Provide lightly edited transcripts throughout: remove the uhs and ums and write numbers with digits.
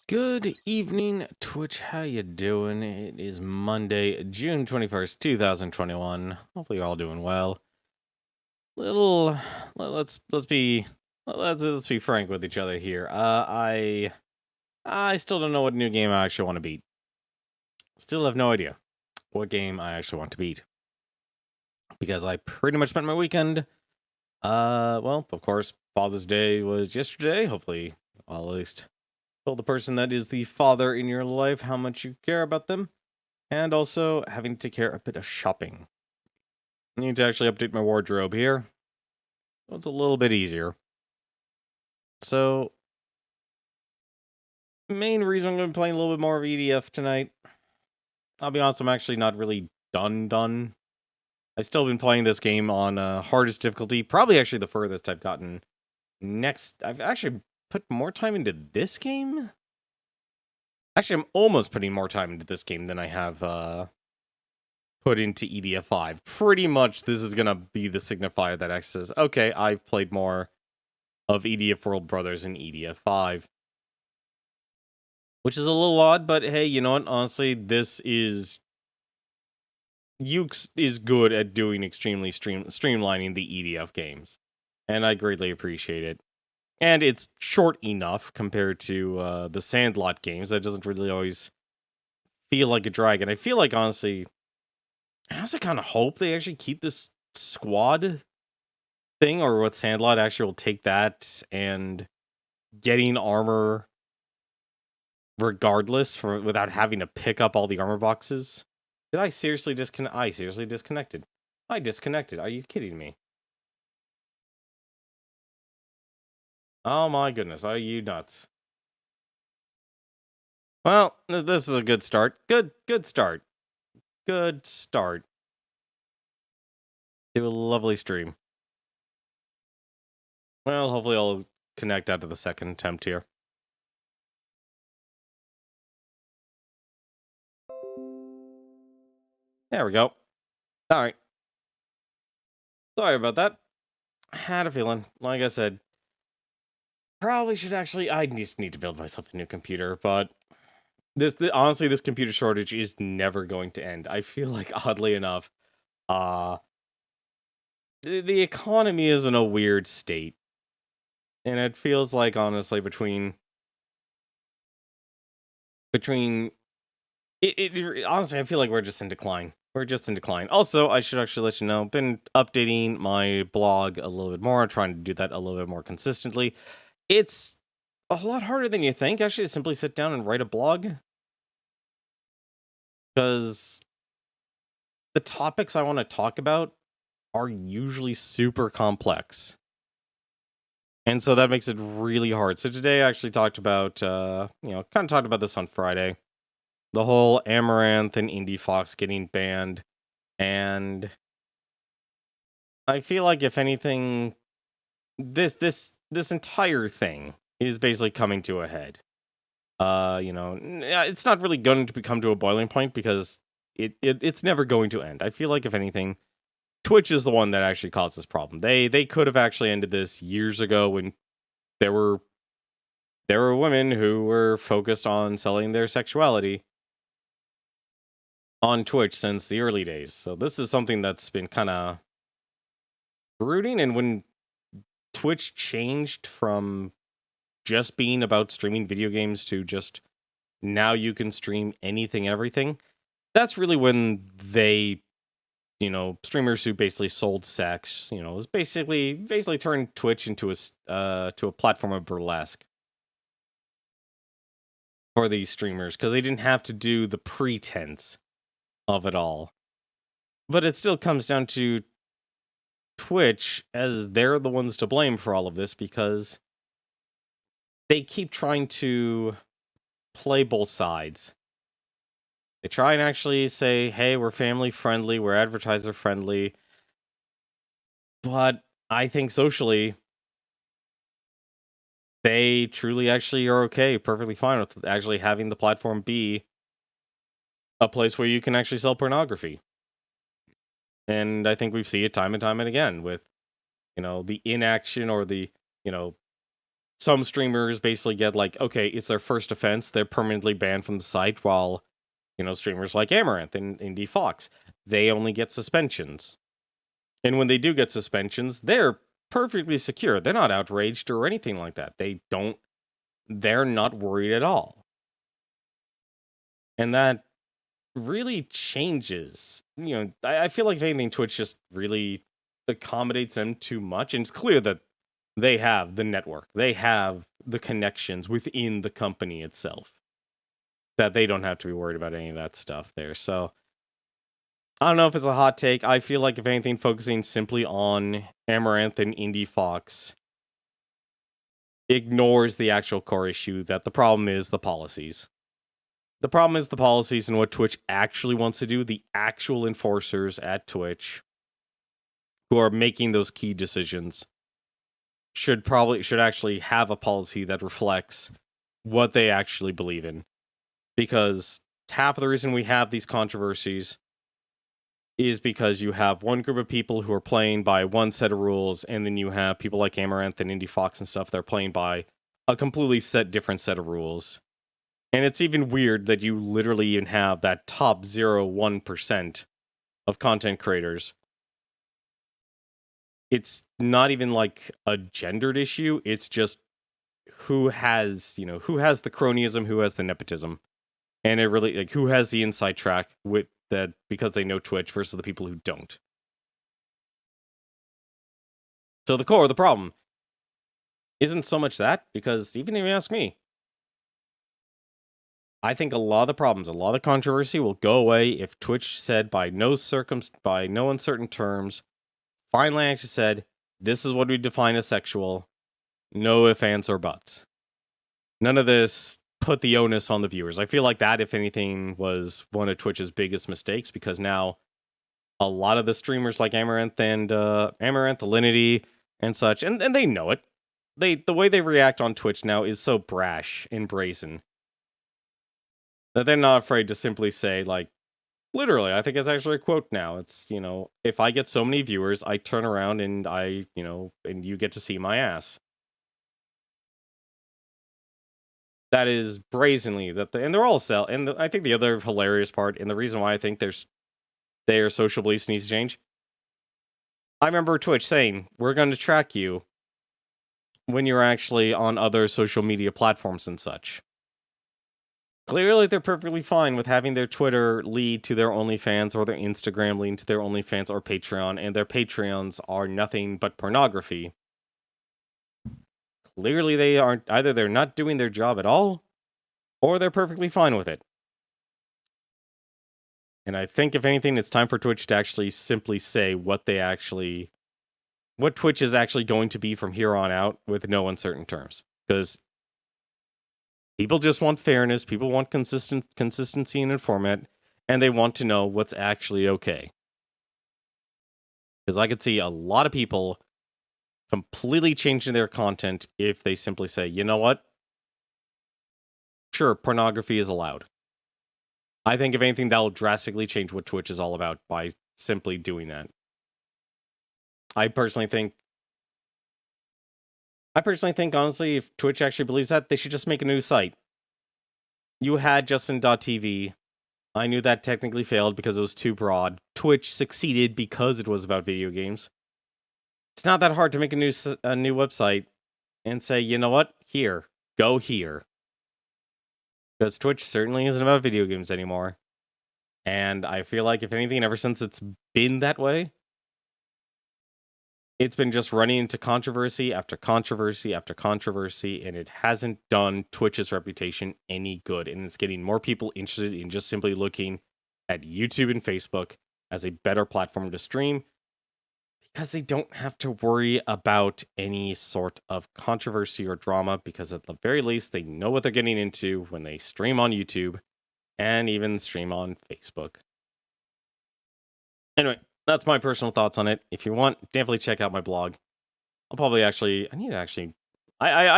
Good evening, Twitch. How you doing? It is Monday, June 21st, 2021. Hopefully you're all doing well. Little let's be let's be frank with each other here. I still don't know what new game I actually want to beat. Still have no idea what game I actually want to beat. Because I pretty much spent my weekend well, of course, Father's Day was yesterday. Hopefully I'll at least tell the person that is the father in your life how much you care about them. And also having to take care of a bit of shopping. I need to actually update my wardrobe here. So it's a little bit easier. So, main reason I'm going to be playing a little bit more of EDF tonight. I'll be honest, I'm actually not really done. I've still been playing this game on hardest difficulty. Probably actually the furthest I've gotten. I've actually put more time into this game. Actually, I'm almost putting more time into this game than I have put into EDF 5. Pretty much this is going to be the signifier that X says, okay, I've played more of EDF World Brothers in EDF 5. Which is a little odd, but hey, you know what? Honestly, Ukes is good at doing extremely streamlining the EDF games. And I greatly appreciate it. And it's short enough compared to the Sandlot games that doesn't really always feel like a drag. And I feel like, honestly, I also kind of hope they actually keep this squad thing, or what Sandlot actually will take that and getting armor regardless without having to pick up all the armor boxes. Did I seriously disconnect? I seriously disconnected. I disconnected. Are you kidding me? Oh my goodness. Are you nuts? Well, this is a good start. Good start. Good start to a lovely stream. Well, hopefully I'll connect out to the second attempt here. There we go. All right. Sorry about that. I had a feeling. Like I said, probably should actually. I just need to build myself a new computer, but honestly, this computer shortage is never going to end. I feel like, oddly enough, uh the economy is in a weird state, and it feels like, honestly, between honestly, I feel like we're just in decline. We're just in decline. Also, I should actually let you know, been updating my blog a little bit more, trying to do that a little bit more consistently. It's a lot harder than you think, actually, to simply sit down and write a blog, because the topics I want to talk about are usually super complex. And so that makes it really hard. So today I actually talked about, kind of talked about this on Friday. The whole Amaranth and Indie Fox getting banned. And I feel like, if anything, this entire thing is basically coming to a head. It's not really going to come to a boiling point, because it's never going to end. I feel like, if anything, Twitch is the one that actually caused this problem. They could have actually ended this years ago, when there were women who were focused on selling their sexuality on Twitch since the early days. So this is something that's been kind of brooding. And when Twitch changed from just being about streaming video games to just now you can stream anything, everything, that's really when they, streamers who basically sold sex, was basically turned Twitch into a platform of burlesque for these streamers, because they didn't have to do the pretense of it all. But it still comes down to Twitch, as they're the ones to blame for all of this, because they keep trying to play both sides. They try and actually say, hey, we're family friendly, we're advertiser friendly. But I think socially, they truly actually are okay, perfectly fine with actually having the platform be a place where you can actually sell pornography. And I think we see it time and time and again with, the inaction, or the, some streamers basically get like, okay, it's their first offense, they're permanently banned from the site, while, streamers like Amaranth and Indie Fox, they only get suspensions. And when they do get suspensions, they're perfectly secure. They're not outraged or anything like that. They're not worried at all. And that really changes. I feel like if anything, Twitch just really accommodates them too much. And it's clear that they have the network, they have the connections within the company itself, that they don't have to be worried about any of that stuff there. So I don't know if it's a hot take. I feel like if anything, focusing simply on Amaranth and Indie Fox ignores the actual core issue, that the problem is the policies. The problem is the policies and what Twitch actually wants to do. The actual enforcers at Twitch who are making those key decisions should actually have a policy that reflects what they actually believe in. Because half of the reason we have these controversies is because you have one group of people who are playing by one set of rules, and then you have people like Amaranth and Indie Fox and stuff that are playing by a completely different set of rules. And it's even weird that you literally even have that top 0.1% of content creators. It's not even like a gendered issue, it's just who has the cronyism, who has the nepotism. And it really, like, who has the inside track with that because they know Twitch versus the people who don't. So the core of the problem isn't so much that, because even if you ask me, I think a lot of the problems, a lot of the controversy will go away if Twitch said by no uncertain terms, finally actually said, this is what we define as sexual, no ifs, ands, or buts. None of this put the onus on the viewers. I feel like that, if anything, was one of Twitch's biggest mistakes, because now a lot of the streamers like Amaranth, Alinity, and such, and they know it. The way they react on Twitch now is so brash and brazen that they're not afraid to simply say, like, literally, I think it's actually a quote now. It's, if I get so many viewers, I turn around and and you get to see my ass. That is brazenly and they're all and I think the other hilarious part, and the reason why I think their social beliefs needs to change. I remember Twitch saying, we're going to track you when you're actually on other social media platforms and such. Clearly, they're perfectly fine with having their Twitter lead to their OnlyFans, or their Instagram lead to their OnlyFans or Patreon, and their Patreons are nothing but pornography. Clearly, they're not doing their job at all, or they're perfectly fine with it. And I think, if anything, it's time for Twitch to actually simply say what Twitch is actually going to be from here on out, with no uncertain terms. Because people just want fairness, people want consistency in a format, and they want to know what's actually okay. Because I could see a lot of people completely changing their content if they simply say, you know what? Sure, pornography is allowed. I think, if anything, that'll drastically change what Twitch is all about by simply doing that. I personally think, honestly, if Twitch actually believes that, they should just make a new site. You had Justin.tv. I knew that technically failed because it was too broad. Twitch succeeded because it was about video games. It's not that hard to make a new website and say, you know what? Here. Go here. Because Twitch certainly isn't about video games anymore. And I feel like, if anything, ever since it's been that way, it's been just running into controversy after controversy after controversy, and it hasn't done Twitch's reputation any good. And it's getting more people interested in just simply looking at YouTube and Facebook as a better platform to stream, because they don't have to worry about any sort of controversy or drama, because at the very least, they know what they're getting into when they stream on YouTube and even stream on Facebook. Anyway, that's my personal thoughts on it. If you want, definitely check out my blog. I'll probably I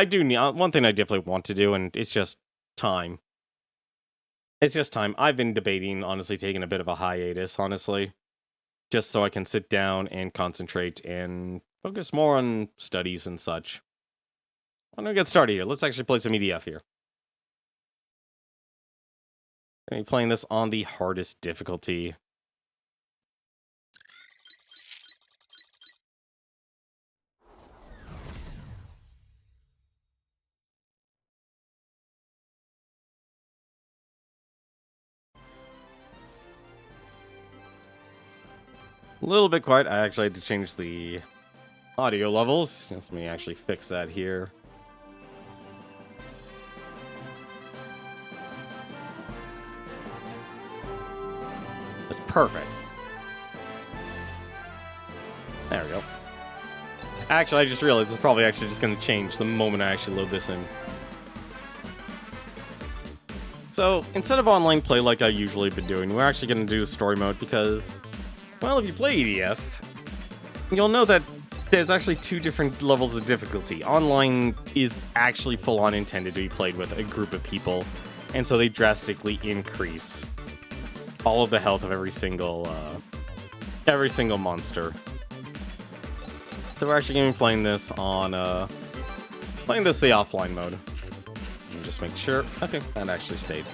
do need, one thing I definitely want to do, and it's just time. It's just time. I've been debating, honestly, taking a bit of a hiatus, honestly, just so I can sit down and concentrate and focus more on studies and such. I'm gonna get started here. Let's actually play some EDF here. I'm playing this on the hardest difficulty. A little bit quiet. I actually had to change the audio levels. Let me actually fix that here. That's perfect. There we go. Actually, I just realized it's probably actually just going to change the moment I actually load this in. So, instead of online play like I usually been doing, we're actually going to do the story mode because, well, if you play EDF, you'll know that there's actually two different levels of difficulty. Online is actually full-on intended to be played with a group of people, and so they drastically increase all of the health of every single monster. So we're actually going to be playing this on the offline mode. Let me just make sure. Okay, that actually stayed.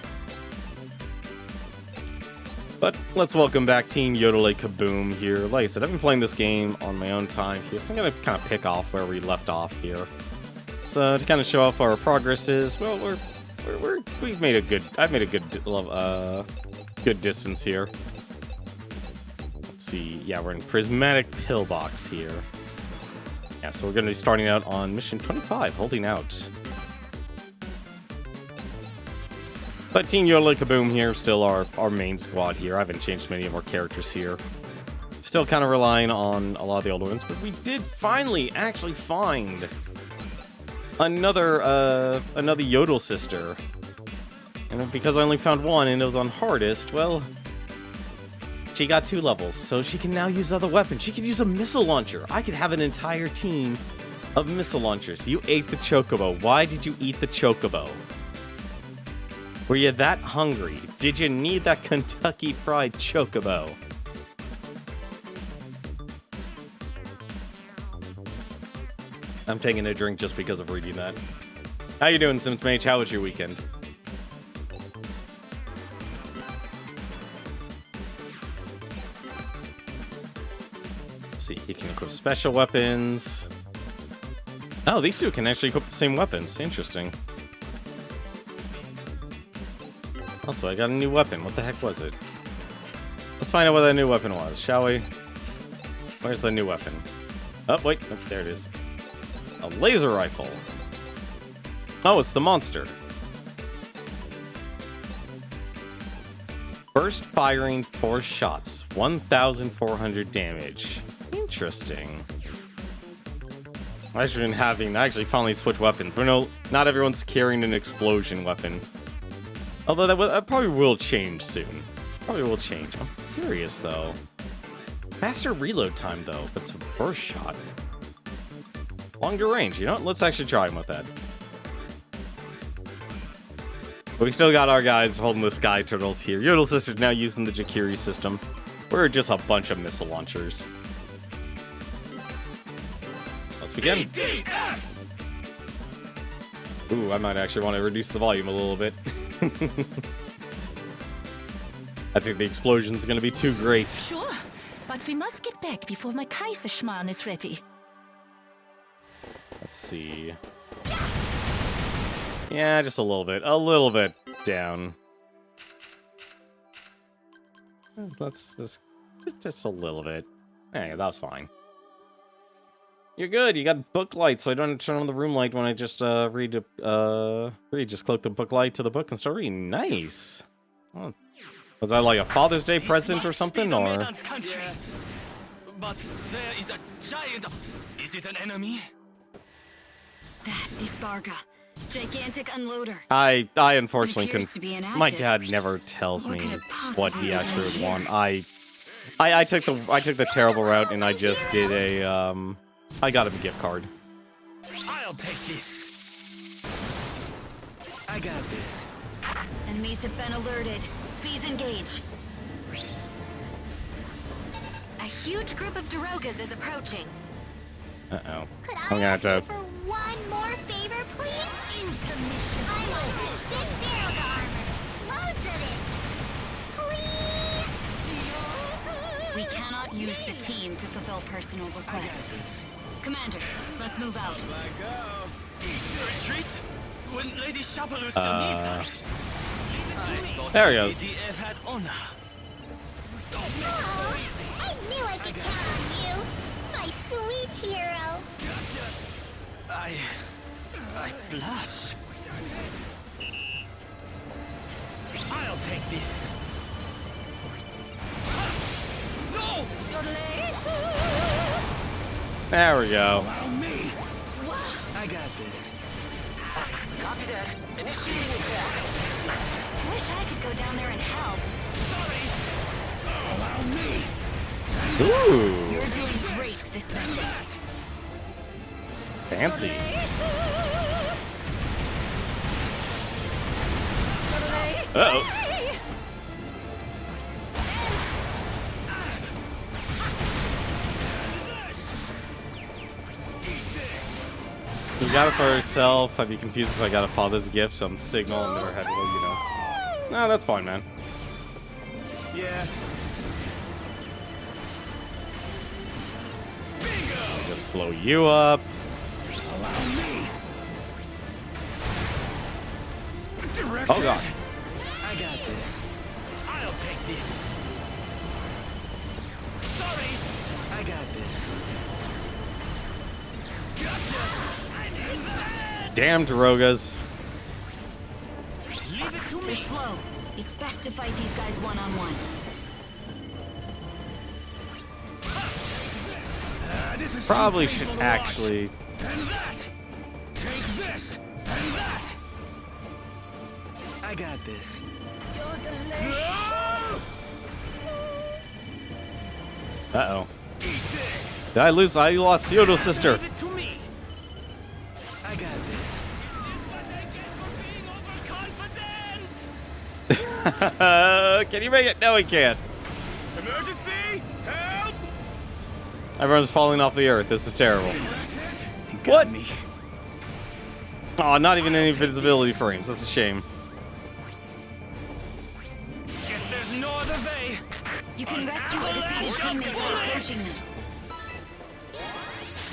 But let's welcome back Team Yodelay Kaboom here. Like I said, I've been playing this game on my own time here, so I'm going to kind of pick off where we left off here. So to kind of show off our progress is, well, I've made a good distance here. Let's see. Yeah, we're in Prismatic Pillbox here. Yeah, so we're going to be starting out on mission 25, holding out. But Team Yodelay Kaboom here, still our main squad here. I haven't changed many of our characters here. Still kind of relying on a lot of the older ones, but we did finally actually find another Yodel sister. And because I only found one and it was on hardest, well, she got 2 levels, so she can now use other weapons. She can use a missile launcher. I could have an entire team of missile launchers. You ate the chocobo. Why did you eat the chocobo? Were you that hungry? Did you need that Kentucky Fried chocobo? I'm taking a drink just because of reading that. How you doing, Sims Mage? How was your weekend? Let's see, he can equip special weapons. Oh, these two can actually equip the same weapons. Interesting. Also, I got a new weapon. What the heck was it? Let's find out what that new weapon was, shall we? Where's the new weapon? Oh, wait. Oh, there it is. A laser rifle. Oh, it's the monster. Burst firing 4 shots. 1,400 damage. Interesting. I actually finally switched weapons. But no, not everyone's carrying an explosion weapon. Although that probably will change soon. Probably will change. I'm curious, though. Faster reload time, though, if it's a burst shot. Longer range, you know what? Let's actually try him with that. But we still got our guys holding the Sky Turtles here. Yodel Sister's now using the Jakiri system. We're just a bunch of missile launchers. Let's begin. Ooh, I might actually want to reduce the volume a little bit. I think the explosion's gonna be too great. Sure, but we must get back before my Kaiserschmarrn is ready. Let's see. Yeah, just a little bit down. Let's just a little bit. Hey, that's fine. You're good. You got book light, so I don't have to turn on the room light when I just read. Just cloak the book light to the book and start reading. Nice. Oh. Was that like a Father's Day present or something, or? Yeah. But there is a giant. Is it an enemy? That is Barga, gigantic unloader. I unfortunately couldn't. My dad never tells me what he actually would want. I took the terrible route and I just did a I got him a gift card. I'll take this. I got this. Enemies have been alerted. Please engage. A huge group of Darogas is approaching. Uh-oh. Could I'm I gonna have ask you to... for one more favor, please? Intermission. I want thick Daryl armor. Loads of it. Please. We cannot use the team to fulfill personal requests. Commander, let's move out. Retreat? When Lady Shapaluska needs us. There he goes. ADF had honor. Oh, I knew I could count on you. My sweet hero. I blush. I'll take this. No! There we go. Allow me. I got this. Copy that. Initiating attack. Wish I could go down there and help. Sorry. Allow me. Ooh. You're doing great this mission. Fancy. Uh-oh. You got it for herself. I'd be confused if I got a father's gift, some signal, and never had one, you know. No, that's fine, man. Yeah. Just blow you up. Allow me. Oh, God. I got this. I'll take this. Sorry. I got this. Gotcha. I need that. Damn Darogas. Leave it to They're me. slow. It's best to fight these guys one-on-one. This is Probably too should painful to watch. actually... And that. Take this. And that. I got this. Uh-oh. Eat this. Did I lose? I lost Yodo's sister. Leave it to me. I got this. Is this what I get for being overconfident? Can you make it? No, he can't. Emergency! Help! Everyone's falling off the earth. This is terrible. What? What? Me. Oh, not even any visibility frames. That's a shame. Guess there's no other way. You can rescue a defeated teammate by approaching them.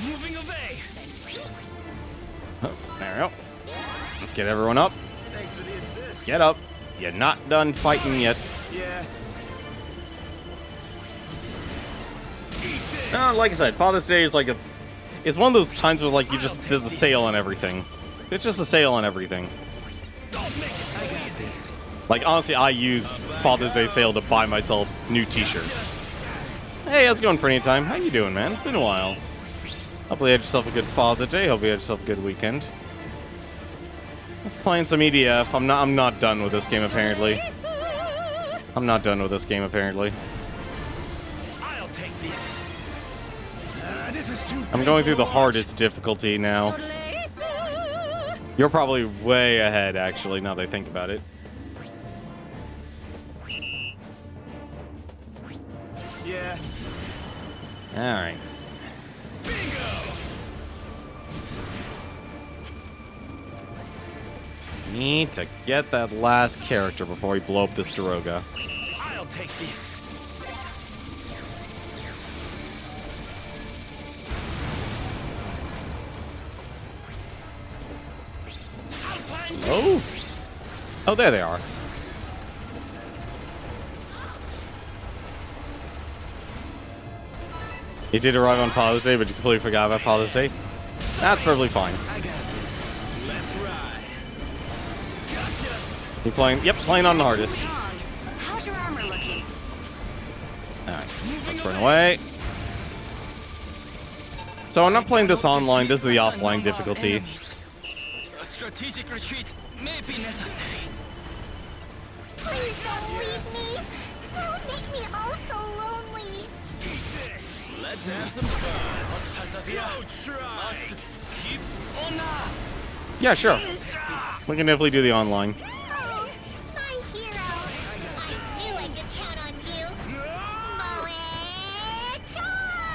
Moving away. Oh, there we go. Let's get everyone up. Thanks for the assist. Get up. You're not done fighting yet. Yeah. Like I said, Father's Day is like a... It's one of those times where, like, you just... There's a sale on everything. It's just a sale on everything. Don't make it so easy. Like, honestly, I use Father's Day sale to buy myself new t-shirts. Hey, how's it going, Fernie Time? How you doing, man? It's been a while. Hopefully you had yourself a good Father's Day. Hope you had yourself a good weekend. Let's playing some EDF. I'm not done with this game, apparently. I'm not done with this game, apparently. I'll take this. This is too I'm going through the painful to watch. hardest difficulty now. You're probably way ahead, actually, now that I think about it. Yeah. Alright. Need to get that last character before we blow up this Daroga. I'll take this. Oh! Oh, there they are. You did arrive on Father's Day, but you completely forgot about Father's Day. That's perfectly fine. I got this. Let's ride. Gotcha. You playing? Yep, playing on the hardest. Strong. How's your armor looking? Alright, let's run away. So I'm not playing this online, this is the offline difficulty. Enemies. A strategic retreat may be necessary. Please don't leave me. Don't make me all so lonely. Let's have some fun. Must persevere. Must keep honor. Yeah, sure. We can definitely do the online. Oh, my hero. I knew I could count on you. Moe, charge!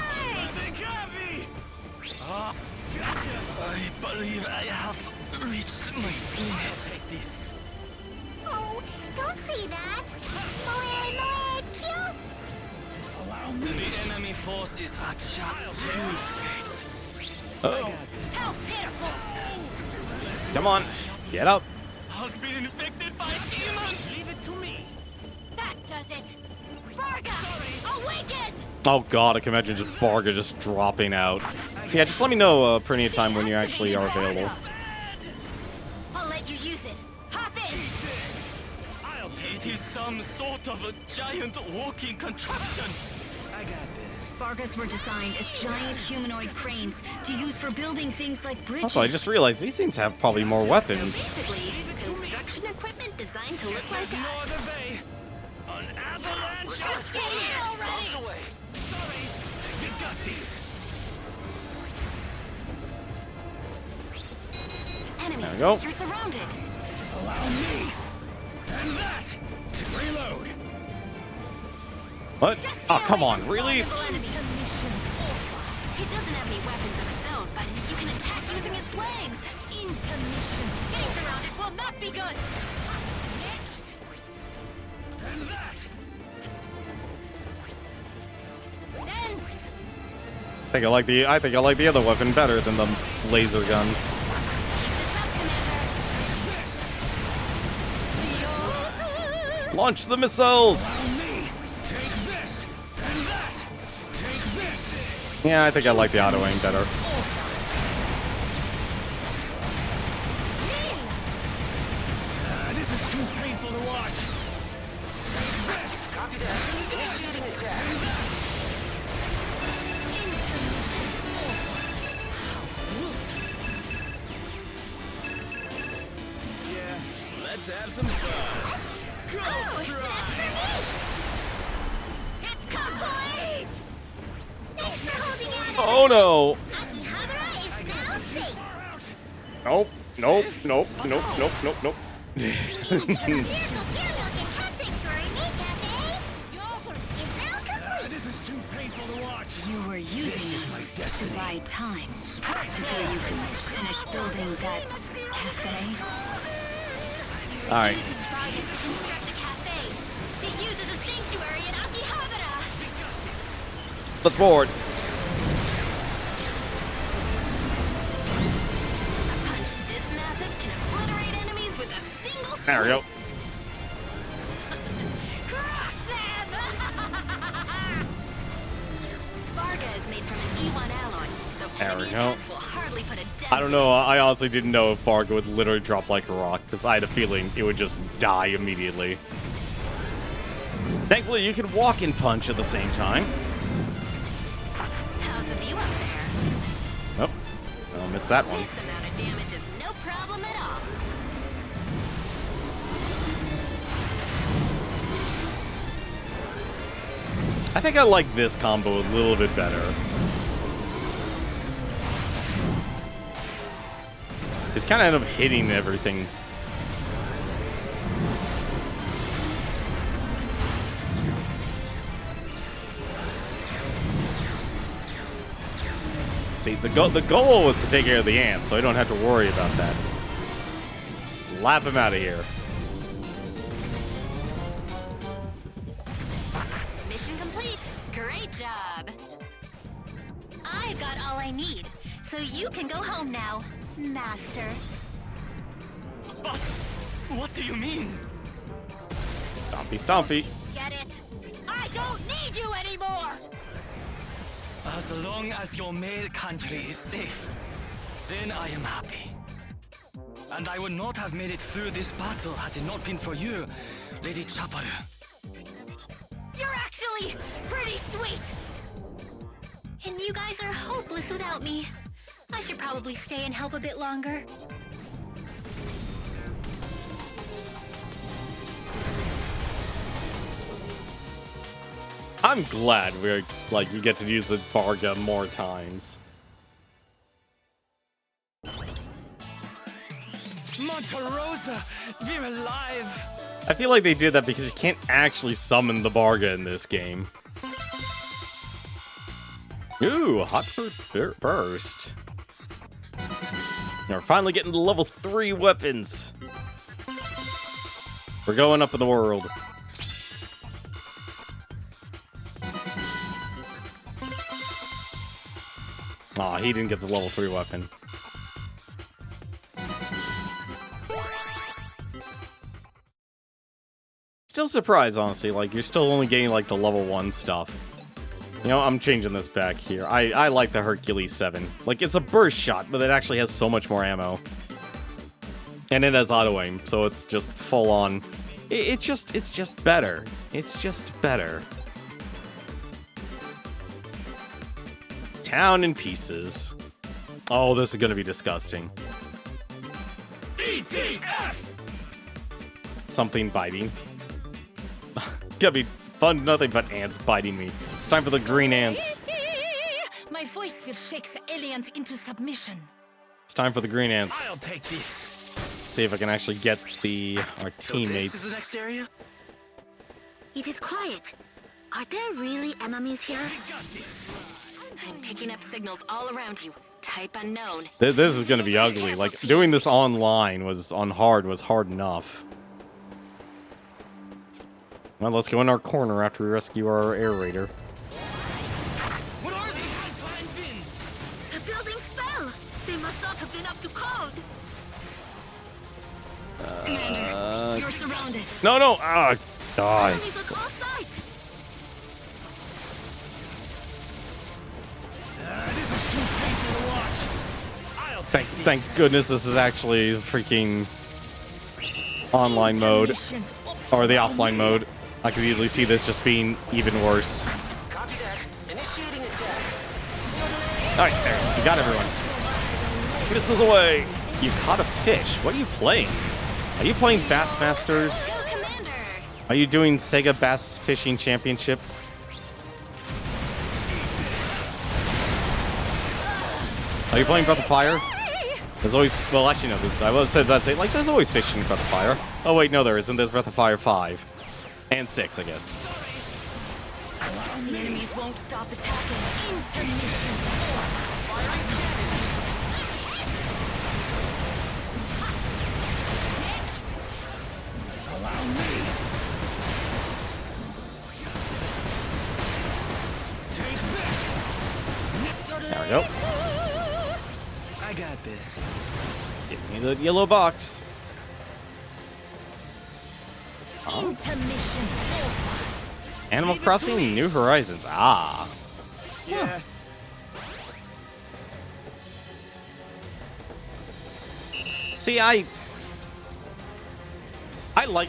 believe I have reached my limits. Oh, don't say that. Moe, kill. The enemy forces are just too great. Oh, How pitiful! come on, get up. Has been infected by demons. Leave it to me. That does it! Varga! Awaken! Oh god, I can imagine just Barga just dropping out. Yeah, just let me know plenty of time when you actually are available. I'll let you use it. Hop in! It is some sort of a giant walking contraption. I got this. Vargas were designed as giant humanoid cranes to use for building things like bridges. Also, I just realized these things have probably more So weapons. basically, construction equipment designed to look like There's no us. other way. An avalanche of Just get here already! miles away. Sorry, you got this. Enemies, There we go. you're surrounded. Allow me. And that to reload. What? Just Oh, stay come away on, from really? small enemies. It doesn't have any weapons of its own, but you can attack using its legs. Intermissions. Getting surrounded will not be good. Next. And that. Dance. I think I like the other weapon better than the laser gun. Keep this up, Commander. Launch the missiles! Me. Take this. And that. Take this. Yeah, I think I like the auto aim better. This is too painful to watch. Take this. Copy that. Initiating attack. Yeah, let's have some fun. Go try. It's complete. Thanks for holding out. Oh no! Akihabara is now safe. Nope, nope, nope, nope, nope, nope, nope. Vehicles, Beer Milk, and Cat Sanctuary Maid Cafe is now complete. This is too painful to watch. You were using this to buy time until you could finish building that cafe. Alright, Subscribe is to construct a cafe to use as a sanctuary in Akihabara. let's board. A punch this massive can obliterate enemies with a single swipe. There we go. Crush them! Varga is made from an E1 alloy, so There enemy we go. attacks will hardly put a dent I don't in know, it. I honestly didn't know if Barga would literally drop like a rock, because I had a feeling it would just die immediately. Thankfully, you can walk and punch at the same time. How's the view up there? Nope, I'll miss that one. This amount of damage is no problem at all. I think I like this combo a little bit better. Just kind of end up hitting everything. See, the goal was to take care of the ants, so I don't have to worry about that. Slap him out of here. Mission complete. Great job. I've got all I need, so you can go home now, Master. But what do you mean? Stompy, stompy. Get it? I don't need you anymore! As long as your maid country is safe, then I am happy. And I would not have made it through this battle had it not been for you, Lady Chaparu. You're actually pretty sweet! And you guys are hopeless without me. I should probably stay and help a bit longer. I'm glad we get to use the Barga more times. Monte Rosa, we're alive! I feel like they did that because you can't actually summon the Barga in this game. Ooh, hot burst. We're finally getting to level 3 weapons. We're going up in the world. Aw, he didn't get the level 3 weapon. Still surprised, honestly. Like, you're still only getting, like, the level 1 stuff. You know, I'm changing this back here. I like the Hercules 7. Like, it's a burst shot, but it actually has so much more ammo. And it has auto-aim, so it's just full-on. It's just better. It's just better. Town in pieces. Oh, this is gonna be disgusting. EDF! Something biting. Gonna be fun, nothing but ants biting me. It's time for the green ants. My voice will shake the aliens into submission. It's time for the green ants. I'll take this. See if I can actually get our So this is teammates. the next area? It is quiet. Are there really enemies here? I got this. I'm picking up signals all around you. Type unknown. This is gonna be ugly. Like, doing this online was hard enough. Well, let's go in our corner after we rescue our air raider. What are these? The buildings fell. They must not have been up to code. Commander, you're surrounded. No! Ah, die. Enemies on all sides. This is too painful to watch. I'll take Thank goodness this is actually freaking online mode. Missions Or the offline mode. I could easily see this just being even worse. Copy that. Initiating attack. Alright, there. You got everyone. Missiles away. You caught a fish. What are you playing? Are you playing Bassmasters? Go, Commander. Are you doing Sega Bass Fishing Championship? Are you playing Breath of Fire? There's always, well, actually no, I was said that say like there's always fishing in Breath of Fire. Oh wait, no, there isn't. There's Breath of Fire 5 and 6, I guess. The enemies won't stop attacking. intermissions Next. Allow me. Take this. There we go. I got this. Give me the yellow box. Intermissions over. Animal Crossing New Horizons. Ah. Yeah. See, I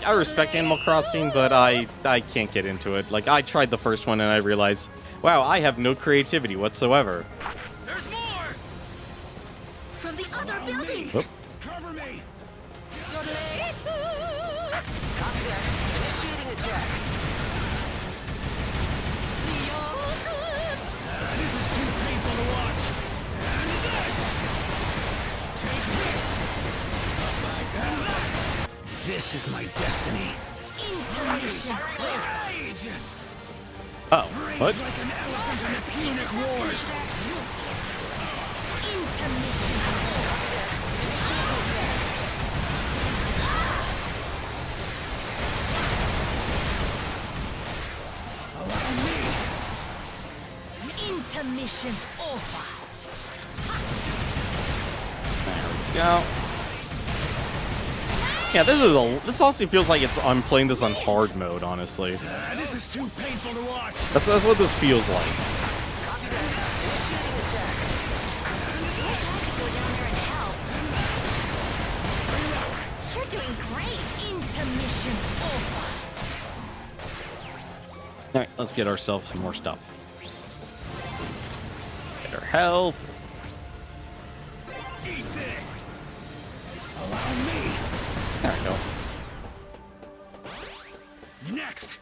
respect Animal Crossing, but I can't get into it. Like, I tried the first one and I realized, wow, I have no creativity whatsoever. There's more. From the other buildings. Whoop. Cover me. Copy that. Initiating attack. This is too painful to watch. And this. Take this. And that. This is my destiny. Intermissions Rage. Oh, what? Like an elephant in the Punic Wars. Intermissions Allow me. Intermissions over. There we go. Yeah, this honestly feels like I'm playing this on hard mode, honestly. This is too painful to watch. That's what this feels like. Copy that. Initiating attack. Wish I could go down there and help. You're doing great. Intermissions over. Alright, let's get ourselves some more stuff. Get our health. Eat this. Allow me. There we go. Next.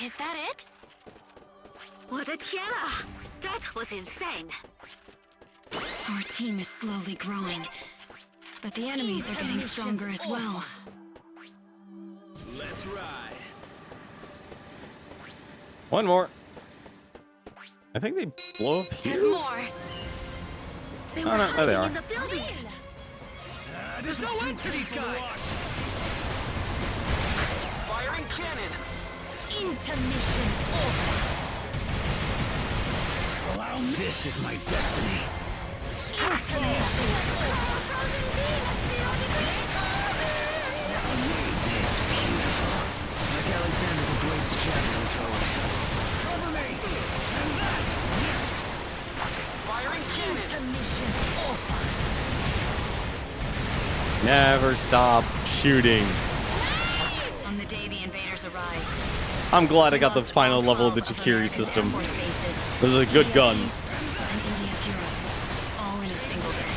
Is that it? What a tiara! That was insane. Our team is slowly growing, but the enemies are getting stronger as well. Let's ride. One more. I think they blow up There's here. more. They Oh, were no, there they hiding are. in the buildings. There's no end to these guys. Firing cannon. Intermission's over. Allow me. This is my destiny. Intermission's over. Frozen beam at 0 degrees. It's beautiful. Like Alexander the Great's javelin throwers. Cover me. And that next. Firing cannon. Intermission's over. Never stop shooting. On the day the invaders arrived, I'm glad I got the lost final all level of the 12 Chikiri America's system. Air Force bases, This is a good EDF gun. East and EDF Europe, all in a single day.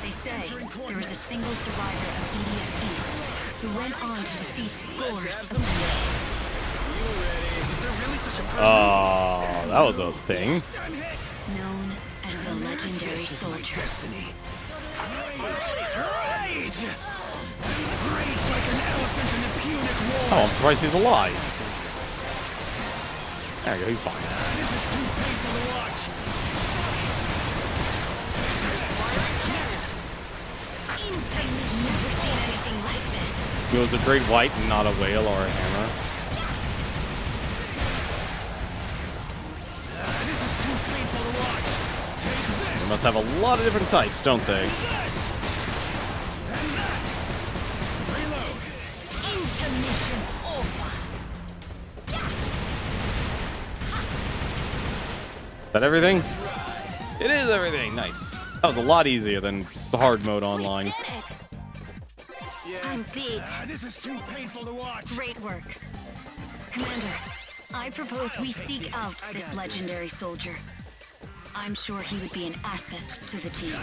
They say there was a single survivor of EDF East who went on to defeat scores of enemies. Is there really such a person? Oh, that was a thing. Known as the legendary soldier. Destiny. Rage! Rage like an elephant in a Punic war. Oh, I'm surprised he's alive. There you go, he's fine. This is too painful to watch. Intermission. Never seen anything like this. He was a great white and not a whale or a hammer. This is too painful to watch. Take this. They must have a lot of different types, don't they? This. And that. Reload. Intermission's over. Is that everything? It is everything. Nice. That was a lot easier than the hard mode online. We did it. I'm beat. This is too painful to watch. Great work. Commander, I propose we seek out this legendary soldier. I'm sure he would be an asset to the team.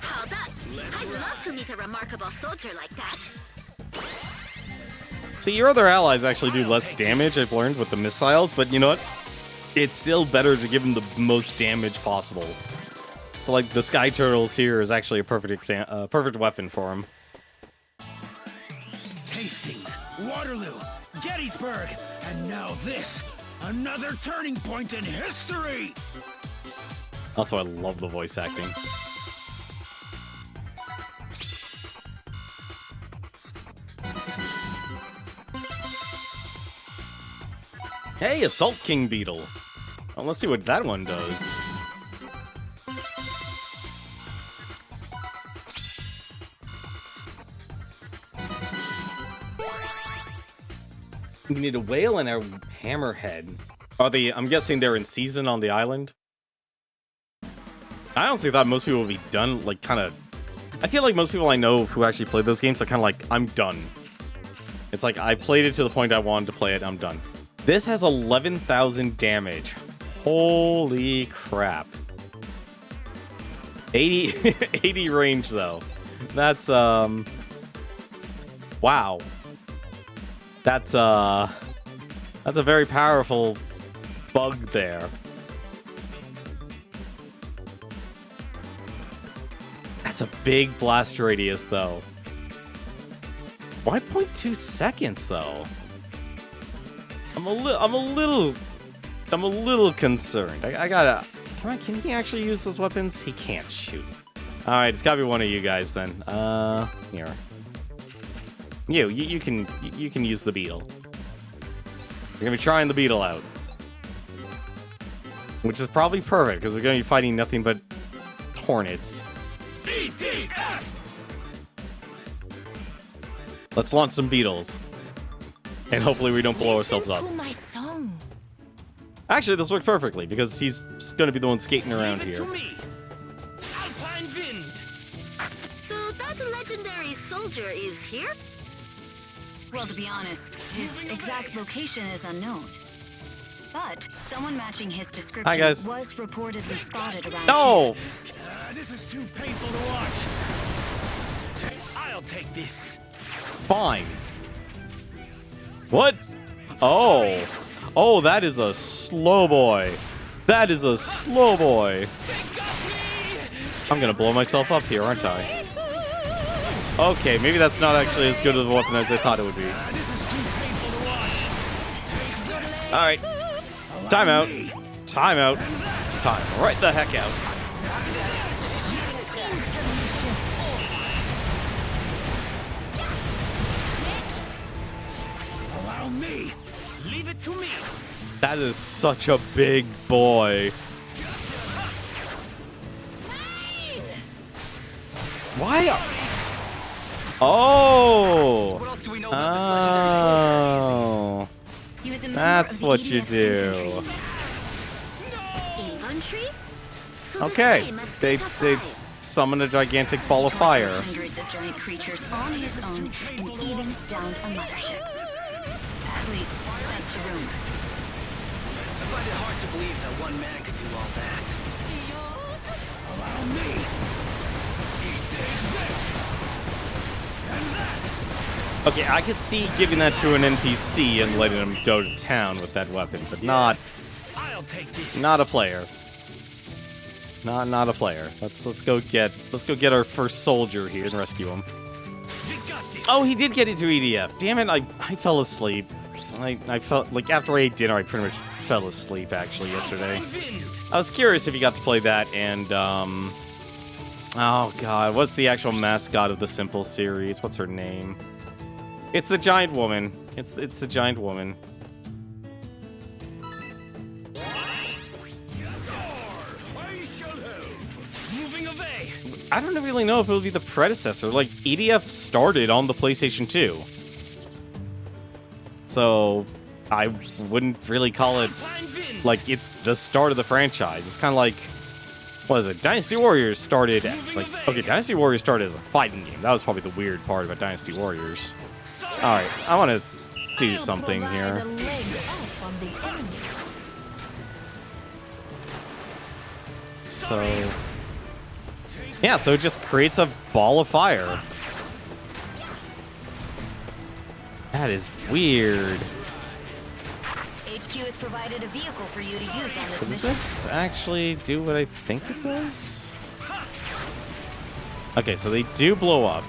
How that? I'd love to meet a remarkable soldier like that. See, your other allies actually do less damage, I've learned, with the missiles, but you know what? It's still better to give them the most damage possible. So, like, the Sky Turtles here is actually a perfect weapon for him. Hastings, Waterloo, Gettysburg, and now this. Another turning point in history. Also, I love the voice acting. Hey, Assault King Beetle. Well, let's see what that one does. We need a whale and a hammerhead. Are they? I'm guessing they're in season on the island. I honestly thought most people would be done, like, kind of. I feel like most people I know who actually played those games are kind of like, I'm done. It's like, I played it to the point I wanted to play it, I'm done. This has 11,000 damage. Holy crap. 80, 80 range, though. That's, wow. That's a very powerful bug there. That's a big blast radius, though. 1.2 seconds, though. I'm a little concerned. I gotta. Can he actually use those weapons? He can't shoot. All right, it's gotta be one of you guys then. Here. You can use the beetle. We're gonna be trying the beetle out, which is probably perfect because we're gonna be fighting nothing but hornets. EDF! Let's launch some beetles, and hopefully we don't blow ourselves up. Listen to my song. Actually, this worked perfectly because he's gonna be the one skating around Leave it here. to me. Alpine Wind. So that legendary soldier is here? Well, to be honest, his exact location is unknown. But someone matching his description guys. was reportedly spotted around No! here. This is too painful to watch. I'll take this. Fine. What? Oh. Oh, that is a slow boy. That is a slow boy. I'm gonna blow myself up here, aren't I? Okay, maybe that's not actually as good of a weapon as I thought it would be. This is too painful to watch. Take this. Alright. Time out. Time out. Time right the heck out. Intermission's Allow me. Leave it to me. That is such a big boy. Why? Oh. What else do we know about this legendary soldier? Oh. He was a member That's of the what you EDF's do. Infantry? So Okay. the same as They Theta 5. summon a gigantic ball of fire. Hundreds of giant creatures on his own and even downed a mothership. At least, that's the rumor. I find it hard to believe that one man could do all that. Allow me. Take this. And that. Okay, I could see giving that to an NPC and letting him go to town with that weapon, but not I'll take this. a player. Not a player. Let's go get our first soldier here and rescue him. You got this. Oh, he did get into EDF. Damn it, I fell asleep. I felt like after I ate dinner, I pretty much fell asleep actually yesterday. I was curious if you got to play that and oh god, what's the actual mascot of the Simple series? What's her name? It's the giant woman. It's the giant woman. Moving away. I don't really know if it would be the predecessor. Like, EDF started on the PlayStation 2. So, I wouldn't really call it, like, it's the start of the franchise. It's kind of like, what is it? Dynasty Warriors started, okay, Dynasty Warriors started as a fighting game. That was probably the weird part about Dynasty Warriors. Alright, I want to do something here. So, yeah, so it just creates a ball of fire. That is weird. HQ has provided a vehicle for you to use on this Does mission. this actually do what I think it does? Okay, so they do blow up.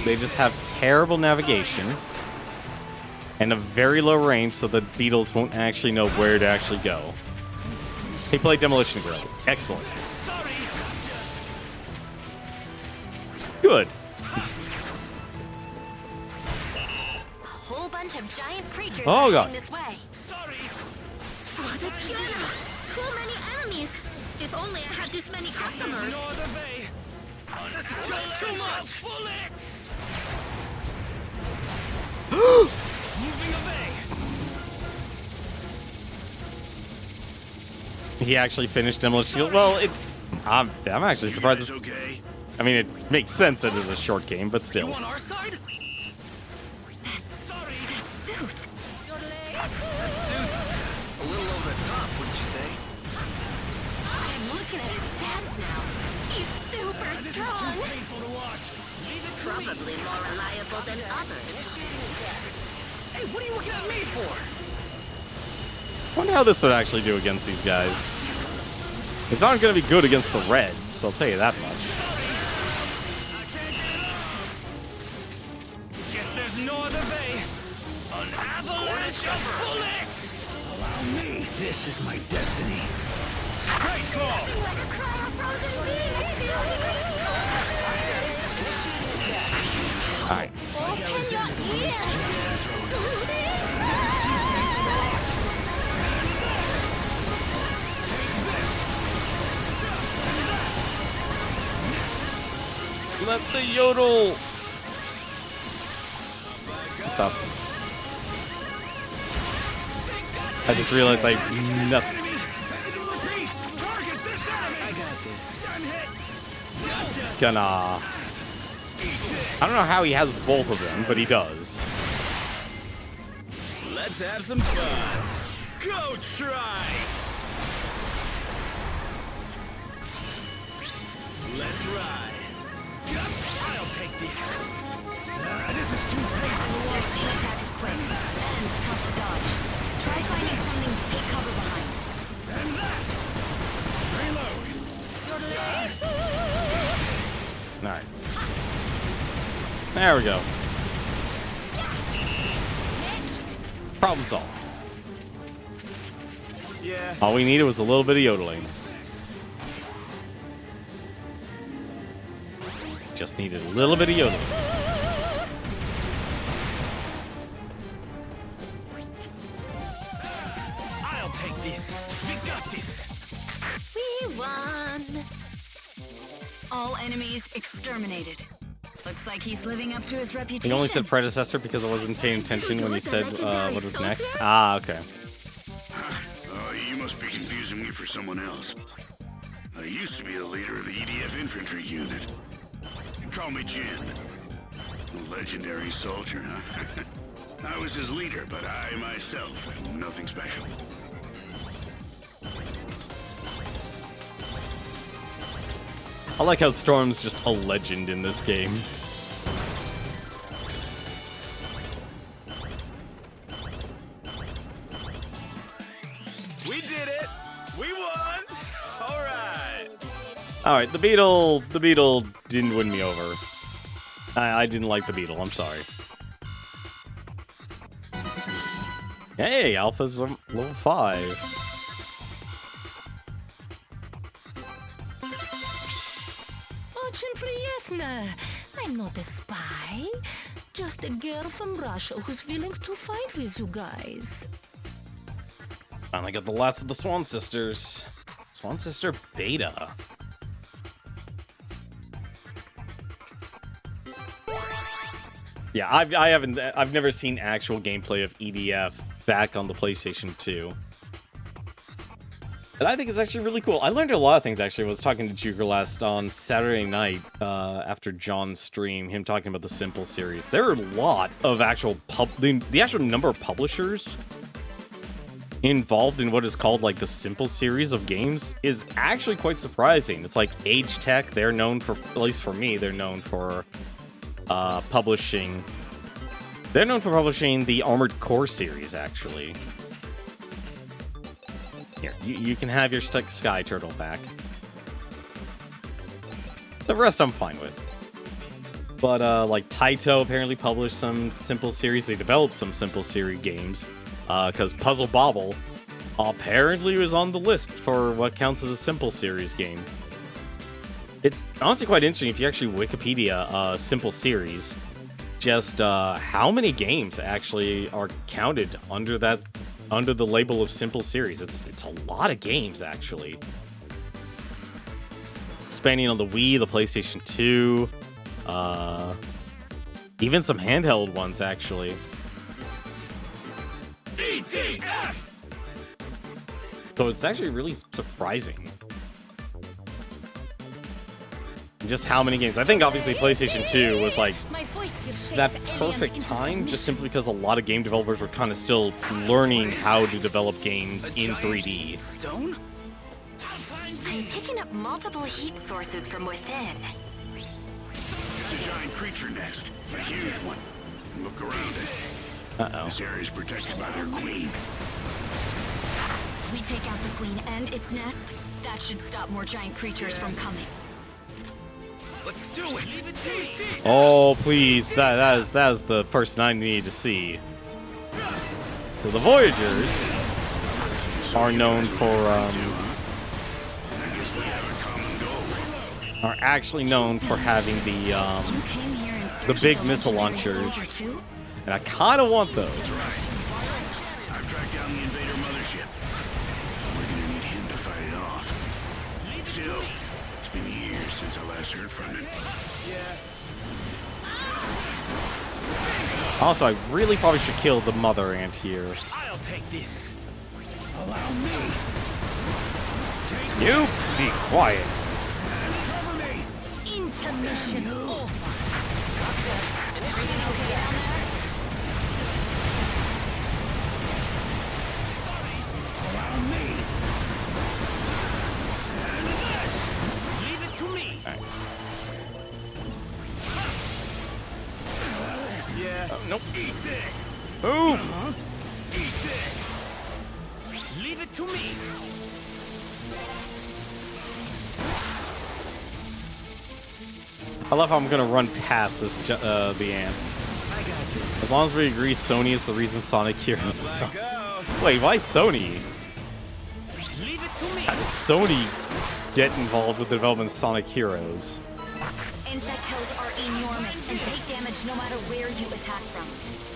They just have terrible navigation and a very low range, so the beetles won't actually know where to actually go. They play Demolition Grill. Excellent. Good. A whole bunch of giant creatures Oh, are God. heading this way. Sorry. What a Tiana! Too many enemies! If only I had this many customers! There's no other way. Oh, this is just too much. Bullets. Moving away. He actually finished Demolition Grill. Well, it's... I'm actually surprised. It's, Okay. I mean, it makes sense that it's a short game, but You still. on our side? Sorry. That suit! That suit's a little over the top, wouldn't you say? I'm looking at his stats now. He's super strong! Painful to watch. Leave it to me. Probably more reliable than others. Hey, what are you looking at me for? Wonder how this would actually do against these guys. It's not going to be good against the Reds, I'll tell you that much. Guess there's no other way. An avalanche of bullets! Allow me. This is my destiny. Straight fall! Like a cryo-frozen being at 0 degrees cold! Alright. Open your ears! Let the yodel. Stop. I just realized I nothing. Just gonna. I don't know how he has both of them, but he does. Let's have some fun. Go try! Let's ride. I'll take this. This is too painful to Their watch. steam attack is quick, and tough to dodge. Try finding something to take cover behind. And that! Reload! Alright. There we go. Problem solved. Yeah. All we needed was a little bit of yodeling. Just needed a little bit of yodeling. take this. We got this. We won. All enemies exterminated. Looks like he's living up to his reputation. He only said predecessor because I wasn't paying attention when he said what was next. Ah, okay. You must be confusing me for someone else. I used to be the leader of the EDF Infantry unit. You call me Jin. A legendary soldier, huh? I was his leader, but I myself am nothing special. I like how Storm's just a legend in this game. We did it! We won! Alright! Alright, the Beetle didn't win me over. I didn't like the Beetle, I'm sorry. Hey, Alpha's level 5. Очень приятно. I'm not a spy. Just a girl from Russia who's willing to fight with you guys. Finally got the last of the Swan Sisters. Swan Sister Beta. Yeah, I've never seen actual gameplay of EDF back on the PlayStation 2. And I think it's actually really cool. I learned a lot of things, actually. I was talking to Juker last on Saturday night after John's stream, him talking about the Simple series. There are a lot of actual the actual number of publishers involved in what is called like the Simple series of games is actually quite surprising. It's like Age Tech, they're known for, at least for me, they're known for publishing. They're known for publishing the Armored Core series, actually. Here, you can have your Sky Turtle back. The rest I'm fine with. But, like, Taito apparently published some Simple series. They developed some Simple series games. Because Puzzle Bobble apparently was on the list for what counts as a Simple series game. It's honestly quite interesting if you actually Wikipedia Simple series, just how many games actually are counted under the label of Simple series. It's a lot of games, actually. Spanning on the Wii, the PlayStation 2, even some handheld ones, actually. So it's actually really surprising. Just how many games. I think obviously PlayStation 2 was like that perfect time, just simply because a lot of game developers were kind of still learning how to develop games in 3D. Stone? I'm picking up multiple heat sources from within. It's a giant creature nest, a huge one. Look around it. Uh-oh. This area is protected by their queen. We take out the queen and its nest. That should stop more giant creatures from coming. Let's do it! Oh, please. That is the person I need to see. So the Voyagers are known for, I guess we have a common goal. are actually known for having You came here in search the big of a missile legendary launchers. soldier too? And I kind of want those. I've tracked down the invader mothership. We're gonna need him to fight it off. Still, it's been years since I last heard from him. Also, I really probably should kill the mother ant here. I'll take this. Allow me. You be quiet. Cover me. Intermission's over. Everything okay down there? Allow me. And this. Leave it to me. Yeah. Nope. Eat this. Move! Eat this. Leave it to me. I love how I'm gonna run past this the ant. I got this. As long as we agree Sony is the reason Sonic Heroes sucked. Go. Wait, why Sony? Leave it to me. How did Sony get involved with the development of Sonic Heroes? Insectiles are enormous and take damage no matter where you attack from.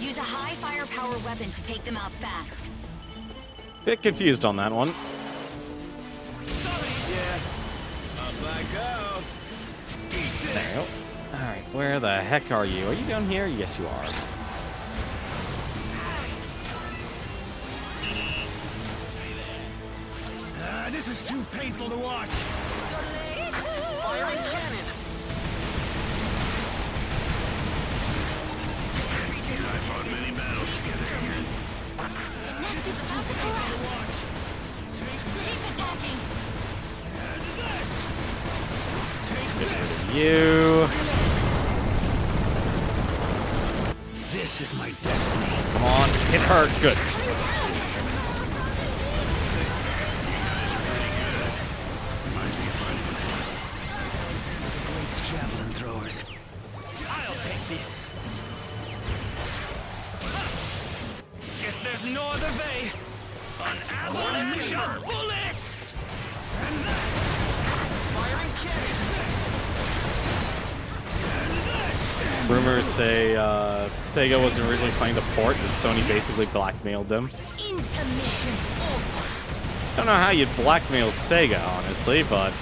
Use a high firepower weapon to take them out fast. Bit confused on that one. There you go. Alright, where the heck are you? Are you down here? Yes, you are. This is too painful to watch. Firing cannon. I fought many battles together here. The nest is about to collapse. Keep attacking. You. This is my destiny. Come on, hit her. Good. Coming down. Reminds me of fighting with him. The great javelin throwers. I'll take this. Guess there's no other way. An avalanche of bullets. And that. Firing cannon. Rumors say Sega wasn't originally planning to port, and Sony basically blackmailed them. Intermission's over. Don't know how you'd blackmail Sega, honestly, but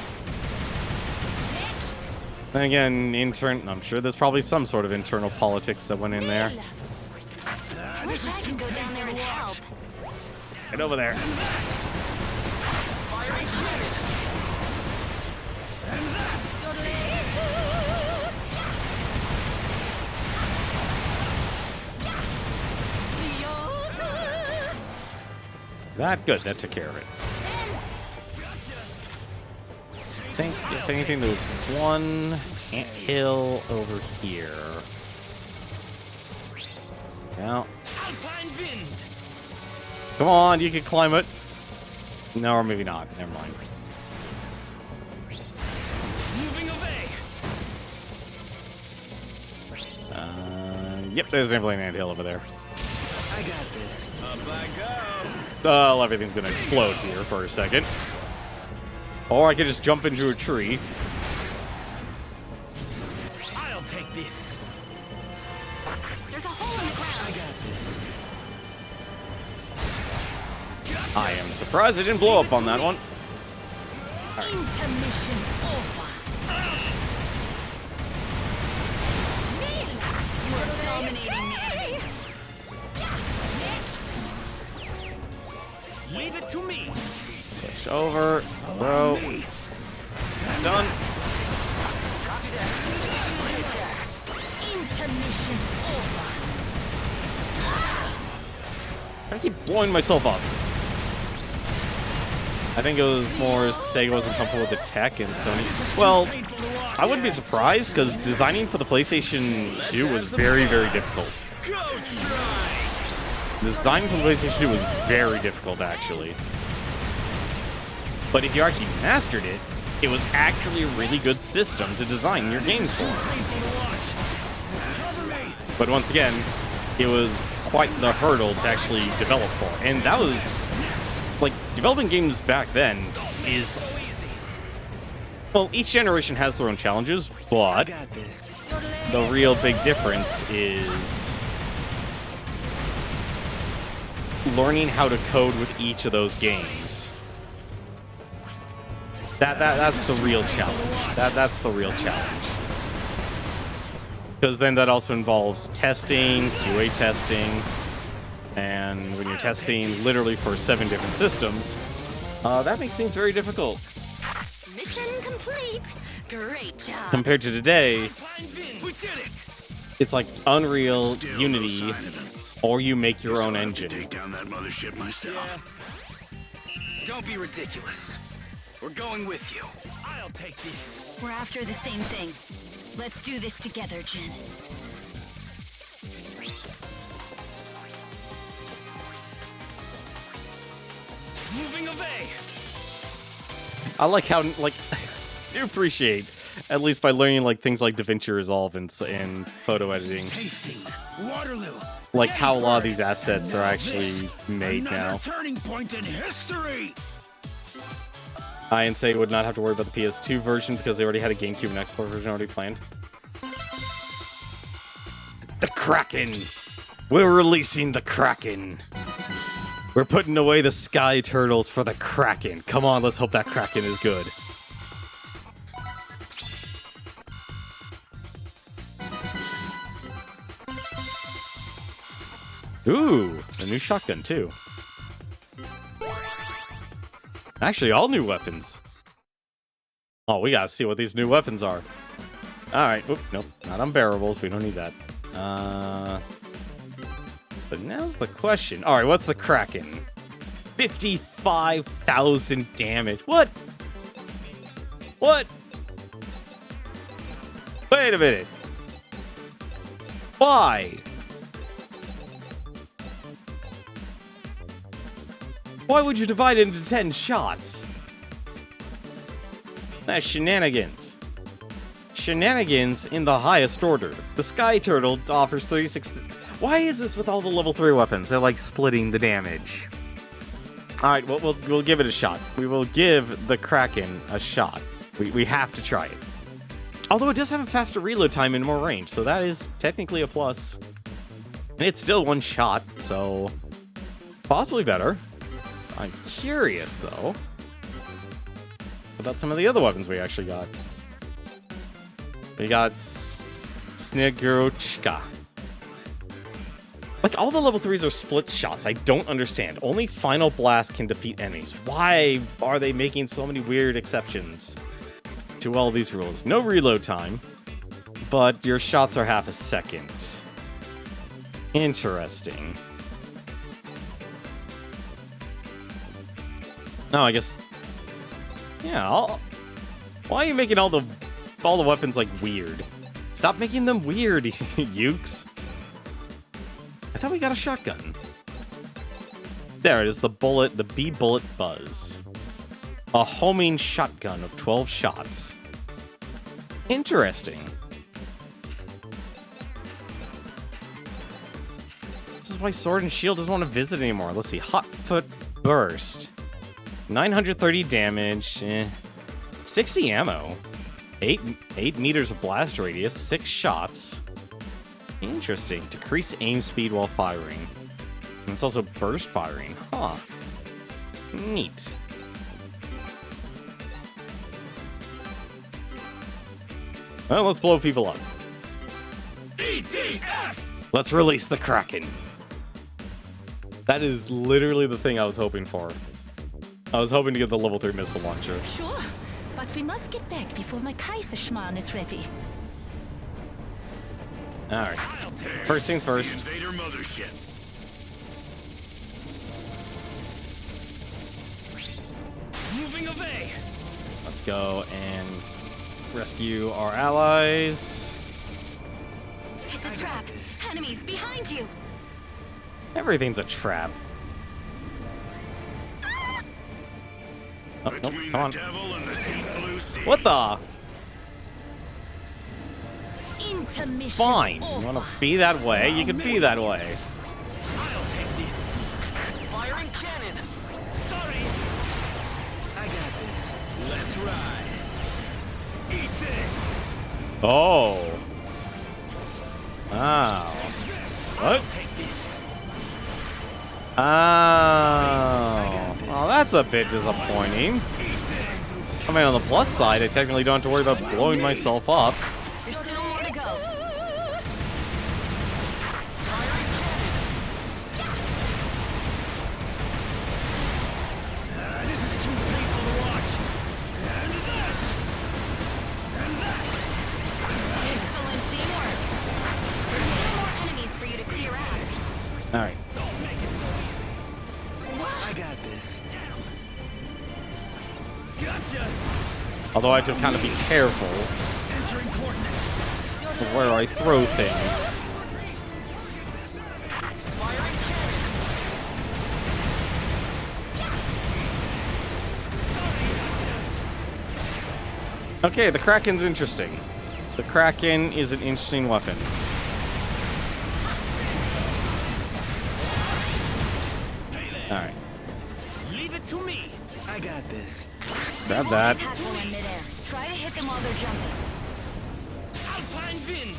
Next. then again, I'm sure there's probably some sort of internal politics that went in there. I wish I could go down there and help. Get over there. Firing cannon. And that. That good. That took care of it. I think, if anything, there was one anthill over here. Yeah. Alpine wind. Come on, you can climb it. No, or maybe not. Never mind. Moving away. Yep, there's definitely an anthill over there. I got this. Up I go. Well, everything's gonna explode here for a second. Or I could just jump into a tree. I'll take this. There's a hole in the I ground. got this. I am surprised it didn't blow up on that one. Intermission's over. You are dominating the enemies. Next. Leave it to me. Switch over. Bro. It's done. Intermission's over. I keep blowing myself up. I think it was more Sega wasn't comfortable with the tech and Sony. Well, I wouldn't be surprised because designing for the PlayStation 2 was very, very difficult. Go try. Designing for the PlayStation 2 was very difficult, actually. But if you actually mastered it, it was actually a really good system to design your games for. Painful to watch. Cover me. But once again, it was quite the hurdle to actually develop for. And that was, like, developing games back then is, So easy. well, each generation has their own challenges, but Got this. the real big difference is learning how to code with each of those games. That's the real challenge. That's the real challenge. Because then that also involves testing, QA testing, and when you're testing literally for 7 different systems, that makes things very difficult. Mission complete. Great job. Compared to today, Alpine wind. We did it. it's like Unreal, Still no Unity, sign of him. or you make your Guess own I'll have to engine. take down that mothership myself. Don't be ridiculous. We're going with you. I'll take this. We're after the same thing. Let's do this together, Jen. Moving away. I like how, like, do appreciate, at least by learning, like, things like DaVinci Resolve and photo editing, Hastings. Waterloo. like how a lot of these Gettysburg. assets are Now actually this. made Another now. turning point in history. I and Sega would not have to worry about the PS2 version because they already had a GameCube and Xbox version already planned. The Kraken! We're releasing the Kraken! We're putting away the sky turtles for the Kraken. Come on, let's hope that Kraken is good. Ooh, a new shotgun too. Actually, all new weapons. Oh, we gotta see what these new weapons are. Alright, oop, nope, not unbearables, we don't need that. But now's the question. Alright, what's the Kraken? 55,000 damage. What? What? Wait a minute. Why? Why would you divide it into 10 shots? That's shenanigans. Shenanigans in the highest order. The Sky Turtle offers 36... Why is this with all the level 3 weapons? They're like splitting the damage. Alright, well, we'll give it a shot. We will give the Kraken a shot. We have to try it. Although it does have a faster reload time and more range, so that is technically a plus. And it's still one shot, so... possibly better. I'm curious, though, about some of the other weapons we actually got. We got Snegurochka. Like, all the level 3s are split shots. I don't understand. Only Final Blast can defeat enemies. Why are they making so many weird exceptions to all these rules? No reload time, but your shots are half a second. Interesting. No, I guess... yeah, why are you making all the weapons, like, weird? Stop making them weird, Ukes. I thought we got a shotgun. There it is, the B-bullet buzz. A homing shotgun of 12 shots. Interesting. This is why Sword and Shield doesn't want to visit anymore. Let's see, Hotfoot Burst. 930 damage, 60 ammo, 8 meters of blast radius, 6 shots. Interesting. Decrease aim speed while firing. And it's also burst firing. Huh. Neat. Well, let's blow people up. EDF! Let's release the Kraken. That is literally the thing I was hoping for. I was hoping to get the level 3 missile launcher. Sure, but we must get back before my Kaiserschmarrn is ready. Alright. First things first. Invader mothership. Moving away. Let's go and rescue our allies. It's a trap. Enemies behind you. Everything's a trap. Oh, nope, Between come on. the devil and the deep blue sea. What the? Intermission. Fine. You want to be that way? You can be that way. I'll take this. Firing cannon. Sorry. I got this. Let's ride. Eat this. Oh. Wow. What? I'll take this. Oh. Well, that's a bit disappointing. I mean, on the plus side, I technically don't have to worry about blowing myself up. There's still more to go. This is too painful to watch. And this. And that. Excellent teamwork. There's still more enemies for you to clear out. All right. Don't make it so easy. I got this. Gotcha. Although I have to kind of be careful Entering coordinates. of where I throw things. Firing cannon. Sorry, gotcha. Okay, the Kraken's interesting. The Kraken is an interesting weapon. Alright. Leave it to me. I got this. Grab that. Attack while in midair. Try to hit them while they're jumping. Alpine wind.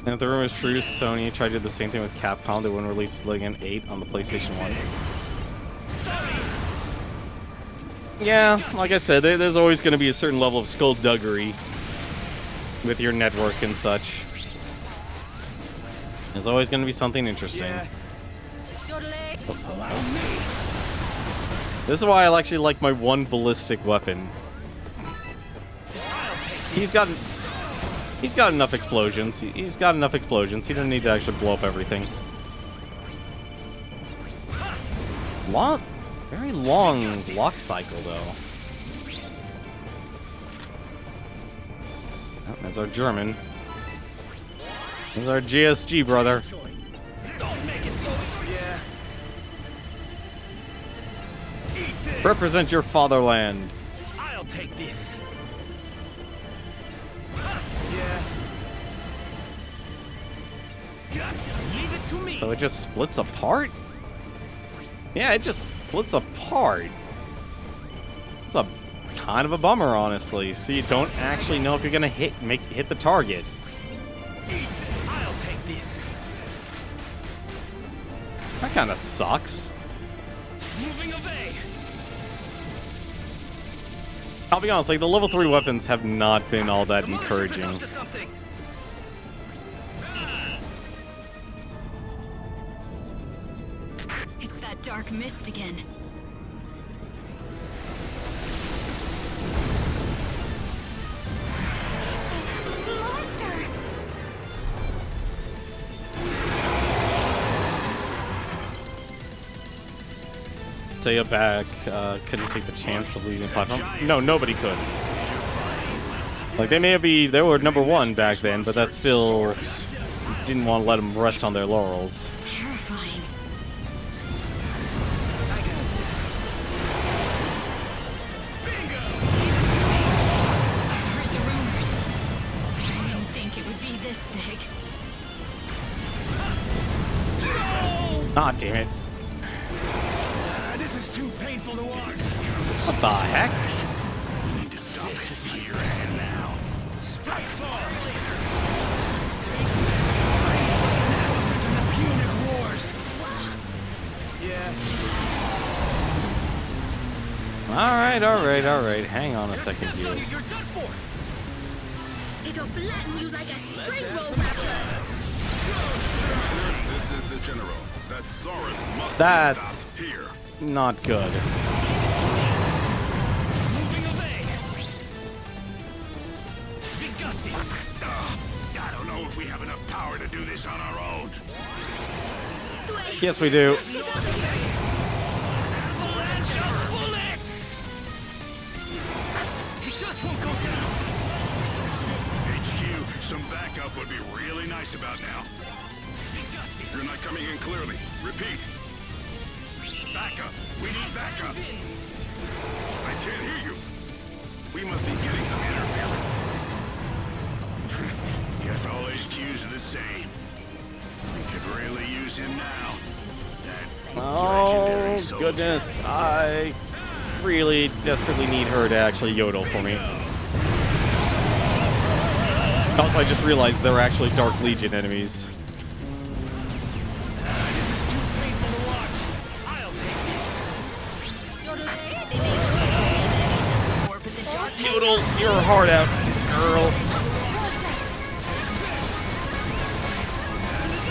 And if the rumor is true, Sony tried to do the same thing with Capcom. They wouldn't release Valiant 8 on the PlayStation 1. Yeah, like I said, there's always going to be a certain level of skullduggery with your network and such. There's always going to be something interesting. This is why I actually like my one ballistic weapon. He's got enough explosions. He's got enough explosions. He doesn't need to actually blow up everything. Very long block cycle, though. Oh, there's our German. There's our GSG, brother. Don't make it so. Yeah. Represent your fatherland. I'll take this. Yeah. Leave it to me. So it just splits apart? Yeah, it just splits apart. It's a kind of a bummer, honestly. So you don't actually know if you're gonna hit the target. I'll take this. That kind of sucks. Moving away. I'll be honest, like the level 3 weapons have not been all that The mothership is encouraging. up to something. It's that dark mist again. It's a monster! Taya back couldn't take the chance of losing the platform. No, nobody could. Like they were number 1 back then, but that still didn't want to let them rest on their laurels. Terrifying. I've heard the rumors. I didn't think it would be this big. Ah, damn it. This is too painful to watch. What the heck? We need to stop it here and now. Strike fall. Take this. Raise like an elephant in the Punic Wars. Yeah. Alright. Hang on a second Steps here. on you, you're done for. It'll flatten you like a Let's spring have roll some wrapper! This is the general. That Saurus must That's be stopped here. not good. Moving away. We got this. I don't know if we have enough power to do this on our own. Yes, we do. Avalanche of bullets. It just won't go down. HQ, some backup would be really nice about now. You're not coming in clearly. Repeat. Backup! We need backup! I can't hear you. We must be getting some interference. Guess all HQs are the same. We could really use him now. That legendary Oh, soul goodness. I really desperately need her to actually yodel for me. Also, I just realized there were actually Dark Legion enemies. This is too painful to watch. I'll take this. They may have been the same enemies as before, but the dark mist Yodel your heart out, girl. served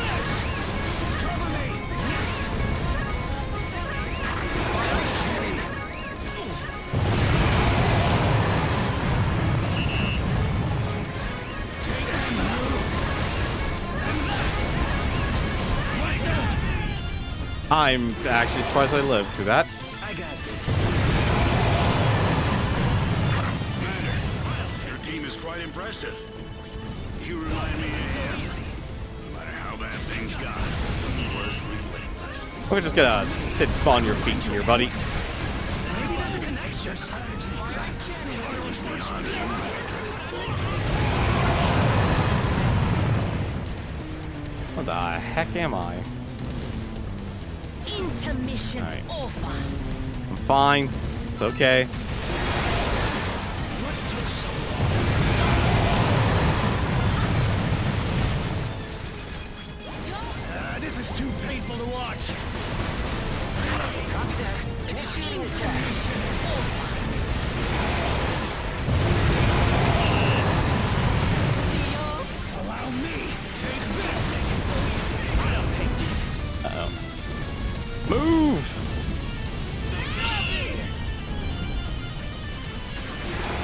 us. Cover me. I'm actually surprised I lived through that. I got this. Commander, your team is quite impressive. You remind me of him. No matter how bad things got, he was relentless. We're just gonna sit on your feet here, buddy. Maybe there's a connection. It was beyond him. What the heck am I? Intermission's Alright. over. I'm fine. It's okay. What took so This is too painful to watch. Copy that. Initiating attack. Allow me. Take this. I'll take this. Uh-oh. Move!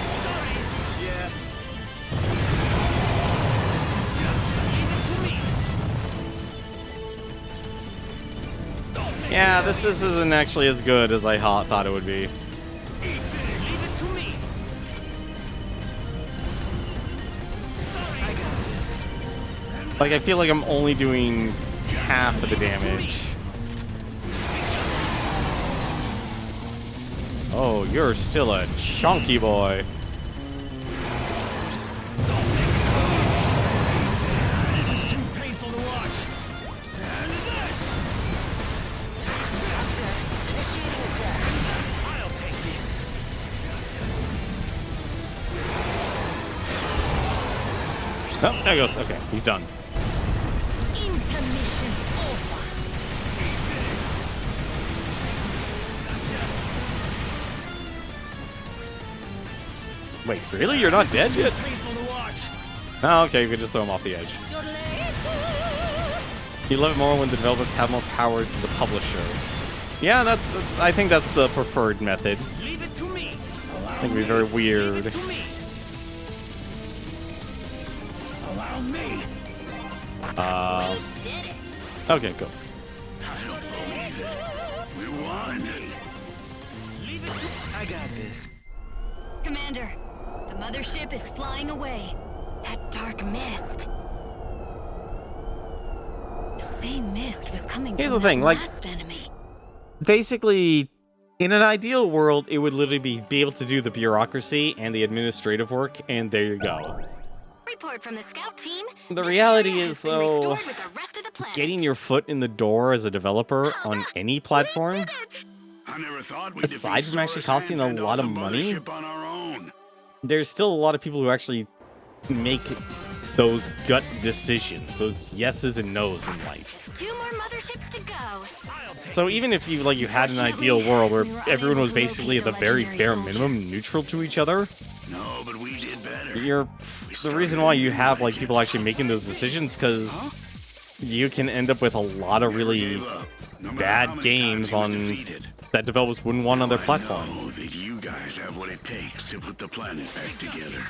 Sorry. Yeah. Leave it to me. Yeah, this isn't actually as good as I thought it would be. Leave it to me. Sorry. I got this. Like, I feel like I'm only doing half of the damage. Oh, you're still a chunky boy. This is too painful to watch. And this. Take this. Initiating attack. I'll take this. Oh, there he goes. Okay, he's done. Intermission's over. Wait, really? You're not dead yet? Painful to watch. Oh, okay, you can just throw him off the edge. You love it more when the developers have more powers than the publisher. Yeah, that's. I think that's the preferred method. Leave it to me. I think it'd be very weird. Leave it to me. Allow me. We did it. Okay, cool. I don't believe it. We won. Leave it to. I got this. Commander, the mothership is flying away. That dark mist. The same mist was coming Here's from the thing, that like- last enemy. Basically, in an ideal world, it would literally be able to do the bureaucracy and the administrative work, and there you go. Report from the scout team. The This reality area is, has been though, restored with the rest of the planet. Getting your foot in the door as a developer on any platform, I never thought we'd Aside defeat from actually Soros costing a and fend lot off of the money? mothership on our own. there's still a lot of people who actually make those gut decisions, those yeses and nos in life. Just 2 more motherships to go. So even if you had an ideal world where everyone was basically at the very bare minimum neutral to each other, No, but we did better. the reason why you have people actually making those decisions because you can end up with a lot of really Gave up, no matter bad how many games times he was on defeated. that developers wouldn't want on their I platform. know that you guys have what it takes to put the planet back together.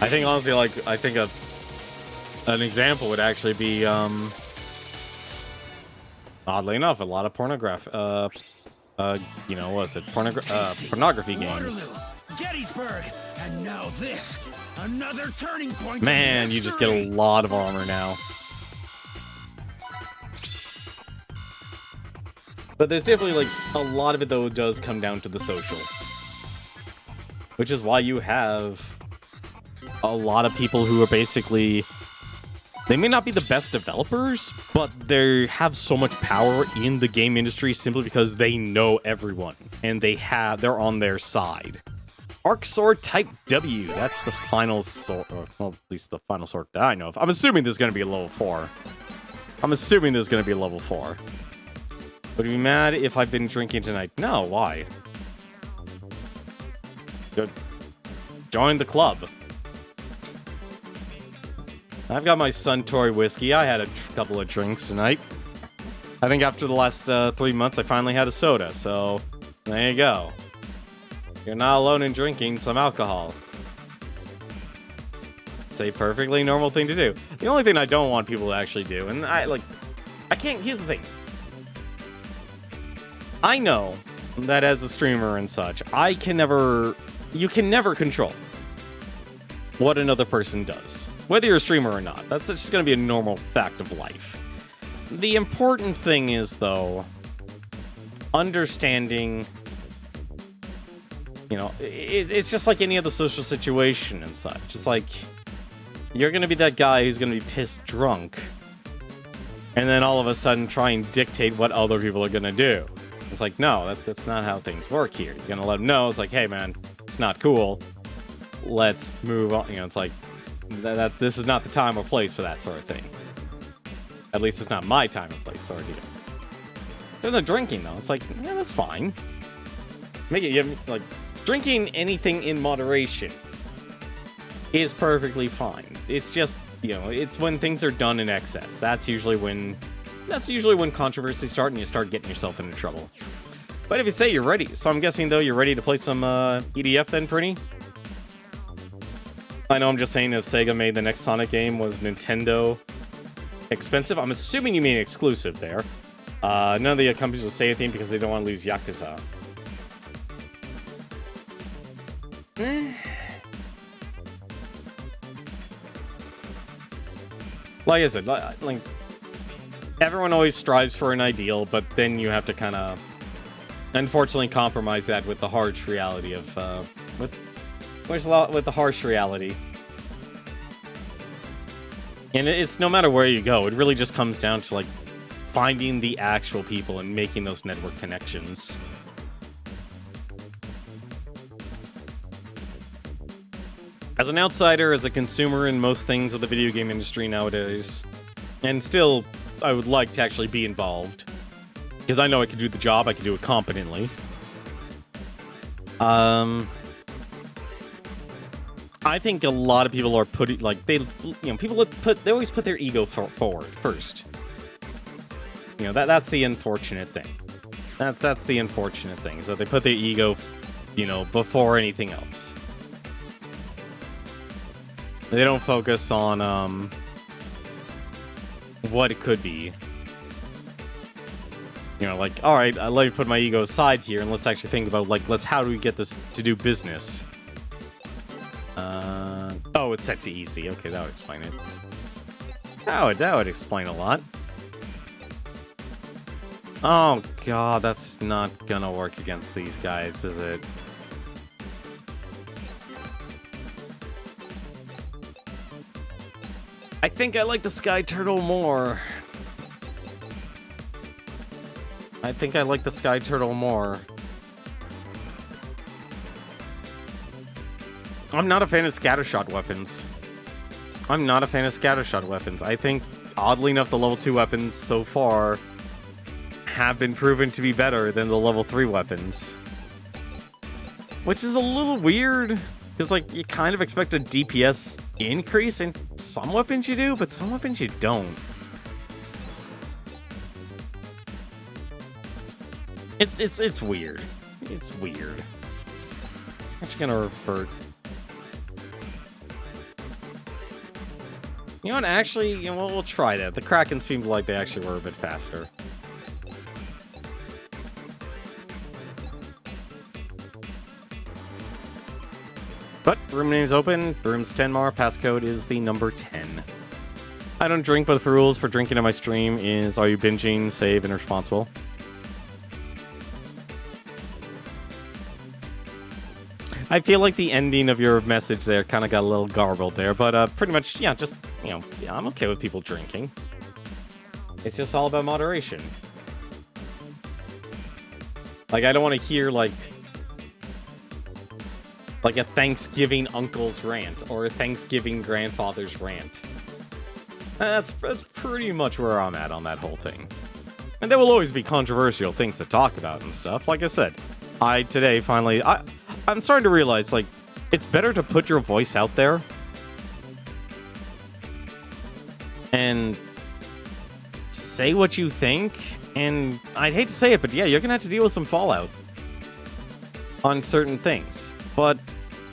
I think honestly, I think an example would actually be, oddly enough, a lot of pornography games. Waterloo, Gettysburg, and now this. Another turning point. Man, in you just get a history. lot of armor now. But there's definitely a lot of it though does come down to the social, which is why you have a lot of people who are basically, they may not be the best developers, but they have so much power in the game industry simply because they know everyone and they're on their side. Arc Sword Type W, that's the final sword, or, well, at least the final sword that I know of. I'm assuming this is going to be a level 4. Would you be mad if I've been drinking tonight? No, why? Good. Join the club. I've got my Suntory whiskey. I had a couple of drinks tonight. I think after the last 3 months, I finally had a soda, so there you go. You're not alone in drinking some alcohol. It's a perfectly normal thing to do. The only thing I don't want people to actually do, and I can't, here's the thing. I know that as a streamer and such, you can never control what another person does. Whether you're a streamer or not, that's just going to be a normal fact of life. The important thing is, though, understanding, it's just like any other social situation and such. It's like, you're going to be that guy who's going to be pissed drunk, and then all of a sudden try and dictate what other people are going to do. It's like, no, that's not how things work here. You're going to let them know, it's like, hey, man, it's not cool. Let's move on. It's like, This is not the time or place for that sort of thing. At least it's not my time or place, sort of deal. There's no drinking though. It's like, yeah, that's fine. Make it like drinking anything in moderation is perfectly fine. It's just, you know, it's when things are done in excess. That's usually when controversies start and you start getting yourself into trouble. But if you say you're ready, so I'm guessing though you're ready to play some EDF then, Pretty? I know I'm just saying if Sega made the next Sonic game, was Nintendo expensive? I'm assuming you mean exclusive there. None of the companies will say anything because they don't want to lose Yakuza. Like I said, like everyone always strives for an ideal, but then you have to kind of, unfortunately, compromise that with the harsh reality of with the harsh reality. And it's no matter where you go, it really just comes down to like finding the actual people and making those network connections. As an outsider, as a consumer in most things of the video game industry nowadays, and still, I would like to actually be involved. Because I know I can do the job, I can do it competently. I think a lot of people are putting, like, they always put their ego forward first. You know, that's the unfortunate thing. That's the unfortunate thing, is that they put their ego, you know, before anything else. They don't focus on, what it could be. You know, like, alright, let me put my ego aside here, and let's actually think about, like, how do we get this to do business? Oh, it's set to easy. Okay, that would explain it. That would explain a lot. Oh, God, that's not gonna work against these guys, is it? I think I like the Sky Turtle more. I'm not a fan of scattershot weapons. I think, oddly enough, the level 2 weapons so far have been proven to be better than the level 3 weapons. Which is a little weird, because, like, you kind of expect a DPS increase, and some weapons you do, but some weapons you don't. It's weird. It's weird. I'm actually gonna revert. You know what, actually, you know, we'll try that. The Kraken seemed like they actually were a bit faster. But, room name's open, room's 10 passcode is the number 10. I don't drink, but the rules for drinking on my stream is, are you binging, save, and responsible? I feel like the ending of your message there kind of got a little garbled there, but pretty much, yeah, just, you know, yeah, I'm okay with people drinking. It's just all about moderation. Like, I don't want to hear, like a Thanksgiving uncle's rant, or a Thanksgiving grandfather's rant. That's pretty much where I'm at on that whole thing. And there will always be controversial things to talk about and stuff. Like I said, I'm starting to realize, like, it's better to put your voice out there and say what you think. And I'd hate to say it, but yeah, you're gonna have to deal with some fallout on certain things. But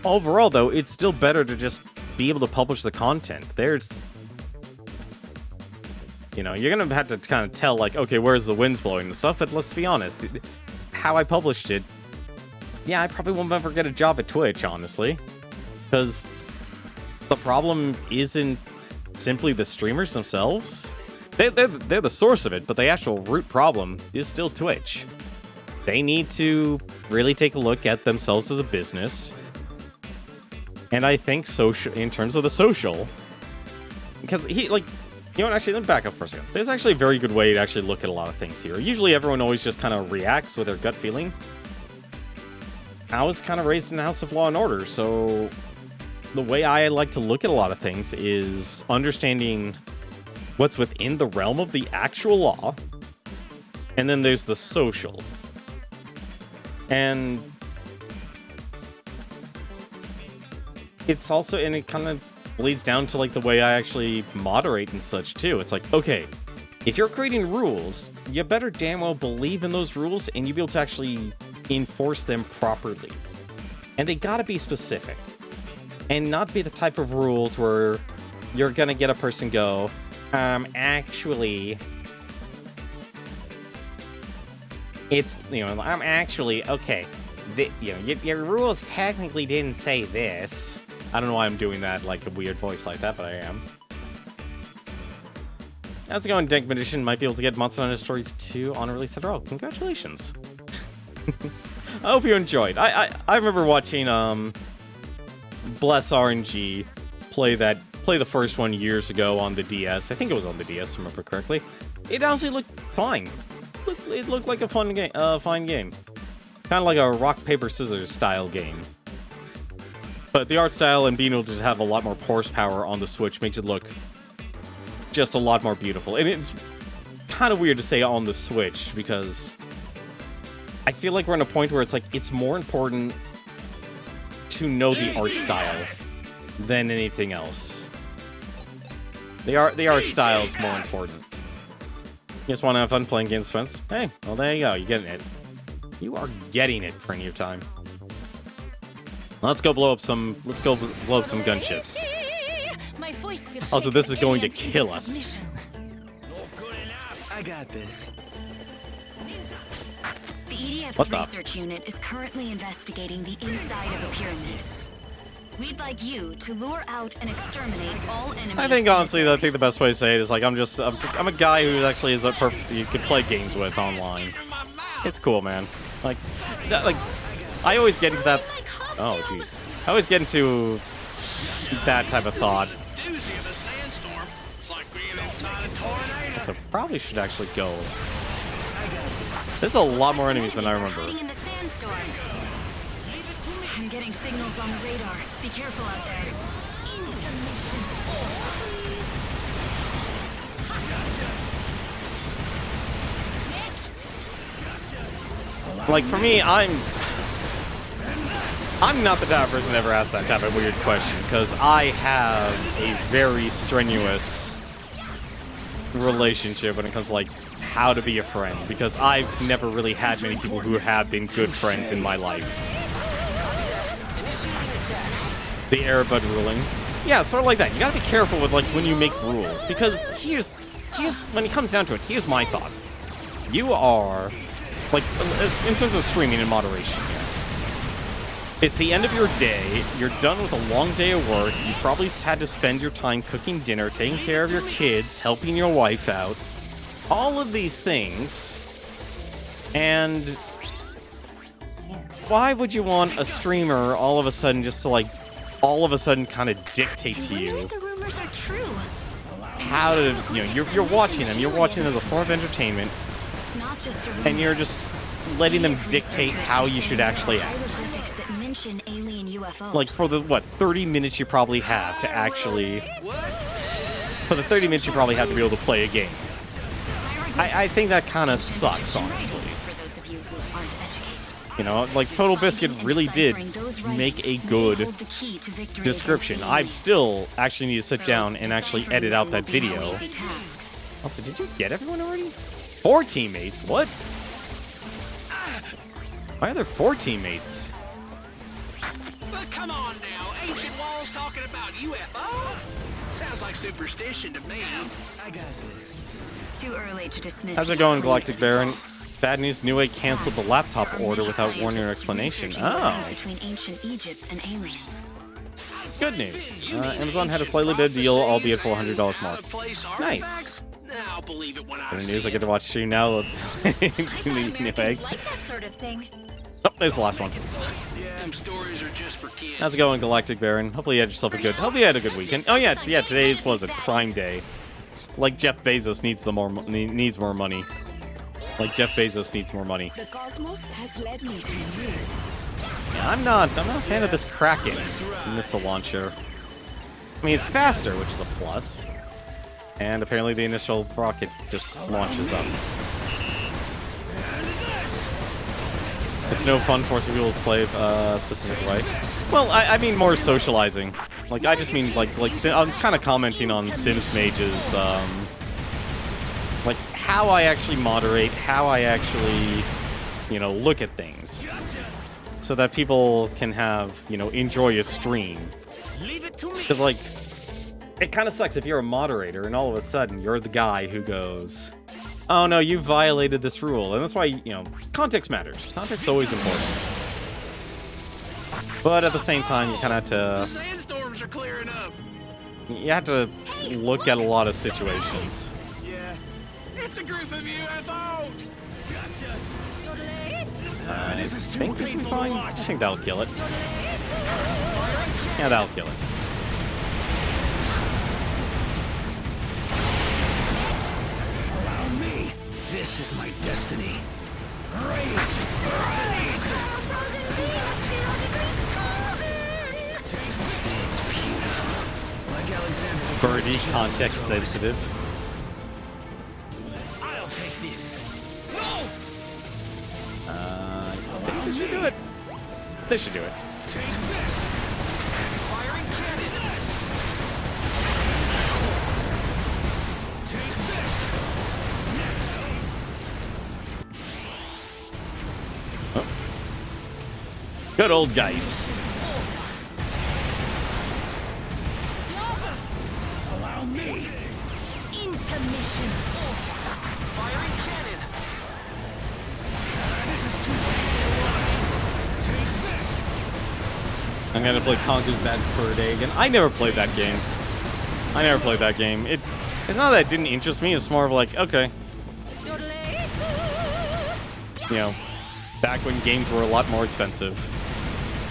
overall, though, it's still better to just be able to publish the content. You know, you're gonna have to kind of tell, like, okay, where's the wind's blowing and stuff, but let's be honest, how I published it, yeah, I probably won't ever get a job at Twitch, honestly. Because the problem isn't simply the streamers themselves. They're the source of it, but the actual root problem is still Twitch. They need to really take a look at themselves as a business. And I think in terms of the social, because you know what, actually, let me back up for a second. There's actually a very good way to actually look at a lot of things here. Usually everyone always just kind of reacts with their gut feeling. I was kind of raised in the House of Law and Order, so the way I like to look at a lot of things is understanding what's within the realm of the actual law, and then there's the social. And it's also, and it kind of bleeds down to like the way I actually moderate and such too. It's like, okay, if you're creating rules, you better damn well believe in those rules and you be able to actually enforce them properly. And they gotta be specific. And not be the type of rules where you're gonna get a person go, actually, it's, I'm actually, okay, your rules technically didn't say this. I don't know why I'm doing that, like a weird voice like that, but I am. How's it going, Dank Magician? Might be able to get Monster Hunter Stories 2 on release after all. Congratulations. I hope you enjoyed. I remember watching, Bless RNG play the first one years ago on the DS. I think it was on the DS, if I remember correctly. It honestly looked fine. It looked like a fun game, fine game. Kind of like a rock, paper, scissors style game. But the art style and being able to have a lot more horsepower on the Switch makes it look just a lot more beautiful. And it's kind of weird to say on the Switch, because I feel like we're in a point where it's like, it's more important to know the art style than anything else. The art style is more important. You just want to have fun playing games with friends? Hey, well, there you go. You're getting it. You are getting it for your time. Let's go blow up some gunships. Also, this is going to kill us. I got this. The EDF's What the? research unit is currently investigating the inside of a pyramid. We'd like you to lure out and exterminate all enemies. I think honestly, I think the best way to say it is like I'm a guy who actually is a perfect you can play games with online. It's cool, man. Like I always get into that. Oh, jeez. I always get into that type of thought. So probably should actually go. There's a lot more enemies than I remember. I'm getting signals on the radar. Be careful out there. Intermission's Like for me, I'm not the type of person to ever ask that type of weird question, because I have a very strenuous relationship when it comes to like how to be a friend, because I've never really had many people who have been good friends in my life. The Airbud ruling. Yeah, sort of like that. You gotta be careful with like when you make rules, because here's when it comes down to it, here's my thought. You are like, in terms of streaming and moderation, it's the end of your day, you're done with a long day of work, you probably had to spend your time cooking dinner, taking care of your kids, helping your wife out, all of these things, and why would you want a streamer all of a sudden just to like, all of a sudden kind of dictate to you if the rumors are true. how to, you're watching them, as a form of entertainment, It's not just a rumor. and you're just letting them dictate how you should actually act. Hieroglyphics that mention alien UFOs. Like for the 30 minutes you probably have to actually, for the 30 minutes you probably have to be able to play a game. I think that kind of sucks, honestly. For those of you who aren't educated. You know, like Total Biscuit really did make a good description. I still actually need to sit down and actually edit out that video. Also, did you get everyone already? 4 teammates? What? Why are there 4 teammates? But come on now, ancient walls talking about UFOs? Sounds like superstition to me. I got this. It's too early to dismiss. How's it these going, claims Galactic as Baron? false. Bad news, Newegg canceled the laptop There are order many without warning or scientists explanation. researching the link Oh, between ancient Egypt and aliens. good news. Amazon had a slightly better deal, albeit for $100 more. Nice. I'll believe it when I Good see news, I it. get to watch stream now. Do the Newegg. Like that sort of thing. Oh, there's the last one. Them stories are just for kids. How's it going, Galactic Baron? Hopefully you had yourself a good. Hopefully you had a good weekend. Oh yeah, today's was it Prime Day. Like Jeff Bezos needs needs more money. Like Jeff Bezos needs more money. The cosmos has led me to you. I'm not a fan of this Kraken missile launcher. I mean, it's faster, which is a plus. And apparently the initial rocket just launches up. It's no fun forcing people to play a specific way. Well, I mean more socializing. Like, I just mean, like I'm kind of commenting on Sims Mage's, like, how I actually moderate, how I actually, you know, look at things. So that people can have, you know, enjoy a stream. Because, like, it kind of sucks if you're a moderator and all of a sudden you're the guy who goes, oh no, you violated this rule. And that's why, you know, context matters. Context's always important. But at the same time, you kind of have The to... sandstorms are clearing up. You have to look at a lot of situations. Yeah. It's a group of UFOs. Gotcha. I think this will be fine. I think that'll kill it. Yeah, that'll kill it. Allow me. This is my destiny. Rage. It's beautiful. Like Alexander. Birdie, context sensitive. I'll take this. I think this should do it. This should do it. Take this. Firing cannon. Take this. Next. Good old Geist. Allow me. Intermissions off. Firing cannon. This is too late. Take this. I'm gonna play Conker's Bad Fur Day again. I never played that game. It's not that it didn't interest me, it's more of like, okay. You know, back when games were a lot more expensive.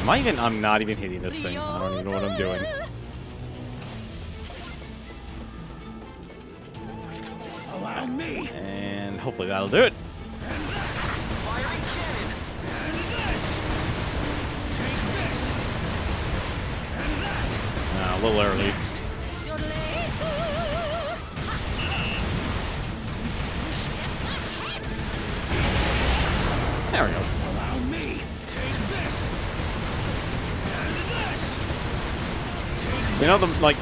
I'm not even hitting this thing. I don't even know what I'm doing. Allow me. And hopefully that'll do it. Firing cannon. And this. Take this. And that. A little early. There we go. Allow me. Take this. And this. Take You know, like,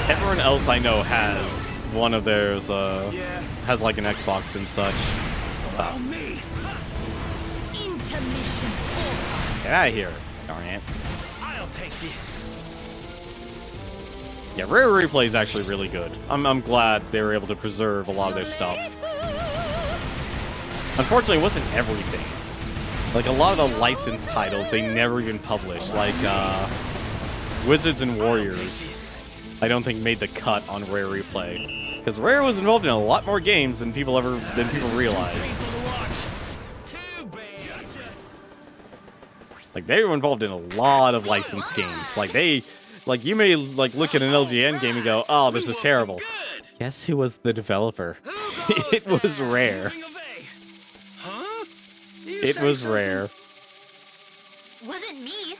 everyone else I know has one of theirs, has like an Xbox and such. Allow me. Intermissions off. Get out of here, darn it. I'll take this. Yeah, Rare Replay is actually really good. I'm glad they were able to preserve a lot of their stuff. Unfortunately, it wasn't everything. Like, a lot of the licensed titles, they never even published. Like, Wizards and Warriors, I don't think made the cut on Rare Replay. Because Rare was involved in a lot more games than people realize. Like, they were involved in a lot of licensed games. Like, you may, like, look at an LGN game and go, oh, this is terrible. Guess who was the developer? It was Rare. Huh? It was Rare. Wasn't me.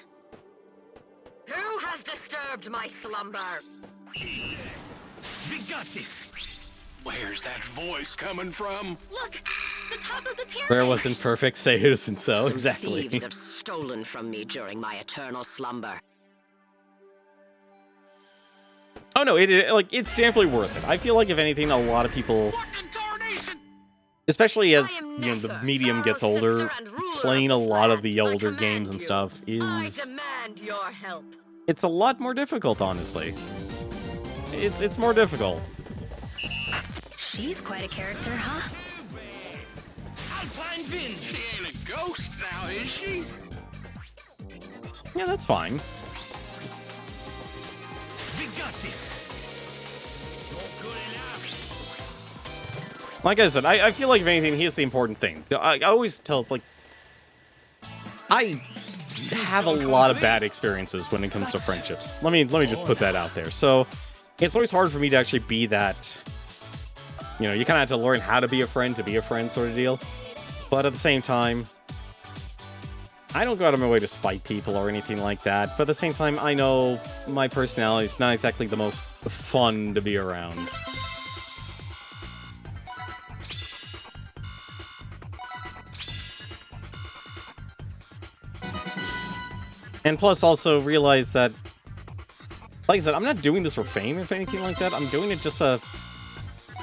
Who has disturbed my slumber? We got this. Where's that voice coming from? Look, the top of the pyramid. Rare wasn't perfect, say it isn't so, Some exactly. thieves have stolen from me during my eternal slumber. Oh no, it's definitely worth it. I feel like if anything, a lot of people, What in tarnation? especially as I am you know the Nefer, medium gets Pharaoh's older, sister and ruler playing a of this lot of land. the I older command games and you. stuff I is demand your help. it's a lot more difficult, honestly. It's more difficult. She's quite a character, huh? Alpine Bin. She ain't a ghost now, is she? Yeah, that's fine. We got this. Good enough. Like I said, I feel like if anything, here's the important thing. I always tell, like, I have a lot of bad experiences when it comes to friendships. Let me just put that out there. So it's always hard for me to actually be that. You know, you kind of have to learn how to be a friend sort of deal. But at the same time, I don't go out of my way to spite people or anything like that, but at the same time, I know my personality is not exactly the most fun to be around. And plus also realize that, like I said, I'm not doing this for fame, if anything like that. I'm doing it just to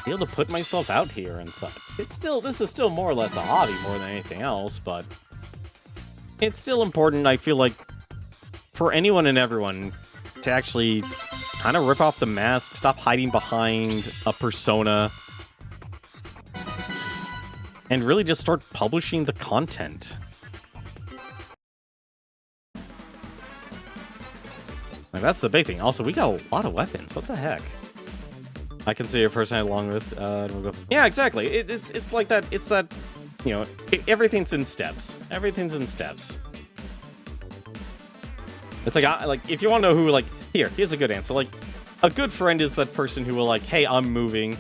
be able to put myself out here and such. This is still more or less a hobby more than anything else, but it's still important, I feel like, for anyone and everyone to actually kind of rip off the mask, stop hiding behind a persona, and really just start publishing the content. Like, that's the big thing. Also, we got a lot of weapons. What the heck? I can see a person along with. We'll go. Yeah, exactly. It's like that. It's that. You know, everything's in steps. Everything's in steps. It's like if you want to know who, like, here's a good answer. Like, a good friend is that person who will, like, hey, I'm moving.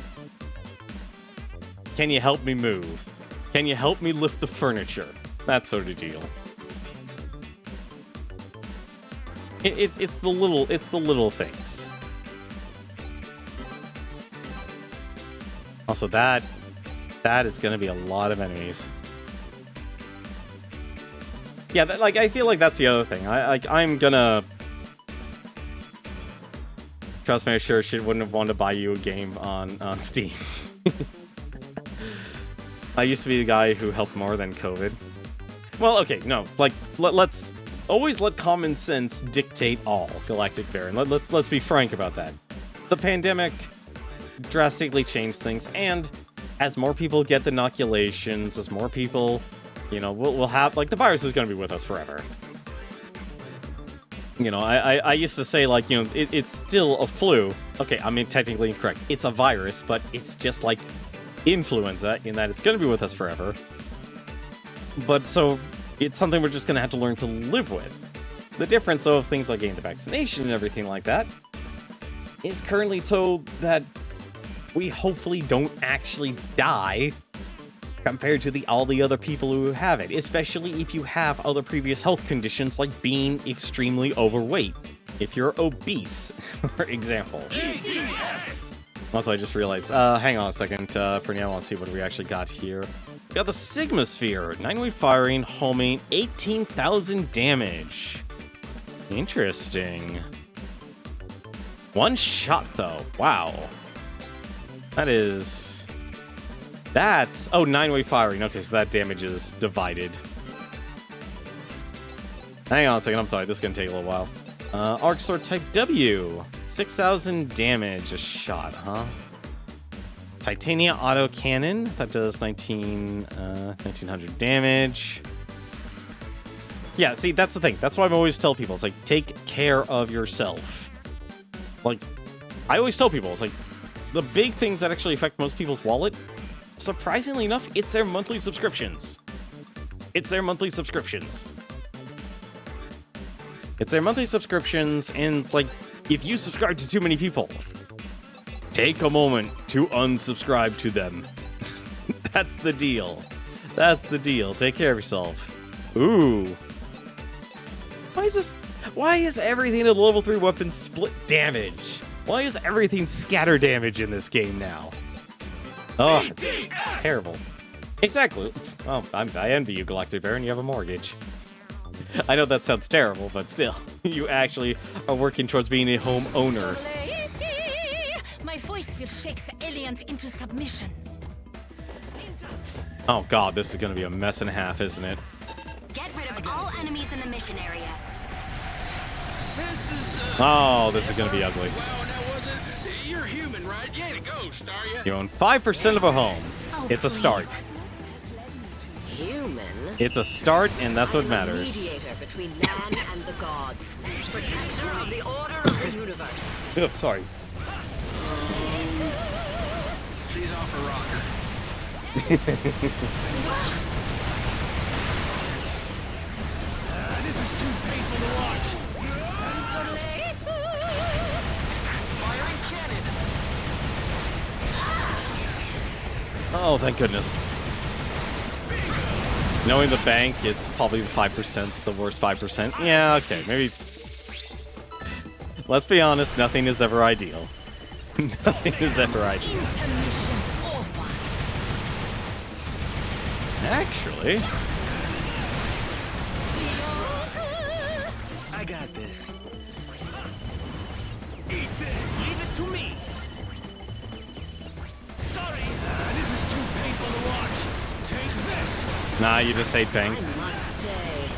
Can you help me move? Can you help me lift the furniture? That sort of deal. It's the little things. Also, that is going to be a lot of enemies. Yeah, I feel like that's the other thing. I'm gonna... Trust me, I sure wouldn't have wanted to buy you a game on Steam. I used to be the guy who helped more than COVID. Well, okay, no, like, let's always let common sense dictate all, Galactic Baron. Let's be frank about that. The pandemic drastically changed things, and as more people get the inoculations, as more people, you know, we'll have, like, the virus is going to be with us forever. You know, I used to say, like, you know, it's still a flu. Okay, I mean, technically incorrect. It's a virus, but it's just like influenza in that it's going to be with us forever. But so it's something we're just going to have to learn to live with. The difference, though, of things like getting the vaccination and everything like that is currently so that we hopefully don't actually die compared to all the other people who have it, especially if you have other previous health conditions like being extremely overweight. If you're obese, for example. Also, I just realized, hang on a second, for now, I want to see what we actually got here. We got the Sigma Sphere, 9-way firing, homing, 18,000 damage. Interesting. One shot, though. Wow. That's... Oh, 9-way firing. Okay, so that damage is divided. Hang on a second. I'm sorry. This is going to take a little while. Arc Sword Type W. 6,000 damage a shot, huh? Titania Auto Cannon. That does 1,900 damage. Yeah, see, that's the thing. That's why I always tell people. It's like, take care of yourself. Like, I always tell people, it's like, the big things that actually affect most people's wallet, surprisingly enough, it's their monthly subscriptions. It's their monthly subscriptions. It's their monthly subscriptions, and, like, if you subscribe to too many people, take a moment to unsubscribe to them. That's the deal. That's the deal. Take care of yourself. Ooh. Why is everything a level 3 weapon split damage? Why is everything scatter damage in this game now? Oh, it's terrible. Exactly. Well, I envy you, Galactic Baron. You have a mortgage. I know that sounds terrible, but still, you actually are working towards being a homeowner. My voice will shake the aliens into submission. Oh god, this is gonna be a mess and a half, isn't it? Get rid of all enemies in the mission area. This is, Oh, this is gonna be ugly. Wow, that wasn't... You're human, right? You ain't a ghost, are you? You own 5% of a home. It's a start. Human? It's a start, and that's what I'm matters. a mediator between man and the gods. Protector of the order of the universe. Oh, sorry. She's off her rocker. This is too painful to watch. Firing cannon. Oh, thank goodness. Knowing the bank, it's probably the 5%, the worst 5%. Yeah, okay, maybe. Let's be honest, nothing is ever ideal. Nothing is ever ideal. Intermission's over. Actually, I got this. Eat this. Leave it to me. Sorry, this is too painful to watch. Take this. nah, you just hate I banks. must say,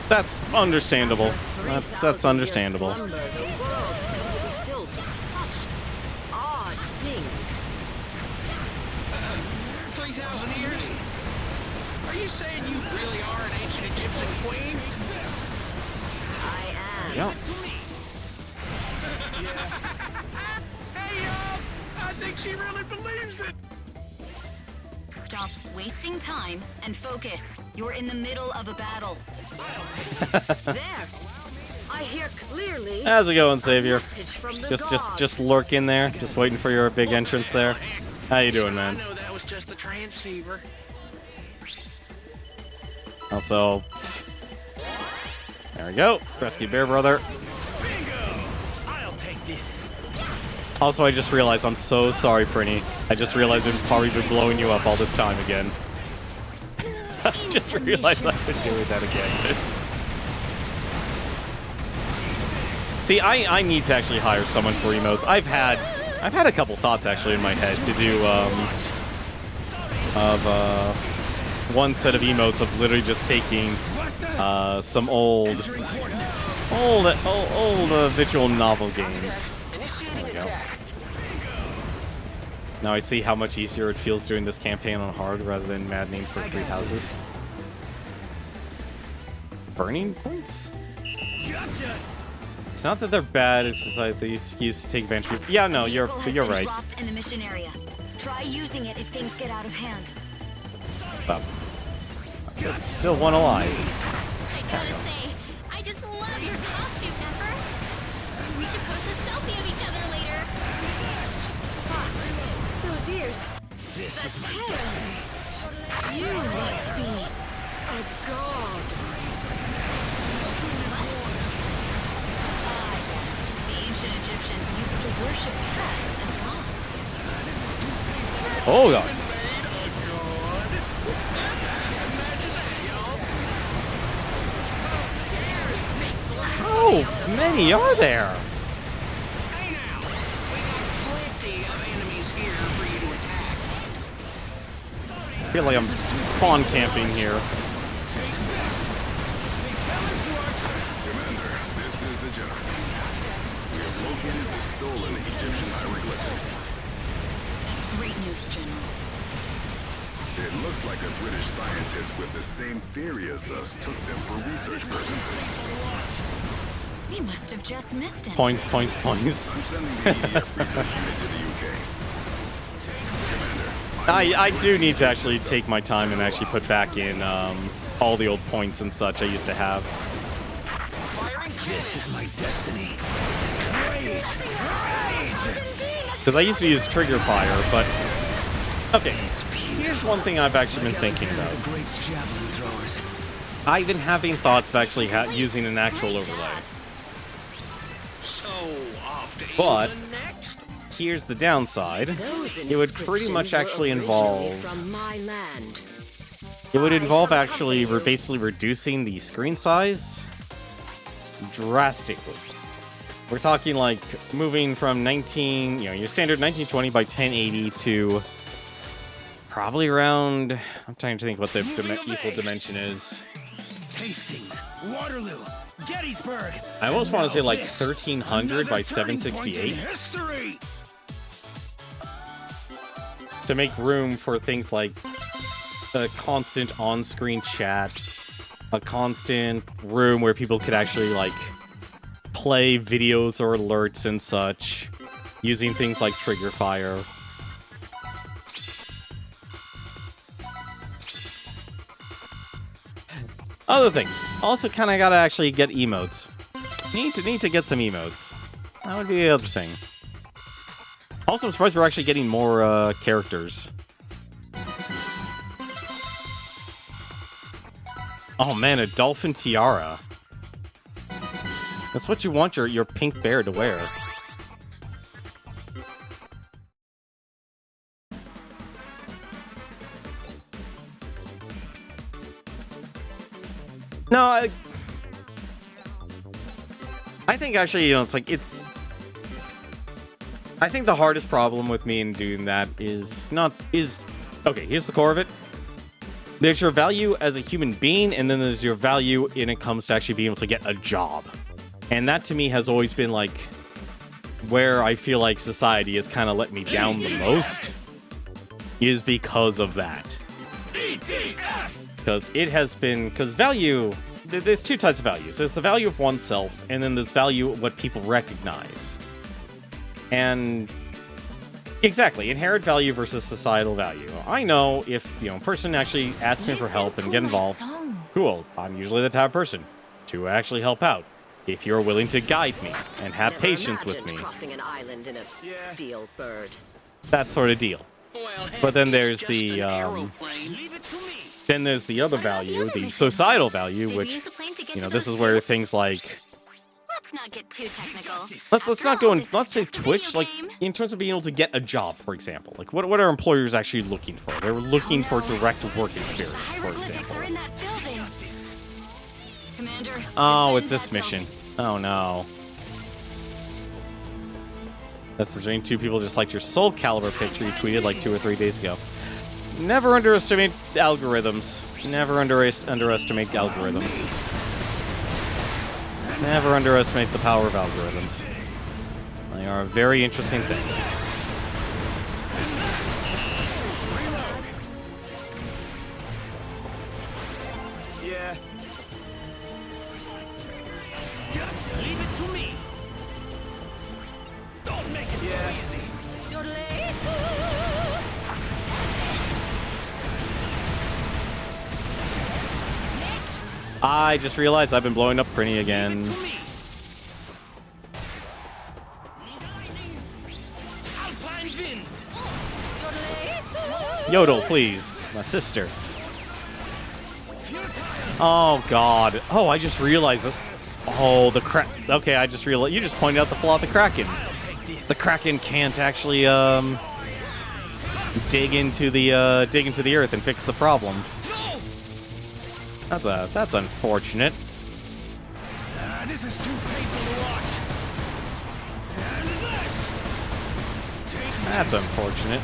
That's understandable. That's 3,000 understandable. years slumber, the world has come to be filled with such odd things. 3,000 years? Are you saying you really are an ancient Egyptian queen? I am. Yeah. Hey, I think she really believes it. Stop wasting time and focus. You're in the middle of a battle. There. I hear clearly How's it going, a Savior? message from the Just gods. lurk in there. Just waiting for your big entrance there. How you doing, I man? know that was just the transceiver. Also, there we go. Rescue Bear Brother. Bingo! I'll take this. Also, I just realized I'm so sorry, Prinny. I just realized I've probably been blowing you up all this time again. I just realized I've been doing that again. See, I need to actually hire someone for emotes. I've had a couple thoughts actually in my head to do one set of emotes of literally just taking some old visual novel games. Initiating we go. attack. Now I see how much easier it feels doing this campaign on hard rather than maddening for 3 houses. Burning points? Gotcha. It's not that they're bad, it's just like the excuse to take advantage of. Yeah, no, you're Vehicle has you're been right. dropped in the mission area. Try using it if things get out of hand. But still one alive. I gotta say, I just love your costume, Emperor. We should post a selfie of each other later. Those ears. This is my Terror. destiny. You must be a god. Ah, yes. The ancient Egyptians used to worship cats as gods. Oh god. How many are there? Hey now, we got plenty of enemies here for you to attack. I feel like I'm spawn camping here. Commander, this is the general. We have located the stolen Egyptian hieroglyphics. That's great news, General. It looks like a British scientist with the same theory as us took them for research purposes. We must have just missed him. Points. I'm sending the EDF research unit to the UK. I do need to actually take my time and actually put back in all the old points and such I used to have. This is my destiny. Great! Because I used to use trigger fire, but... Okay, here's one thing I've actually been thinking about. The great javelin throwers. I've been having thoughts of actually using an actual overlay. So, off to But- England next? Here's the downside. Those It would pretty much inscriptions actually were originally involve... from my land. It would involve actually basically reducing the screen size drastically. We're talking like moving from your standard 1920 by 1080 to probably around, I'm trying to think what the equal dimension is. Hastings, Waterloo, Gettysburg. I almost want to say like This, 1300 by another turning point in 768 history. to make room for things like a constant on-screen chat, a constant room where people could actually like play videos or alerts and such, using things like trigger fire. Other thing, also kind of gotta actually get emotes. Need to get some emotes. That would be the other thing. Also, I'm surprised we're actually getting more Oh man, a dolphin tiara. That's what you want your pink bear to wear. No, I think actually, you know, I think the hardest problem with me in doing that is okay, here's the core of it. There's your value as a human being, and then there's your value when it comes to actually being able to get a job. And that to me has always been like where I feel like society has kind of let me down the most is because of that. Because value, there's two types of values. There's the value of oneself, and then there's value of what people recognize. And exactly, inherent value versus societal value. I know if, you know, a person actually asks me for help and get involved, cool, I'm usually the type of person to actually help out. If you're willing to guide me and have patience with me. Crossing an island in a steel bird. That sort of deal. But then there's the other value, the societal value, which, you know, this is where things like, Let's not get too technical. let's not go and let's say Twitch, like in terms of being able to get a job, for example. Like what are employers actually looking for? They're looking for direct work experience, for example. Are in that building. Commander, Oh, it's this mission. Oh no. That's the dream. 2 people just liked your Soul Calibur picture you tweeted like 2 or 3 days ago. Never underestimate algorithms. Never underestimate algorithms. Never underestimate the power of algorithms. They are a very interesting thing. Yeah. Leave it to me. Don't make it so easy. I just realized I've been blowing up Prinny again. Yodel, please. My sister. Oh, God. Oh, I just realized this. Oh, the Okay, I just realized. You just pointed out the flaw of the Kraken. The Kraken can't actually, dig into the earth and fix the problem. That's unfortunate. This is too painful to watch. And this. That's unfortunate.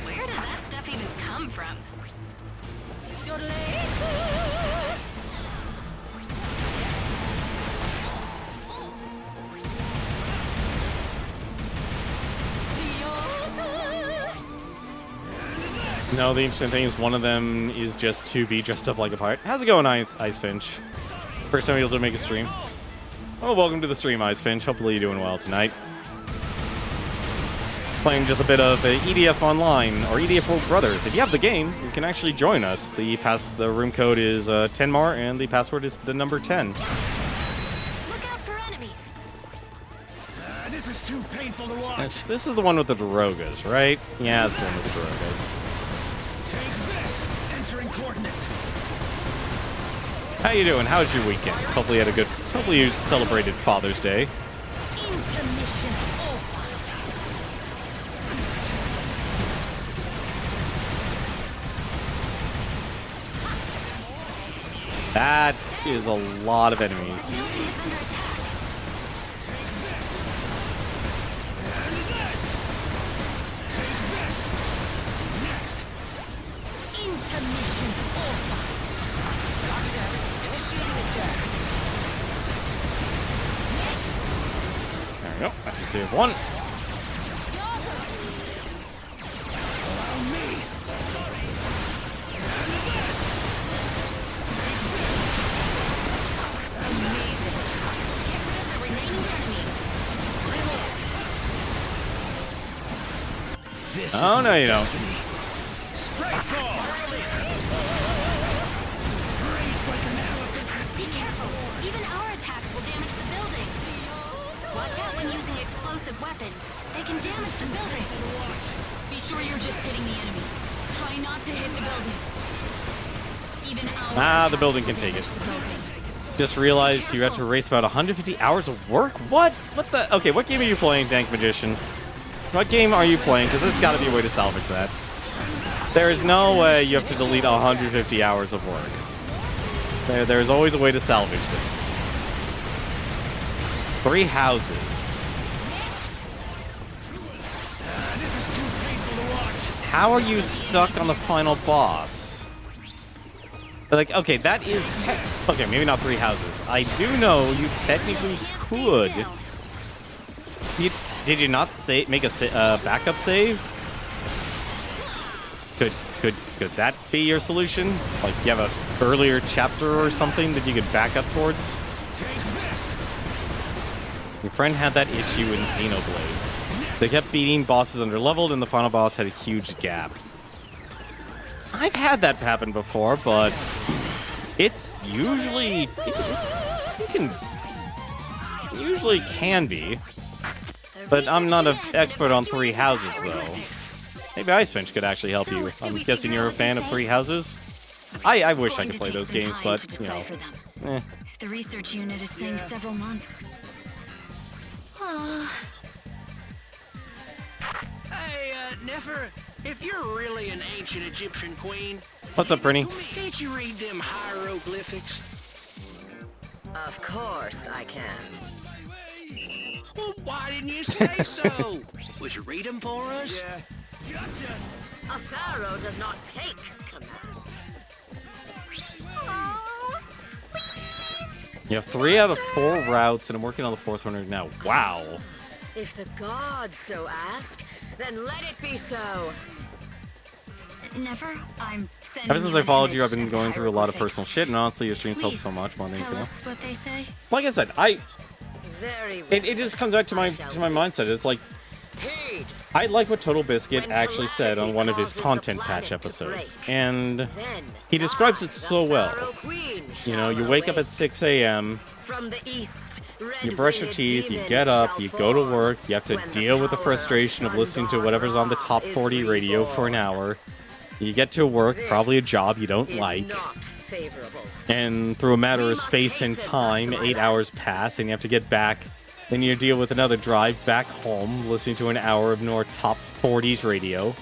Where does that stuff even come from? No, the interesting thing is one of them is just to be dressed up like a pirate. How's it going, Ice Finch? First time you're able to make a stream. Oh, welcome to the stream, Ice Finch. Hopefully you're doing well tonight. Playing just a bit of EDF Online, or EDF World Brothers. If you have the game, you can actually join us. The room code is 10mar, and the password is the number 10. Look out for enemies. This is too painful to watch. Yes, this is the one with the Darogas, right? Yeah, it's the one with the Darogas. Take this. Entering coordinates. How you doing? How's your weekend? Hopefully you celebrated Father's Day. Intermissions over. That is a lot of enemies. Building is under attack. Intermissions over. Initiating attack. There we go. That's a save 1. Oh, no, you don't. Be careful. Even our attacks will damage the building. Watch out when using explosive weapons. They can damage the building. Be sure you're just hitting the enemies. Try not to hit the building. Even The building can take it. The building. Just realized you had to erase about 150 hours of work? What? What the? Okay, what game are you playing, Dank Magician? What game are you playing? Because there's got to be a way to salvage that. There is no way you have to delete 150 hours of work. There's always a way to salvage things. 3 houses. How are you stuck on the final boss? Like, okay, that is okay, maybe not 3 houses. I do know you technically could. Did you not make a backup save? Could that be your solution? Like, you have a earlier chapter or something that you could back up towards? Your friend had that issue in Xenoblade. They kept beating bosses under-leveled, and the final boss had a huge gap. I've had that happen before, but it's usually usually can be. But I'm not an expert on 3 houses, though. Maybe Icefinch could actually help you. I'm guessing you're a fan of 3 houses? I wish I could play those games, but, you know. The research unit is saying several months. Hey, Nefer, if you're really an ancient Egyptian queen... What's up, Brittany? Can't you read them hieroglyphics? Of course I can. Well, why didn't you say so? Would you read them for us? Yeah. Gotcha. A pharaoh does not take commands. Oh, please. You have 3 out of 4 routes, and I'm working on the 4th one right now. Wow. If the gods so ask, then let it be so. Never. I'm sending Ever since you I an followed you, image I've been of going through a lot of hieroglyphics. personal shit, and honestly, your streams help so Please, much more than tell anything us else. what they say. Like I said, Very well. it just comes back to my mindset. It's like, Heed. I like what Total Biscuit When actually said on calamity one of his causes the content planet patch to episodes, break, and Then he describes it I, so the well. Pharaoh Queen, You know, you shall wake up at awake. 6 a.m., From the east, you brush your red-winged teeth, you demons get up, shall you go to fall. work, you have to When the deal with the power frustration of sun listening to god whatever's on the Ra top is 40 radio for an reborn. hour. You get to work, probably a This job you don't is like, not favorable. and through a matter We of must space and hasten back time, to my 8 lab. hours pass, and you have to get back. Then you deal with another drive back home, listening to an hour of more top 40s radio.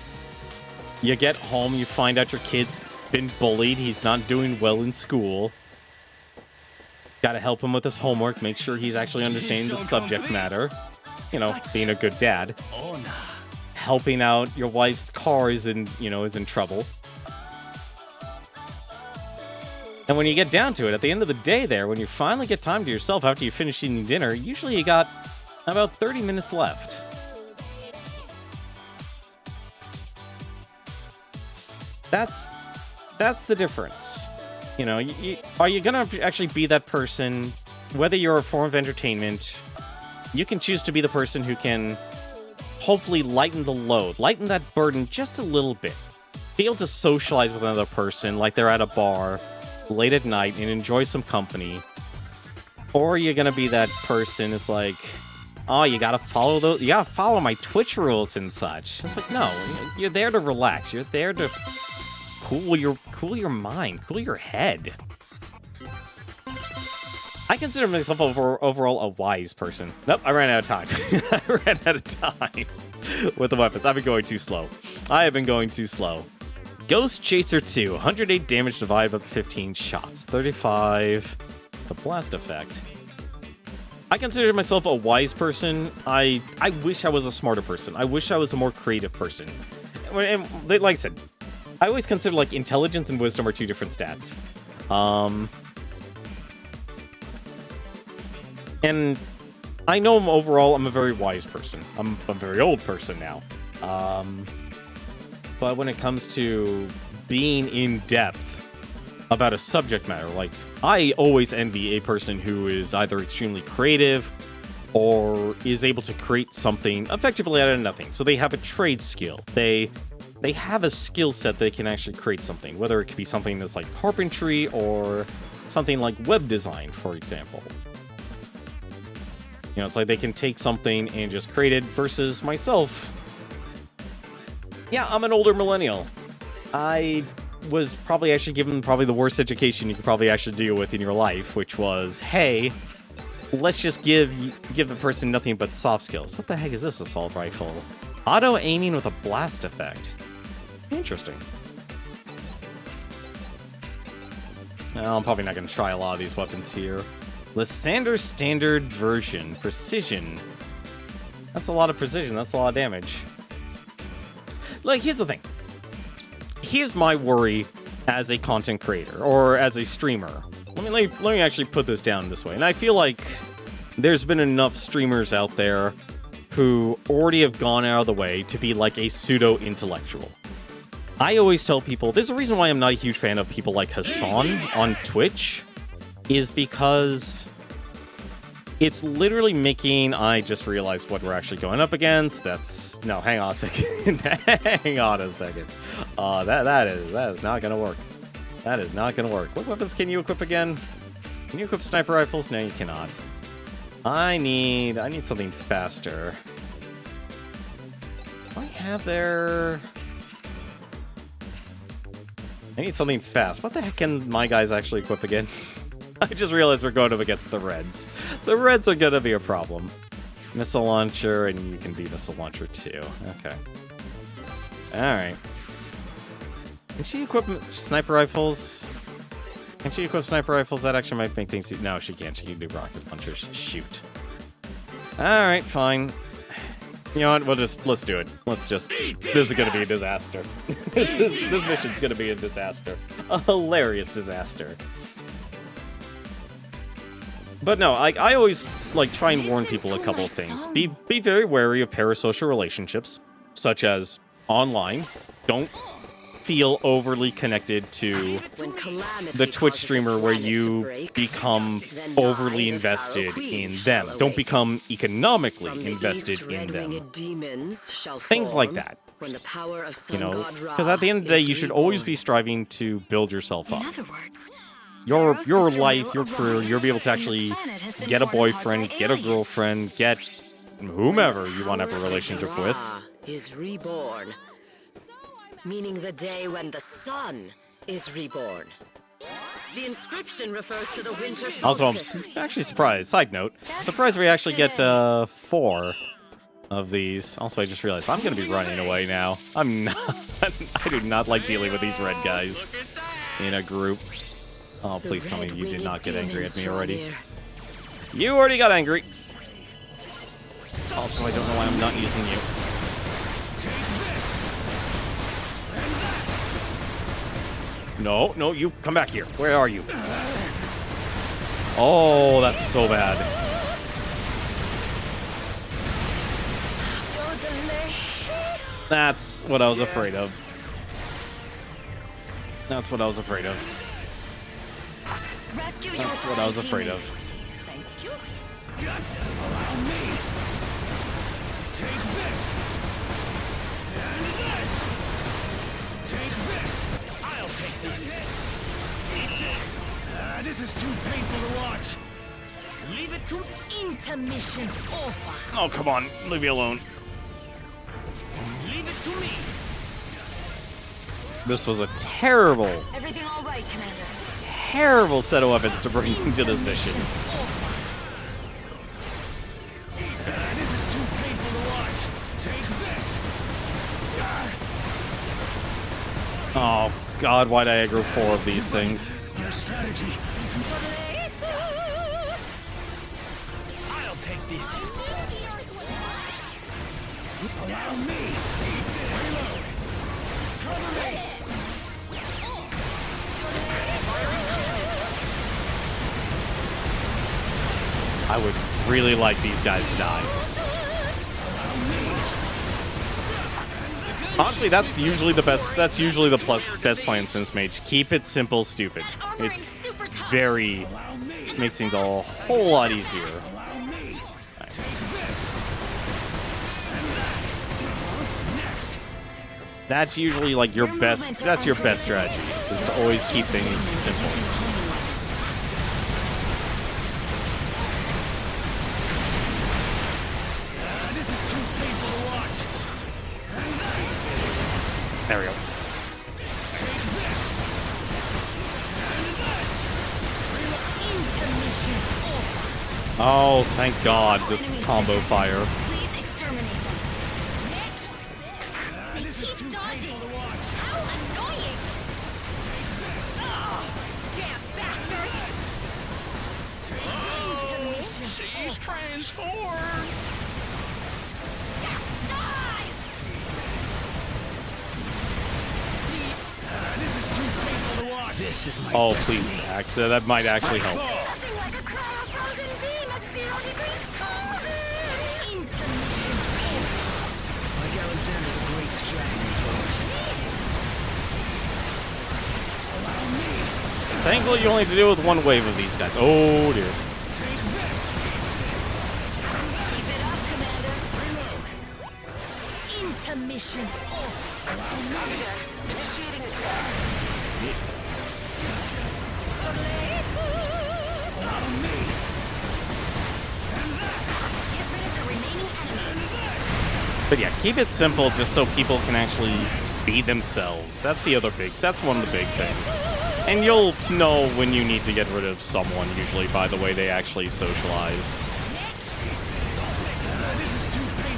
You get home, you find out your kid's been bullied, he's not doing well in school. Gotta help him with his homework, make sure he's actually understanding the subject matter. You know, being a good dad. Honor. Helping out your wife's car is in trouble. And when you get down to it, at the end of the day there, when you finally get time to yourself after you finish eating dinner, usually you got about 30 minutes left. That's the difference. You know, are you gonna actually be that person, whether you're a form of entertainment, you can choose to be the person who can hopefully lighten the load, lighten that burden just a little bit. Be able to socialize with another person like they're at a bar late at night and enjoy some company. Or you're gonna be that person, it's like, oh, you gotta follow my Twitch rules and such. It's like, no, you're there to relax. You're there to cool your mind, cool your head. I consider myself overall a wise person. Nope, I ran out of time. I ran out of time with the weapons. I've been going too slow. I have been going too slow. Ghost Chaser 2, 108 damage divided by 15 shots, 35 the blast effect. I consider myself a wise person. I wish I was a smarter person. I wish I was a more creative person. And like I said, I always consider like intelligence and wisdom are 2 different stats. And I know overall I'm a very wise person. I'm a very old person now. But when it comes to being in depth about a subject matter, like, I always envy a person who is either extremely creative or is able to create something effectively out of nothing. So they have a trade skill. They have a skill set that can actually create something, whether it could be something that's like carpentry or something like web design, for example. You know, it's like they can take something and just create it versus myself. Yeah, I'm an older millennial. I was probably actually given the worst education you could probably actually deal with in your life, which was, hey, let's just give the person nothing but soft skills. What the heck is this assault rifle? Auto aiming with a blast effect. Interesting. Well, I'm probably not going to try a lot of these weapons here. Lysander Standard Version. Precision. That's a lot of precision. That's a lot of damage. Like, here's the thing. Here's my worry as a content creator, or as a streamer. Let me actually put this down this way. And I feel like there's been enough streamers out there who already have gone out of the way to be like a pseudo-intellectual. I always tell people, there's a reason why I'm not a huge fan of people like Hassan on Twitch, is because it's literally making... I just realized what we're actually going up against. That's... No, hang on a second. Hang on a second. That is not gonna work. That is not gonna work. What weapons can you equip again? Can you equip sniper rifles? No, you cannot. I need something faster. Do I have there... I need something fast. What the heck can my guys actually equip again? I just realized we're going up against the Reds. The Reds are gonna be a problem. Missile launcher, and you can be missile launcher too. Okay. Alright. Can she equip sniper rifles? Can she equip sniper rifles? That actually might make things... No, she can't. She can do rocket launchers. Shoot. Alright, fine. You know what? Let's do it. Let's just... This is gonna be a disaster. This mission's gonna be a disaster. A hilarious disaster. But no, I always like try and warn people a couple of things. Be very wary of parasocial relationships, such as online. Don't feel overly connected to the Twitch streamer where you become overly invested in them. Don't become economically invested in them. Things like that. You know, because at the end of the day, you should always be striving to build yourself up. In other words, Your life, your career, you'll be able to actually get a boyfriend, get a girlfriend, get whomever you want to have a relationship with. Is reborn. Meaning the day when the sun is reborn. The inscription refers to the winter solstice. Also, I'm actually surprised. Side note, surprised we actually get 4 of these. Also, I just realized I'm going to be running away now. I'm not. I do not like dealing with these red guys in a group. Oh, please tell me you did not get angry at me already. You already got angry. Also, I don't know why I'm not using you. No, you come back here. Where are you? Oh, that's so bad. That's what I was afraid of. That's what I was afraid of. That's what I was afraid of. Thank you. Allow me. Take this. And this. Take this. I'll take this. Eat this. This is too painful to watch. Leave it to intermissions over. Oh, come on. Leave me alone. Leave it to me. This was a terrible, Everything all right, Commander? terrible set of weapons to bring into this mission. This is too painful to watch. Take this. Oh, God, why did I aggro 4 of these things? Your strategy. I'll take this. Allow me. Reload. Cover me. I would really like these guys to die. Honestly, that's usually the best. That's usually the best play in Sims Mage. Keep it simple, stupid. It's very makes things a whole lot easier. That's usually like your best. That's your best strategy. Is to always keep things simple. This is too painful to watch. There we go. Oh, thank God, this combo fire. Please exterminate them. Next. They keep dodging. How annoying! Ah, damn bastards! She's transformed. This is my Oh, destiny. please, actually, that might actually help. Nothing like a cryo-frozen beam at 0 degrees Kelvin! Intermissions over. Like Alexander the Great's dragon throwers. Allow me. Thankfully, you only have to deal with one wave of these guys. Oh, dear. Take this. Keep it up, Commander. Intermissions over. Initiating attack. Get rid of the remaining enemies. But yeah, keep it simple just so people can actually be themselves. That's one of the big things. And you'll know when you need to get rid of someone, usually by the way they actually socialize.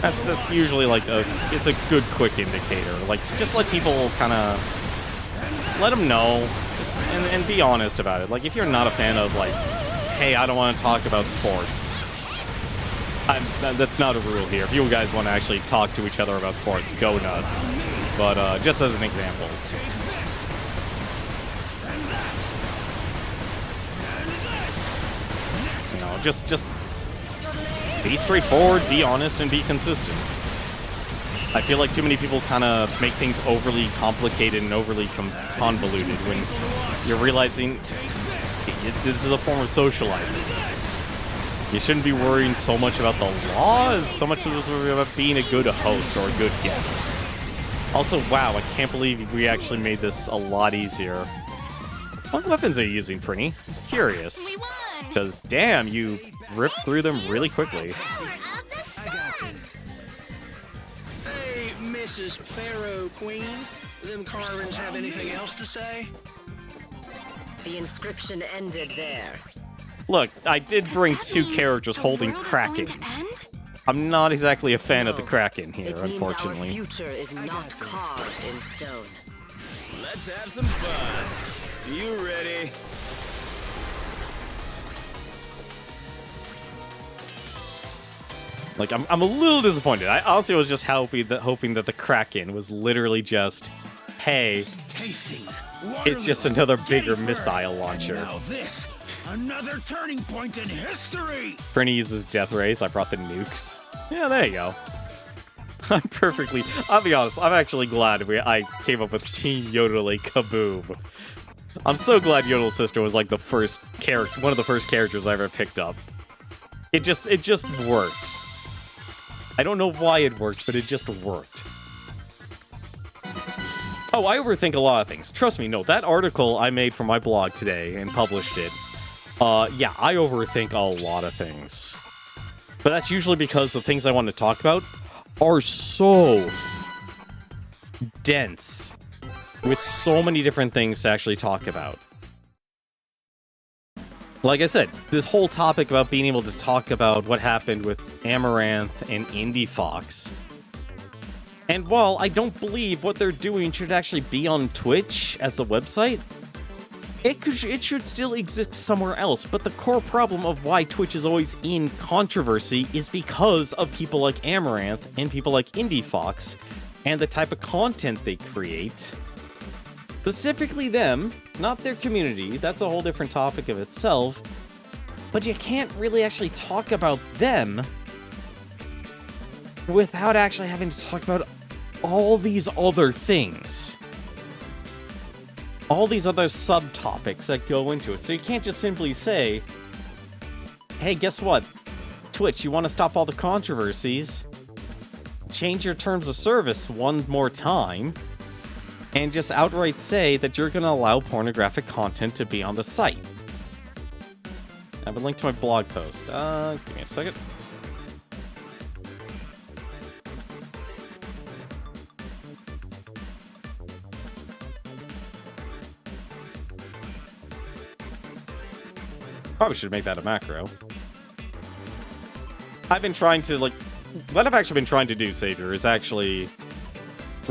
That's usually like it's a good quick indicator. Like, just let people kind of, let them know, and be honest about it. Like, if you're not a fan of, like, hey, I don't want to talk about sports, that's not a rule here. If you guys want to actually talk to each other about sports, go nuts. But just as an example. You know, just be straightforward, be honest, and be consistent. I feel like too many people kind of make things overly complicated and overly convoluted when you're realizing this is a form of socializing. You shouldn't be worrying so much about the laws, so much about being a good host or a good guest. Also, wow, I can't believe we actually made this a lot easier. What weapons are you using, Prinny? Curious. We won! Because, damn, you ripped through them really quickly. Hey, Mrs. Pharaoh Queen. Them carvings have anything else to say? The inscription ended there. Look, I did bring Does that two mean characters the holding world is going to Krakens. end? I'm not exactly a fan of the No, Kraken here, It means our unfortunately. future is not carved in stone. Let's have some fun. You ready? Like, I'm a little disappointed. I honestly was just hoping that the Kraken was literally just, hey, Hastings. it's just another bigger missile launcher. Now this, another turning point in history. Prinny uses death rays. I brought the nukes. Yeah, there you go. I'll be honest, I'm actually glad I came up with Team Yodel Kaboom. I'm so glad Yodel's sister was like the first character, one of the first characters I ever picked up. It just worked. I don't know why it worked, but it just worked. Oh, I overthink a lot of things. Trust me, no, that article I made for my blog today and published it, yeah, I overthink a lot of things. But that's usually because the things I want to talk about are so dense, with so many different things to actually talk about. Like I said, this whole topic about being able to talk about what happened with Amaranth and Indie Fox. And while I don't believe what they're doing should actually be on Twitch as a website, it should still exist somewhere else. But the core problem of why Twitch is always in controversy is because of people like Amaranth and people like Indie Fox and the type of content they create. Specifically them, not their community. That's a whole different topic of itself. But you can't really actually talk about them without actually having to talk about all these other things. All these other subtopics that go into it. So you can't just simply say, hey, guess what? Twitch, you want to stop all the controversies? Change your terms of service one more time. And just outright say that you're going to allow pornographic content to be on the site. I have a link to my blog post. Give me a second. Probably should make that a macro. I've been trying to, like, what I've actually been trying to do, Savior, is actually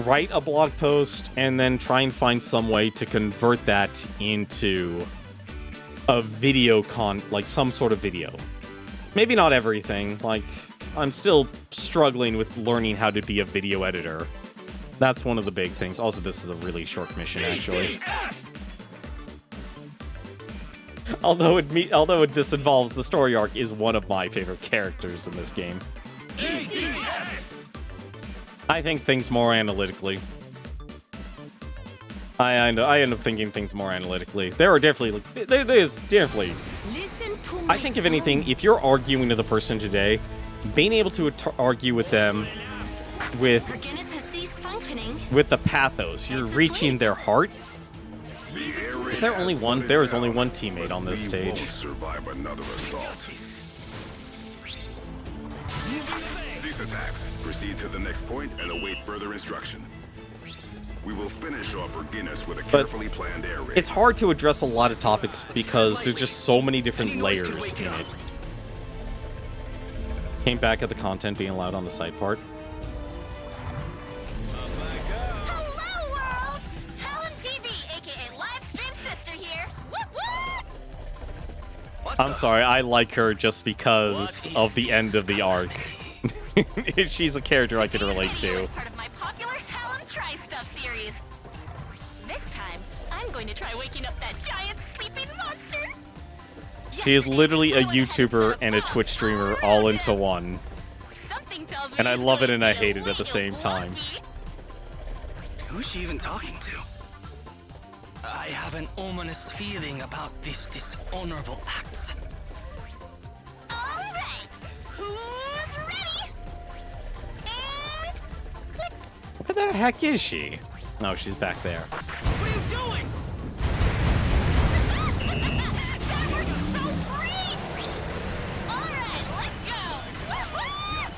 write a blog post and then try and find some way to convert that into a video like some sort of video. Maybe not everything, like, I'm still struggling with learning how to be a video editor. That's one of the big things. Also, this is a really short mission, actually. Although this involves the story arc, is one of my favorite characters in this game. I think things more analytically. I end up thinking things more analytically. There are definitely, there's definitely. I think if anything, if you're arguing with a person today, being able to argue with them with the pathos, you're reaching their heart. Is there only one? There is only one teammate on this stage. Survive another assault. Cease attacks. Proceed to the next point and await further instruction. We will finish off Guinness with a carefully planned air raid. It's hard to address a lot of topics because there's just so many different layers in it. Came back at the content being allowed on the side part. Hello, world! Helen TV, aka Livestream Sister here. Whoop whoop! I'm sorry, I like her just because of the end of the arc. She's a character I can relate to. Part of my popular Helen Try Stuff series. This time, I'm going to try waking up that giant sleeping monster. She is literally a YouTuber and a Twitch streamer all into one. And I love it and I hate it at the same time. Who's she even talking to? I have an ominous feeling about this dishonorable act. All right, who's ready? And click. Where the heck is she? Oh, she's back there. What are you doing? That worked so great! All right, let's go. Woo-hoo!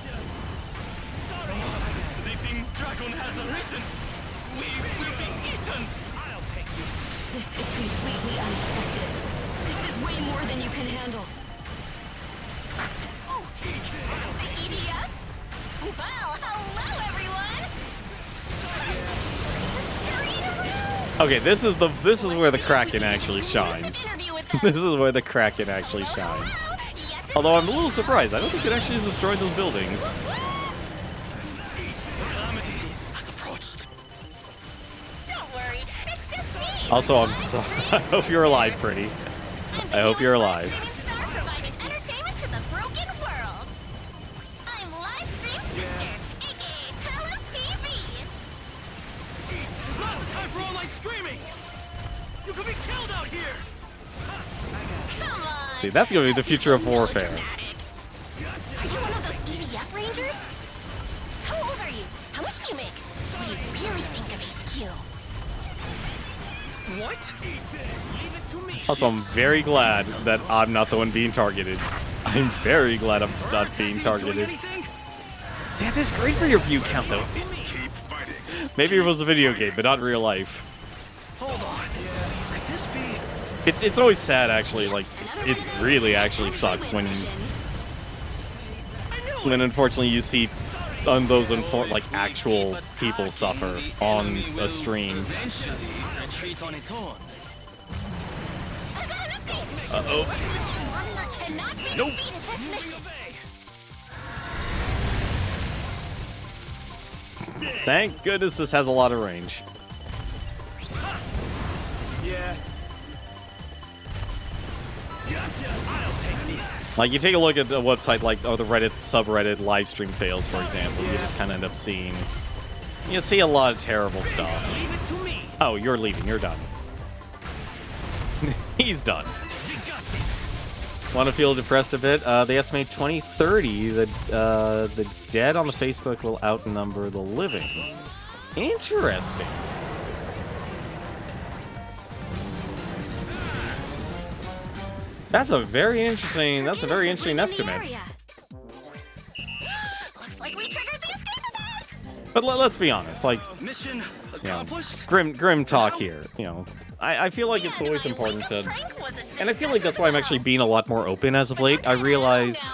Sorry, the sleeping dragon has arisen. We will be eaten. I'll take this. This is completely unexpected. This is way more than you can handle. Oh, the EDF? Well, hello everyone. Okay, this is where the Kraken actually shines. This is where the Kraken actually shines. Although I'm a little surprised. I don't think it actually is destroying those buildings. Don't worry, it's just me. Also, I hope you're alive, pretty. I hope you're alive. Star providing entertainment to the broken world. I'm Livestream Sister, aka Hello TV. This is not the time for online streaming. You could be killed out here. Come on. See, that's gonna be the future of warfare. Are you one of those EDF Rangers? How old are you? How much do you make? What do you really think of HQ? What? Also, I'm very glad that I'm not the one being targeted. I'm very glad I'm not being targeted. Death is great for your view count, though. Maybe it was a video game, but not real life. Hold on. Could this be? It's always sad, actually. Like, it really actually sucks when unfortunately you see those like actual people suffer on a stream. Eventually, retreat on its own. I've got an update. Uh-oh. Monster cannot be Nope. defeated this mission. Thank goodness this has a lot of range. Yeah. Gotcha. I'll take this. Like, you take a look at the website, like, the Reddit subreddit live stream fails, for example. You just kind of end up seeing... You see a lot of terrible stuff. Leave it to me. Oh, you're leaving. You're done. He's done. You got this. Want to feel depressed a bit? They estimate 2030 that the dead on the Facebook will outnumber the living. Interesting. That's a very interesting. That's a very interesting estimate. Looks like we triggered the escape event. But let's be honest, like, Mission you know, accomplished. grim talk here. You know, I feel like it's always important to, and I feel like that's why I'm actually being a lot more open as of late. I realize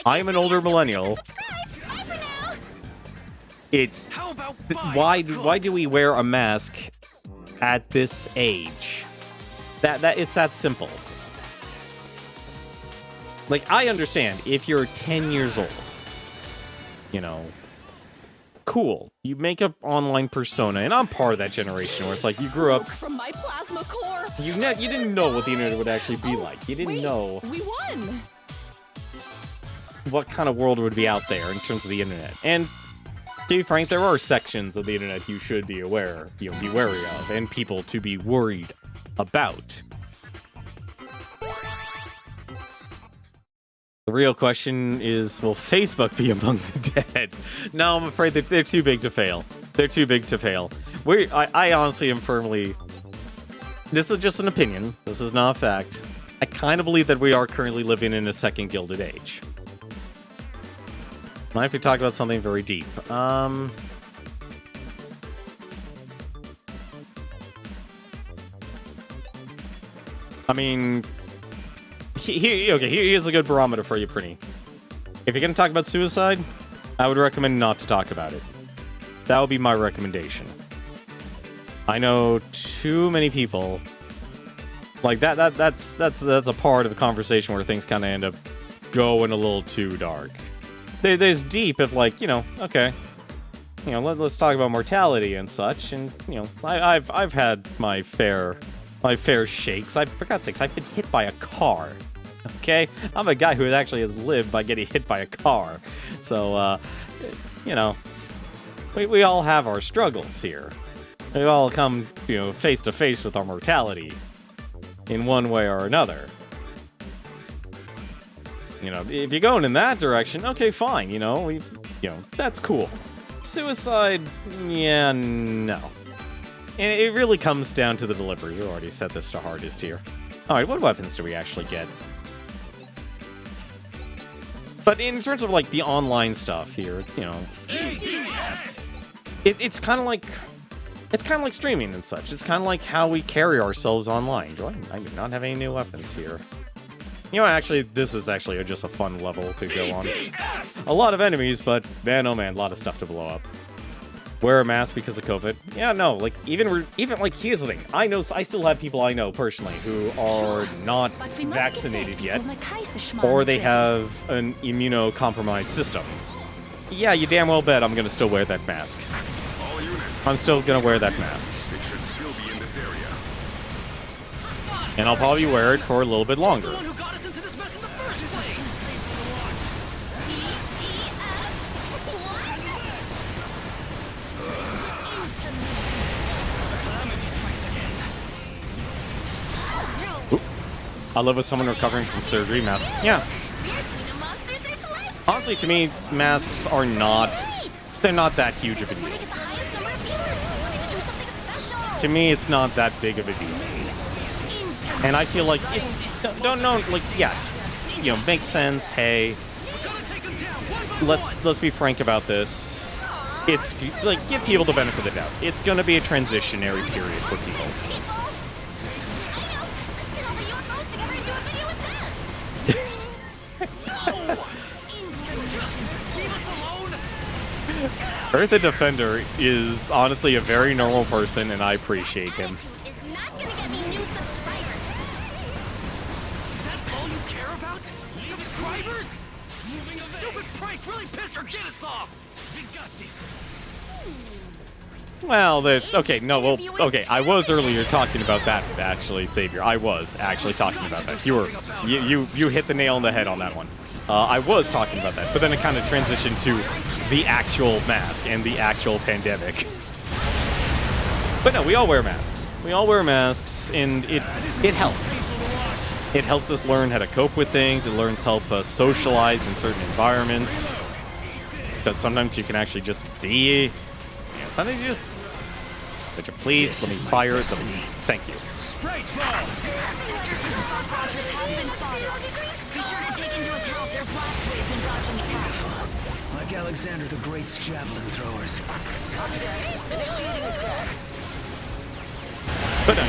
I am an older millennial. It's why do we wear a mask at this age? That it's that simple. Like, I understand if you're 10 years old, you know, cool. You make an online persona, and I'm part of that generation where it's like you grew up from my plasma core. You didn't know what the internet would actually be like. You didn't know We won. what kind of world would be out there in terms of the internet. And to be frank, there are sections of the internet you should be aware, be wary of, and people to be worried about. The real question is, will Facebook be among the dead? No, I'm afraid that they're too big to fail. They're too big to fail. I honestly am firmly... This is just an opinion. This is not a fact. I kind of believe that we are currently living in a second Gilded Age. I have to talk about something very deep. I mean... Here's a good barometer for you, Prinny. If you're going to talk about suicide, I would recommend not to talk about it. That would be my recommendation. I know too many people like that's a part of the conversation where things kind of end up going a little too dark. There's deep if, like, you know, okay, you know, let's talk about mortality and such, and you know, I've had my fair shakes. For God's sakes, I've been hit by a car. Okay, I'm a guy who actually has lived by getting hit by a car. So, you know, we all have our struggles here. We all come, you know, face to face with our mortality in one way or another. You know, if you're going in that direction, okay, fine. You know, that's cool. Suicide, yeah, no. And it really comes down to the delivery. We already set this to hardest here. All right, what weapons do we actually get? But in terms of, like, the online stuff here, you know, it's kind of like streaming and such. It's kind of like how we carry ourselves online. I do not have any new weapons here. You know, actually, this is actually just a fun level to go on. A lot of enemies, but man, oh man, a lot of stuff to blow up. Wear a mask because of COVID? Yeah, no, like, even like, here's the thing. I still have people I know personally who are not vaccinated yet, or they have an immunocompromised system. Yeah, you damn well bet I'm gonna still wear that mask. I'm still gonna wear that mask. It should still be in this area. And I'll probably wear it for a little bit longer. I love with someone recovering from surgery. Mask. Yeah. Honestly, to me, masks are not... They're not that huge of a deal. To me, it's not that big of a deal. And I feel like it's... Don't know, like, yeah. You know, makes sense. Hey. Let's be frank about this. It's, like, give people the benefit of the doubt. It's gonna be a transitionary period for people. Earth the Defender is honestly a very normal person, and I appreciate him. Is not gonna get me new subscribers. Is that all you care about? Subscribers? Stupid prank really pissed our Guinness off. We got this. Well, okay, no, well, okay, I was earlier talking about that, actually, Savior. I was actually talking about that. You hit the nail on the head on that one. I was talking about that, but then it kind of transitioned to the actual mask and the actual pandemic. But no, we all wear masks. We all wear masks, and it helps. It helps us learn how to cope with things. It helps us socialize in certain environments. Because sometimes you can actually just be... Yeah, sometimes you just... Would you please let me fire some... Thank you. Fortresses and stock launchers have been spotted. Be sure to take into account their blast wave when dodging attacks. Like Alexander the Great's javelin throwers. Initiating attack. But no,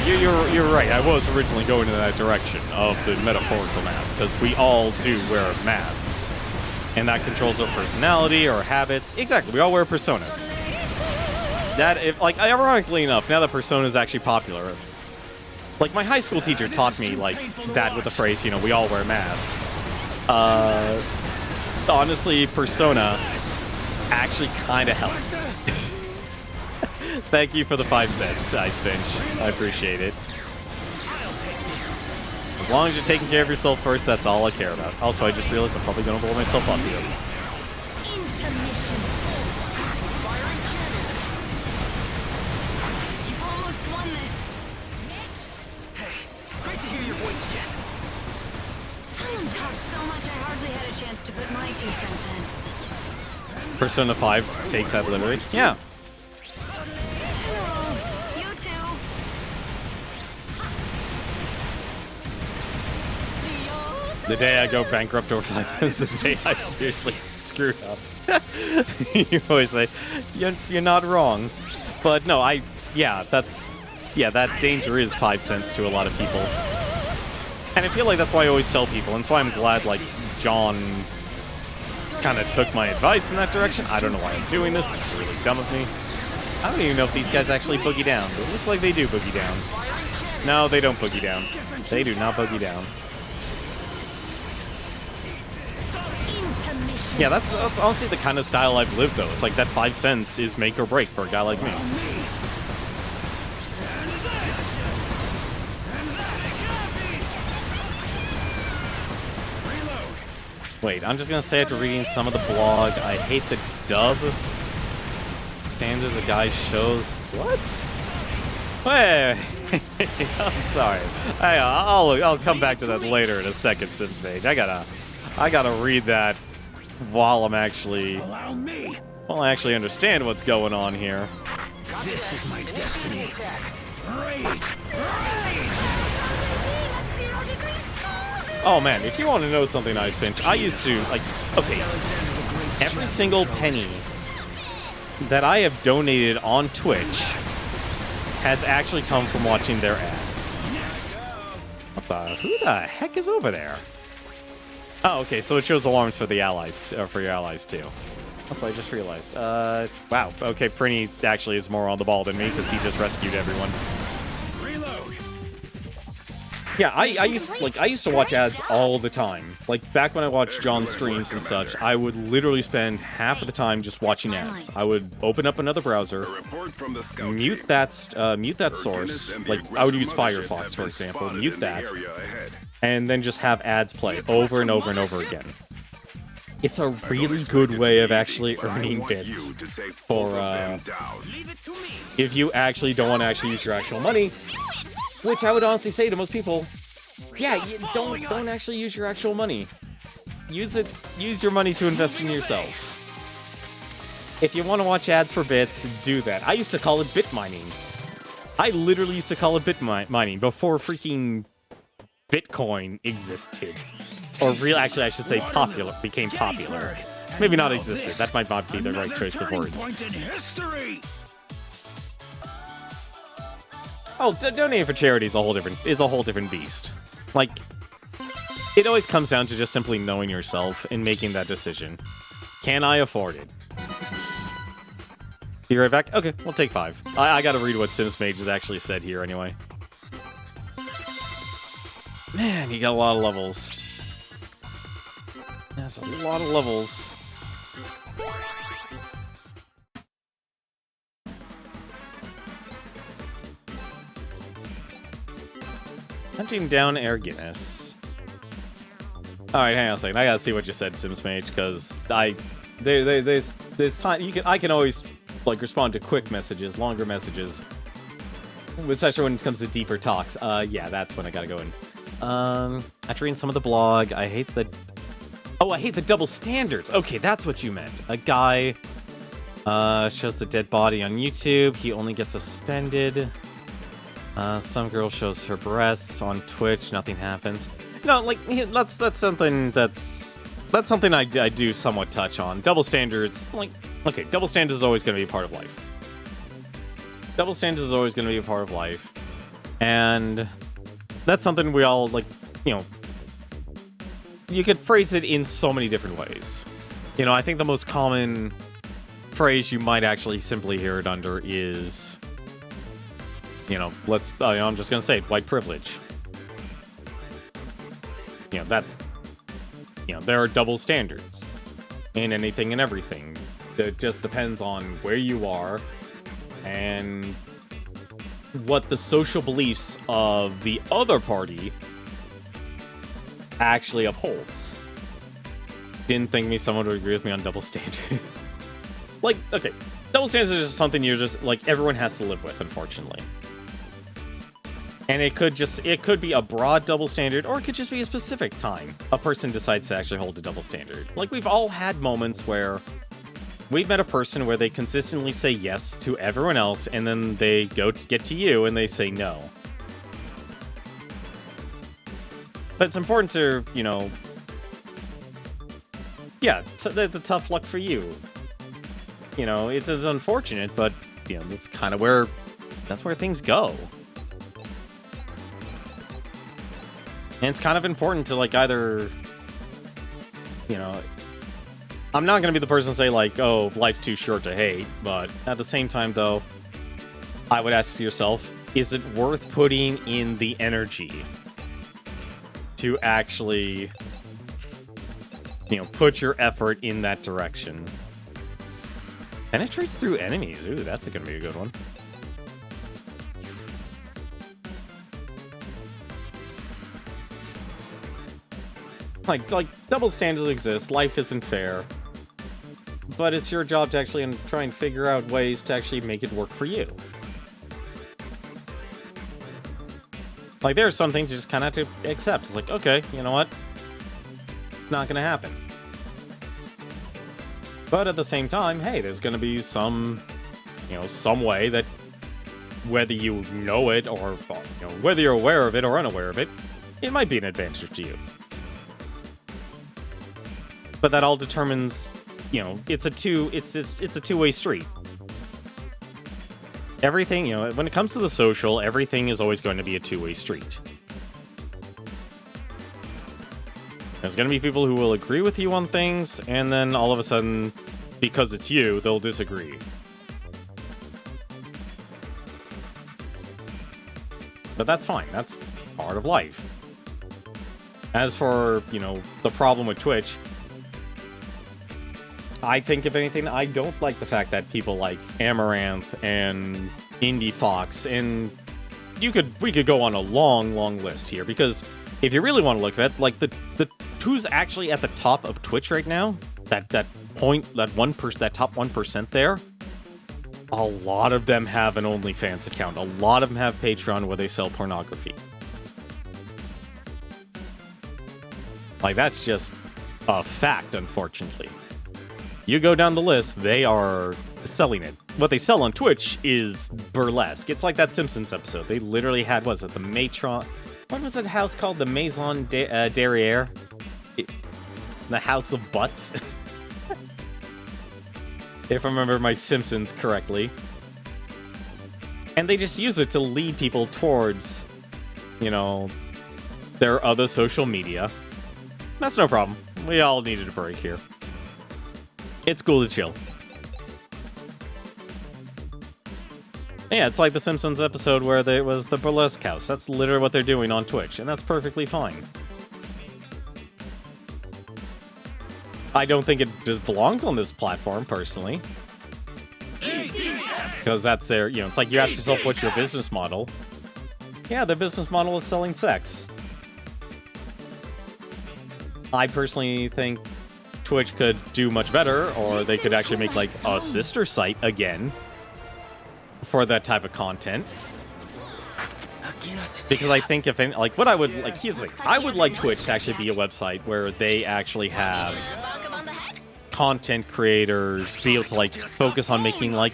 you're right. I was originally going in that direction of the metaphorical mask, because we all do wear masks. and that controls our personality, our habits. Exactly, we all wear personas. That, if, like, ironically enough, now that persona is actually popular, like, my high school teacher taught me, like, that with the phrase, you know, we all wear masks. Honestly, persona actually kind of helped. Thank you for the 5 cents, Ice Finch. I appreciate it. As long as you're taking care of yourself first, that's all I care about. Also, I just realized I'm probably going to blow myself up here. Intermission's over. Firing cannon. You've almost won this. Next. Hey, great to hear your voice again. Valiant talked so much I hardly had a chance to put my 2 cents in. Persona 5 takes that literally. Yeah. General, you two. The day I go bankrupt over 5 cents, the day I seriously screwed up. You always say, you're not wrong. But no, that danger is 5 cents to a lot of people. And I feel like that's why I always tell people, and that's why I'm glad, like, John kind of took my advice in that direction. I don't know why I'm doing this. It's really dumb of me. I don't even know if these guys actually boogie down. It looks like they do boogie down. No, they don't boogie down. They do not boogie down. Yeah, that's honestly the kind of style I've lived, though. It's like that 5 cents is make or break for a guy like me. Wait, I'm just gonna say after reading some of the blog, I hate the dub standards of guys' shows. What? Wait, I'm sorry. I'll come back to that later in a second, Sims Page. I gotta read that while I actually understand what's going on here. This is my destiny. Oh man, if you want to know something, Ice Finch, I used to, like, okay, every single penny that I have donated on Twitch has actually come from watching their ads. Who the heck is over there? Oh, okay, so it shows alarms for the allies, for your allies too. That's what I just realized. Wow, okay, Prinny actually is more on the ball than me because he just rescued everyone. Yeah, I used to watch ads all the time. Like, back when I watched John's streams and such, I would literally spend half of the time just watching ads. I would open up another browser, mute that source. Like, I would use Firefox, for example, mute that, and then just have ads play over and over and over again. It's a really good way of actually earning bits for, if you actually don't want to actually use your actual money. Which I would honestly say to most people, yeah, you don't actually use your actual money. Use your money to invest in yourself. If you want to watch ads for bits, do that. I used to call it bit mining. I literally used to call it bit mining before freaking Bitcoin existed. Or actually I should say became popular. Maybe not existed. That might not be the right choice of words. Oh, donating for charity is a whole different beast. Like, it always comes down to just simply knowing yourself and making that decision. Can I afford it? Be right back? Okay, we'll take 5. I gotta read what Sims Mage has actually said here anyway. Man, you got a lot of levels. That's a lot of levels. Hunting down Air Guinness. Alright, hang on a second. I gotta see what you said, Sims Mage, because there's time I can always like respond to quick messages, longer messages. Especially when it comes to deeper talks. Yeah, that's when I gotta go in. After reading some of the blog, I hate the double standards. Okay, that's what you meant. A guy shows the dead body on YouTube. He only gets suspended. Some girl shows her breasts on Twitch. Nothing happens. No, like that's something I do somewhat touch on. Double standards, like, okay, double standards is always going to be a part of life. Double standards is always going to be a part of life, and that's something we all, like, you know, you could phrase it in so many different ways. You know, I think the most common phrase you might actually simply hear it under is, you know, I'm just going to say it, white privilege. You know, that's, you know, there are double standards in anything and everything. It just depends on where you are and what the social beliefs of the other party actually upholds. Didn't think someone would agree with me on double standard. Like, okay, double standards is just something you're just, like, everyone has to live with, unfortunately. And it could be a broad double standard, or it could just be a specific time a person decides to actually hold a double standard. Like, we've all had moments where we've met a person where they consistently say yes to everyone else, and then they go to get to you and they say no. But it's important to, you know, yeah, the tough luck for you. You know, it's unfortunate, but, you know, that's kind of where things go. And it's kind of important to, like, either, you know, I'm not going to be the person to say, like, oh, life's too short to hate, but at the same time, though, I would ask yourself, is it worth putting in the energy to actually, you know, put your effort in that direction? Penetrates through enemies. Ooh, that's going to be a good one. Like double standards exist. Life isn't fair. But it's your job to actually try and figure out ways to actually make it work for you. Like, there's some things you just kind of have to accept. It's like, okay, you know what? Not going to happen. But at the same time, hey, there's going to be some way that, whether you know it or, you know, whether you're aware of it or unaware of it, it might be an advantage to you. But that all determines, you know, it's a two-way street. Everything, you know, when it comes to the social, everything is always going to be a two-way street. There's going to be people who will agree with you on things, and then all of a sudden, because it's you, they'll disagree. But that's fine. That's part of life. As for, you know, the problem with Twitch, I think, if anything, I don't like the fact that people like Amaranth and Indie Fox, and we could go on a long, long list here, because if you really want to look at it, like the who's actually at the top of Twitch right now, that top 1% there, a lot of them have an OnlyFans account. A lot of them have Patreon where they sell pornography. Like, that's just a fact, unfortunately. You go down the list, they are selling it. What they sell on Twitch is burlesque. It's like that Simpsons episode. They literally had, what was that house called? The Maison Derriere? The House of Butts? If I remember my Simpsons correctly. And they just use it to lead people towards, you know, their other social media. That's no problem. We all needed a break here. It's cool to chill. Yeah, it's like the Simpsons episode where there was the burlesque house. That's literally what they're doing on Twitch, and that's perfectly fine. I don't think it belongs on this platform, personally. Because that's their, you know, it's like you ask yourself, what's your business model? Yeah, their business model is selling sex. I personally think Twitch could do much better, or they could actually make, like, a sister site again for that type of content. Because I think if any, like, what I would like, here's the thing, I would like Twitch to actually be a website where they actually have content creators be able to, like, focus on making, like,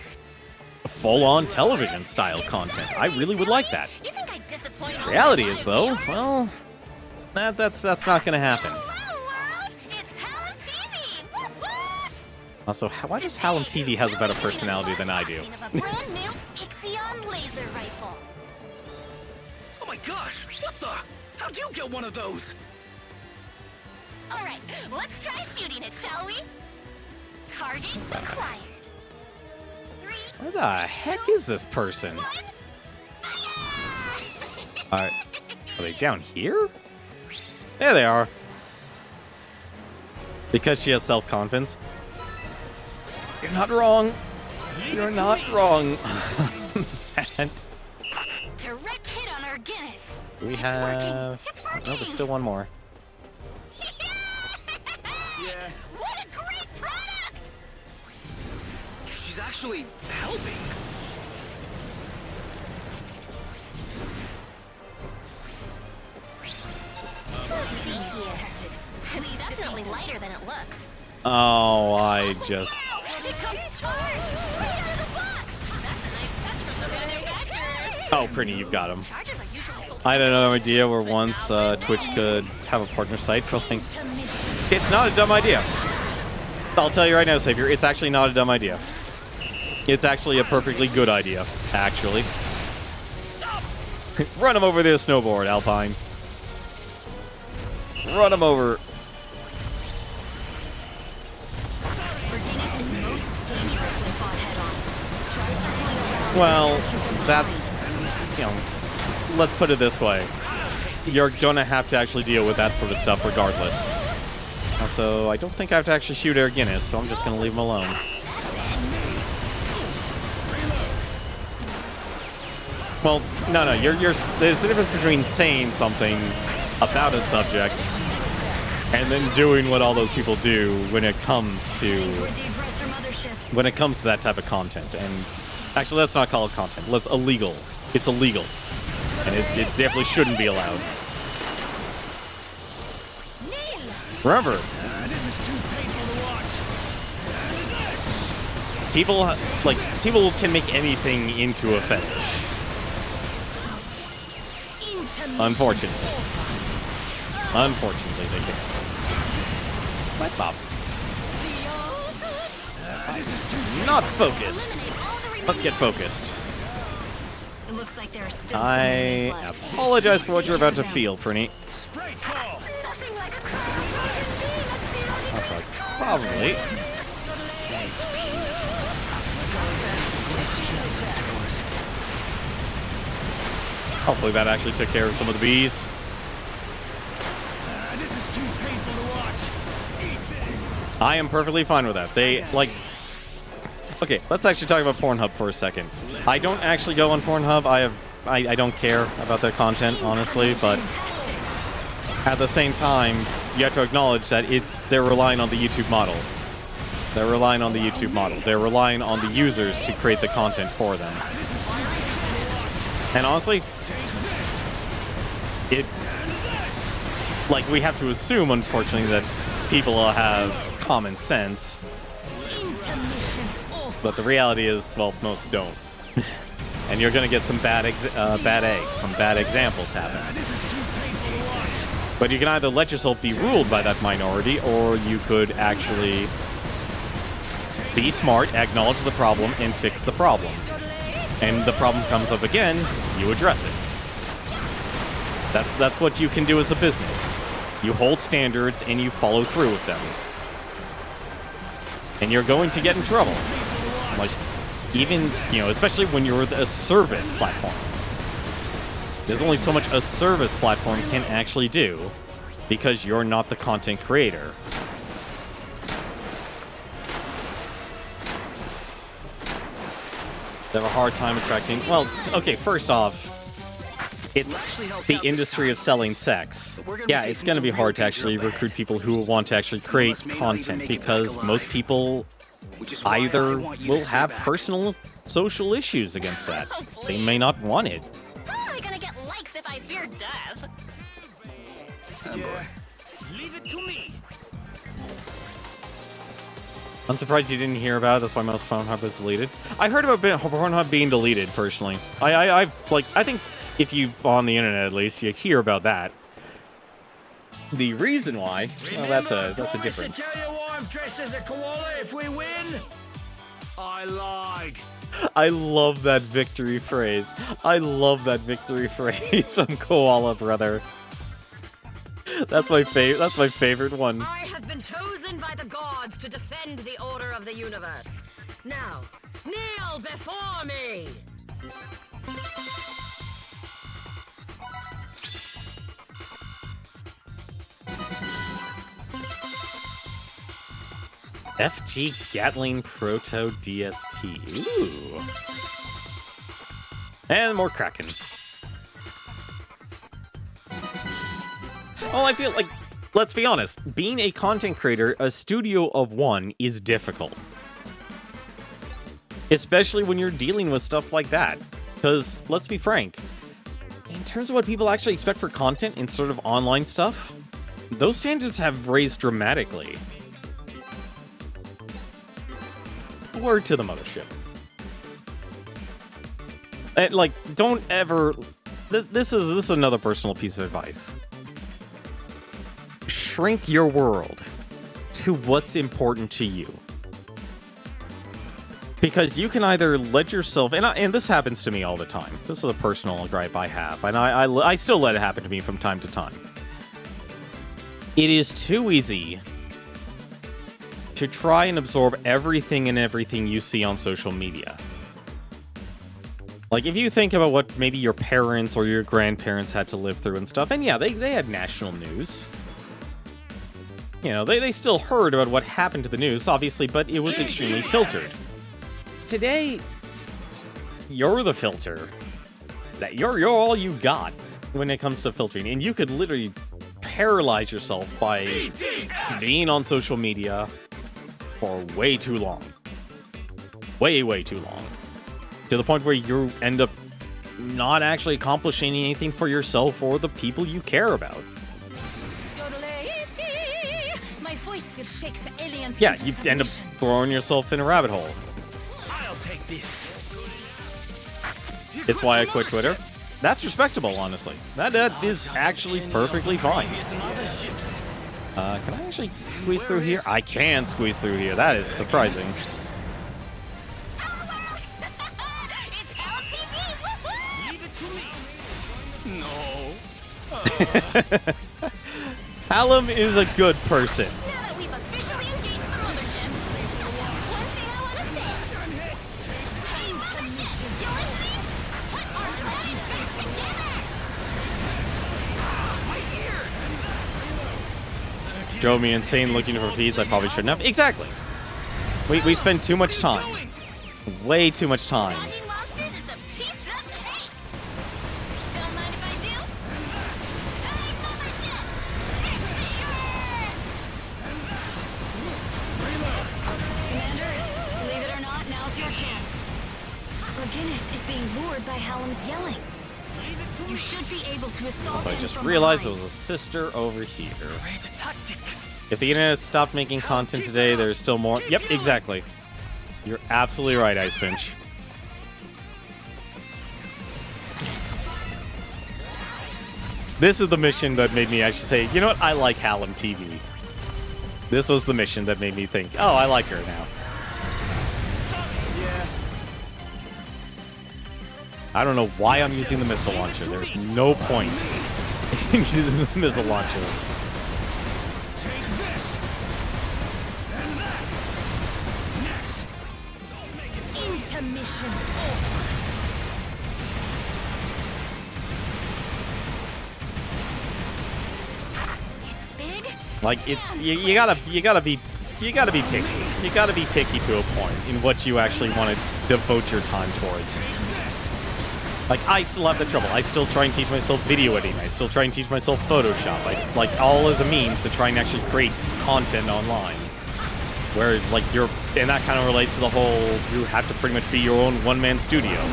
full-on television style content. I really would like that. Reality is, though, well, that's not gonna happen. Also, why does Hallam TV has a better personality than I do? Oh my gosh, what the? How'd you get one of those? Alright, let's try shooting it, shall we? Target acquired. 3, Where the heck is this person? 1, Are they down here? There they are. Because she has self-confidence. You're not wrong. You're not wrong. And direct hit on our Guinness. we It's have... working. It's No, working. there's still one more. What a great product! She's actually helping. Let's see here. It's definitely lighter than it looks. Oh, I just... It comes charged! Right out of the box! That's a nice touch from the manufacturers. Oh, Pretty, you've got him. Chargers are usually sold I had no idea where once Twitch could have a partner site for like... It's not a dumb idea. I'll tell you right now, Savior, it's actually not a dumb idea. It's actually a perfectly good idea, actually. Stop! Run him over this snowboard, Alpine. Run him over. Guinness is most dangerous when fought head-on. Try circling around. Well, that's, you know, let's put it this way. You're gonna have to actually deal with that sort of stuff regardless. Also, I don't think I have to actually shoot Air Guinness, so I'm just gonna leave him alone. Well, no, there's a difference between saying something about a subject and then doing what all those people do when it comes to that type of content. And actually, let's not call it content. Let's illegal. It's illegal, and it definitely shouldn't be allowed. Remember, This is too painful to watch. people can make anything into a fetish. Unfortunately, they can. What, Bob? Not focused. Let's get focused. It looks like there are still some I enemies left. apologize for what you're about to feel, Prinny. Spray fall. Nothing like a crowd machine at zero Also, degrees. probably. Hopefully that actually took care of some of the bees. This is too painful to watch. Eat this. I am perfectly fine with that. They, like... Okay, let's actually talk about Pornhub for a second. I don't actually go on Pornhub. I don't care about their content, honestly, but at the same time, you have to acknowledge that they're relying on the YouTube model. They're relying on the YouTube model. They're relying on the users to create the content for them. And honestly, we have to assume, unfortunately, that people have common sense. But the reality is, well, most don't. And you're going to get some bad eggs, some bad examples happen. But you can either let yourself be ruled by that minority, or you could actually be smart, acknowledge the problem, and fix the problem. And the problem comes up again, you address it. That's what you can do as a business. You hold standards and you follow through with them. And you're going to get in trouble. Like, even, especially when you're a service platform. There's only so much a service platform can actually do because you're not the content creator. They have a hard time attracting... Well, okay, first off, it's the industry of selling sex. Yeah, it's going to be hard to actually recruit people who want to actually create content because most people either will have personal social issues against that. They may not want it. How am I gonna get likes if I fear death? Leave it to me. I'm surprised you didn't hear about it. That's why most Pornhub is deleted. I heard about Pornhub being deleted personally. I think if you on the internet at least you hear about that. The reason why, well, that's a difference. To tell you why I'm dressed as a koala if we win. I lied. I love that victory phrase. I love that victory phrase from Koala Brother. That's my favorite one. I have been chosen by the gods to defend the order of the universe. Now, kneel before me! FG Gatling Proto DST. Ooh. And more Kraken. Well, I feel like, let's be honest, being a content creator, a studio of one is difficult. Especially when you're dealing with stuff like that. Because, let's be frank, in terms of what people actually expect for content in sort of online stuff, those standards have raised dramatically. Word to the mothership. And, like, don't ever... This is another personal piece of advice. Shrink your world to what's important to you. Because you can either let yourself... And this happens to me all the time. This is a personal gripe I have. And I still let it happen to me from time to time. It is too easy to try and absorb everything you see on social media. Like, if you think about what maybe your parents or your grandparents had to live through and stuff, and yeah, they had national news. You know, they still heard about what happened to the news, obviously, but it was extremely filtered. Today, you're the filter. That you're all you got when it comes to filtering, and you could literally paralyze yourself by being on social media for way too long. Way too long. To the point where you end up not actually accomplishing anything for yourself or the people you care about. My voice will shake the aliens. Yeah, you end up throwing yourself in a rabbit hole. I'll take this. It's why I quit Twitter. That's respectable, honestly. That is actually perfectly fine. Can I actually squeeze through here? I can squeeze through here. That is surprising. It's Hell TV! Leave it to me. No. Hallam is a good person. Now that we've officially engaged the mothership, one thing I want to say. Hey, mothership! You listening? Put our planet back together! Drove me insane looking for feeds I probably shouldn't have. Exactly. We spend too much time. Way too much time. Dodging monsters is a piece of cake! Don't mind if I do? Hey, mothership! Commander, believe it or not, now's your chance. Guinness is being lured by Hallam's yelling. You should be able to assault So I him just from realized there behind. was a sister over here. Great tactic. If the internet stopped making content today, there's still more. Yep, exactly. You're absolutely right, Icefinch. This is the mission that made me actually say, you know what, I like Hallam TV. This was the mission that made me think, oh, I like her now. I don't know why I'm using the missile launcher. There's no point in using the missile launcher. Take this. And that. Next. Don't make it so Intermission's over. It's big. Like you gotta be picky. You gotta be picky to a point in what you actually want to devote your time towards. Like, I still have the trouble. I still try and teach myself video editing. I still try and teach myself Photoshop. Like, all as a means to try and actually create content online. Where, like, and that kind of relates to the whole, you have to pretty much be your own one-man studio.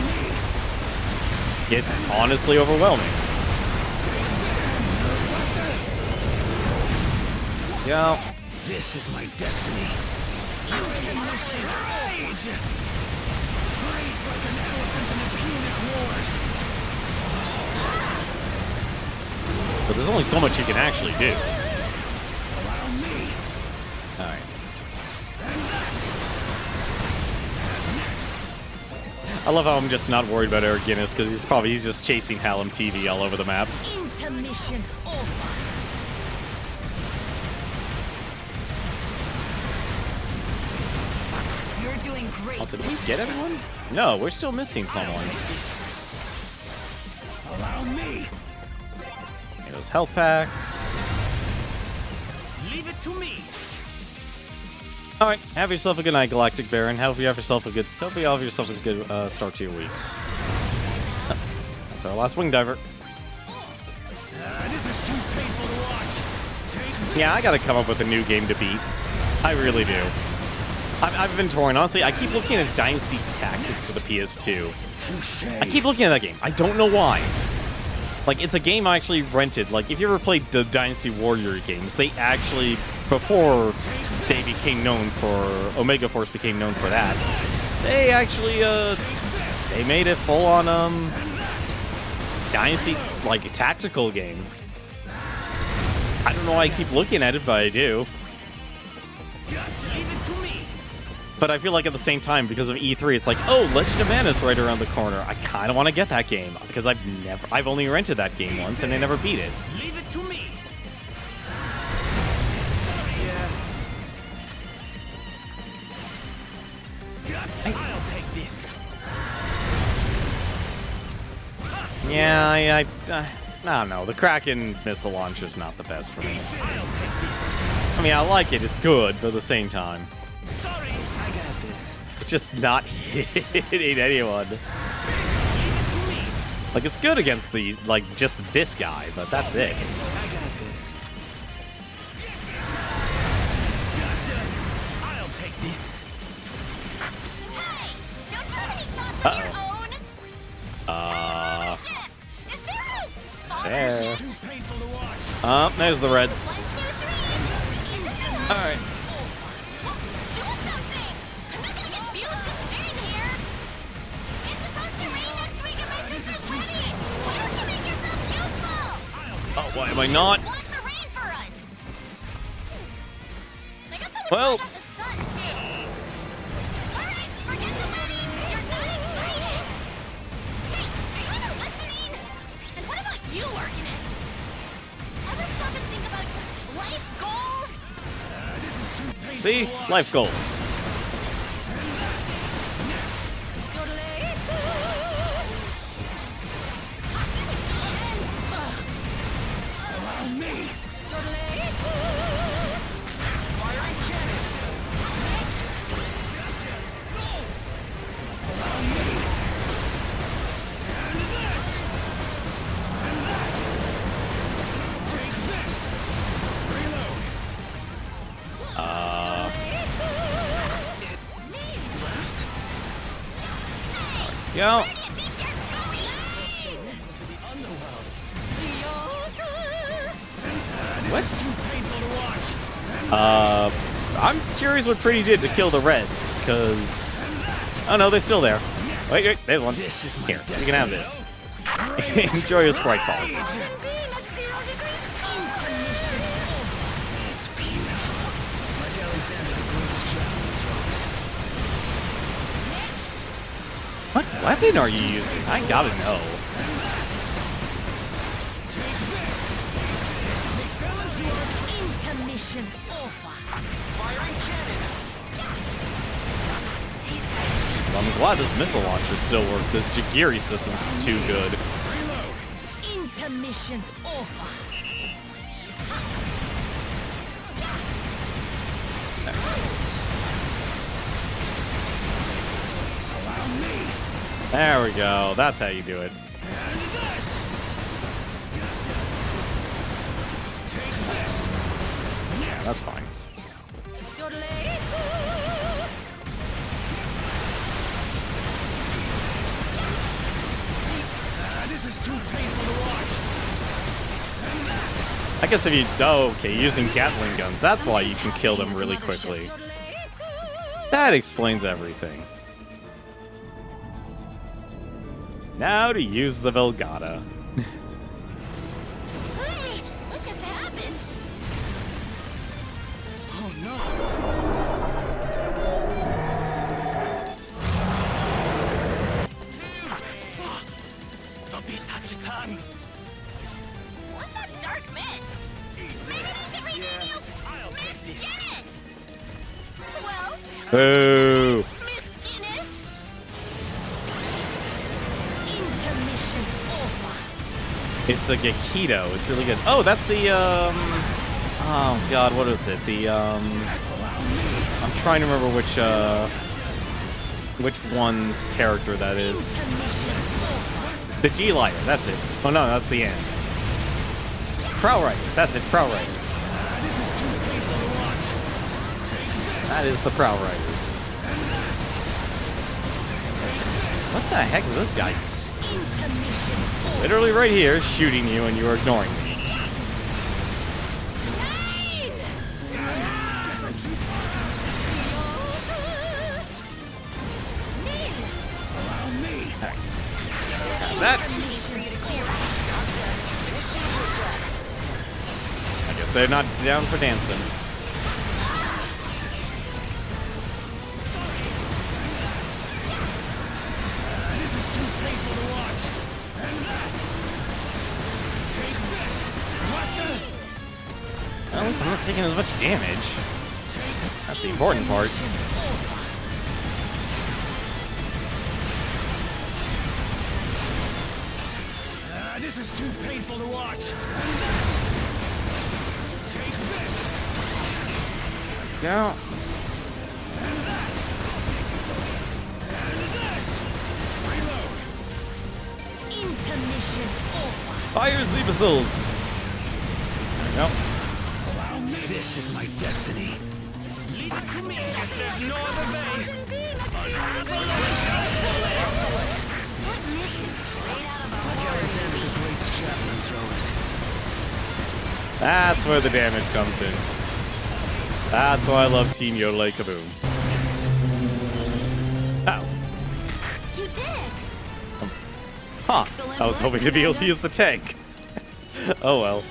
It's honestly overwhelming. Yeah. This is my destiny. Rage! Rage like an elephant in the Punic Wars. But there's only so much you can actually do. Allow me. Alright. I love how I'm just not worried about Eric Guinness, because he's just chasing Hallam TV all over the map. Intermission's over. doing great. Also, did we get everyone? No, we're still missing someone. Allow me. Okay, those health packs. Leave it to me. All right, have yourself a good night, Galactic Baron. Hope you have yourself a good start to your week. That's our last wing diver. This is too painful to watch. Yeah, I gotta come up with a new game to beat. I really do. I've been torn. Honestly, I keep looking at Dynasty Tactics for the PS2. I keep looking at that game. I don't know why. Like, it's a game I actually rented. Like, if you ever played the Dynasty Warrior games, they actually, before they became known for, Omega Force became known for that, they actually, they made a full-on, Dynasty, like, tactical game. I don't know why I keep looking at it, but I do. But I feel like at the same time, because of E3, it's like, oh, Legend of Mana is right around the corner. I kind of want to get that game because I've only rented that game once and I never beat it. Leave it to me. I'll take this. Yeah, I don't know. The Kraken missile launcher is not the best for me. I'll take this. I mean, I like it. It's good, but at the same time, Sorry, I got this. it's just not hitting anyone. Leave it to me. Like, it's good against just this guy, but that's it. I got this. Gotcha. I'll take this. Hey, don't you have any thoughts of your own? Ship! Is there a There. Too painful to watch. There's the Reds. 1, 2, 3. Is this your last? All right. Well, do something! I'm not gonna get views just sitting here! It's supposed to rain next week at my sister's wedding! Why don't you make yourself useful? Oh, why am I not? Block the rain for us! I guess that would Well. block out the sun, too. Alright, forget the wedding! You're not invited! Hey, are you even listening? And what about you, Arcanist? Ever stop and think about life goals? See? Life goals. Allow me. Yo. What? Too painful to watch. I'm curious what Pretty did to kill the Reds, because... Oh no, they're still there. Wait, there's one. Here, you can have this. Enjoy your Sprite Fall. It's beautiful. Like Alexander the Great's job. What weapon are you using? I gotta know. Intermission's over. Firing cannon. These guys just I'm glad this missile launcher still works. This Jagiri system's too good. intermission's over. There we go. That's how you do it. Yeah, that's fine. This is too painful to watch. I guess if you... Oh, okay, using Gatling guns. That's why you can kill them really quickly. That explains everything. Now to use the Velgata. Hey, what just happened? Oh no. The beast has returned. What's that dark mist? Maybe they should rename you I'll take Miss this. Guinness. Well, Boo. Miss It's the Gekido. It's really good. Oh, that's the oh god, what is it? The I'm trying to remember which one's character that is. The G-Lighter, that's it. Oh no, that's the end. Prow Rider, that's it, Prow Rider. That is the Prow Riders. What the heck is this guy? Literally right here, shooting you, and you are ignoring me. That. I guess they're not down for dancing. This is too painful to watch. And that. Take this. What the? Well, at least I'm not taking as much damage. That's the important part. This is too painful to watch. Take this. Go. And that. And this. Reload. Intermission's over. Fire the missiles. There we go. Allow me. This is my destiny. Leave it to me. Yes, there's no other way. That mist is straight out of a Alexander the Great's javelin throwers. That's where the damage comes in. That's why I love Team Yodelay Kaboom. Ow. You did. Huh. I was hoping to be able to use the tank. Oh well.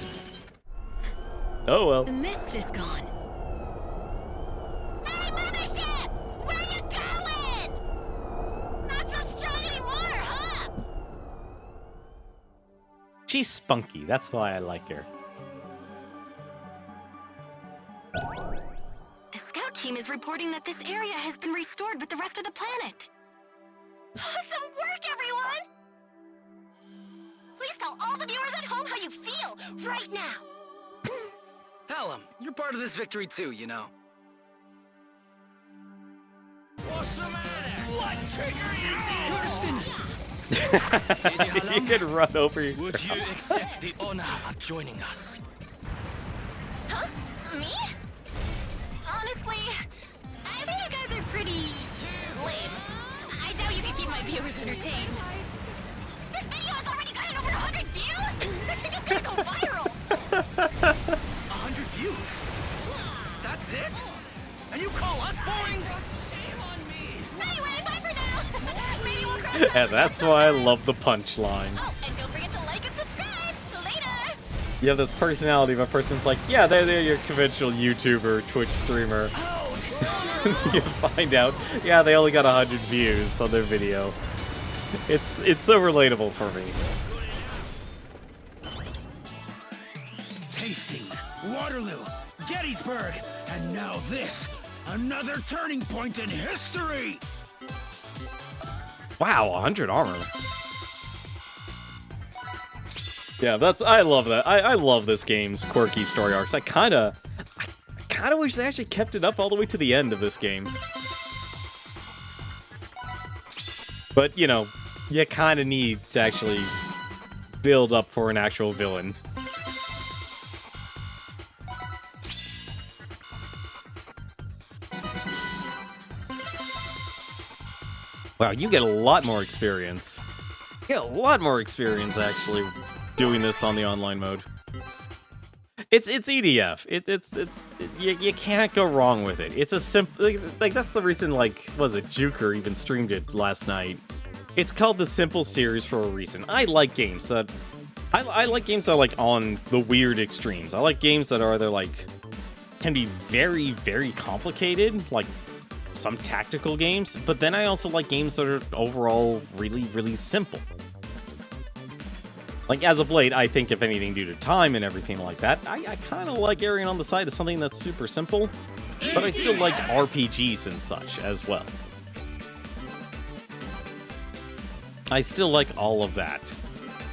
Oh well. The mist is gone. Hey, mothership! Where you going? Not so strong anymore, huh? She's spunky. That's why I like her. The scout team is reporting that this area has been restored with the rest of the planet. Awesome work, everyone! Please tell all the viewers at home how you feel right now. Hallam, you're part of this victory too, you know. What's the matter? Blood trigger is You could run over you. Would you accept the honor of joining us? Huh? Me? Honestly, I think you guys are pretty lame. I doubt you can keep my viewers entertained. This video has already gotten over 100 views! It's gonna go viral! 100 views? That's it? And you call us boring? Shame on me! Anyway, bye for now! Maybe we'll cross Yeah, paths that's again why I sometime. love the punchline. Oh, and don't forget to like and subscribe! Later! You have this personality of a person's like, yeah, they're your conventional YouTuber, Twitch streamer. You find out, yeah, they only got 100 views on their video. It's so relatable for me. Hastings, Waterloo, Gettysburg, and now this. Another turning point in history! Wow, 100 armor. Yeah, I love that. I love this game's quirky story arcs. I kind of wish they actually kept it up all the way to the end of this game. But, you know, you kind of need to actually build up for an actual villain. Wow, you get a lot more experience. You get a lot more experience, actually, doing this on the online mode. It's EDF. You can't go wrong with it. It's a simple, like that's the reason, like, was it Juker even streamed it last night. It's called the Simple Series for a reason. I like games that I like games that are like on the weird extremes. I like games that are either like can be very, very complicated, like some tactical games, but then I also like games that are overall really, really simple. Like, as of late, I think, if anything, due to time and everything like that, I kind of like erring on the side of something that's super simple, but I still like RPGs and such as well. I still like all of that.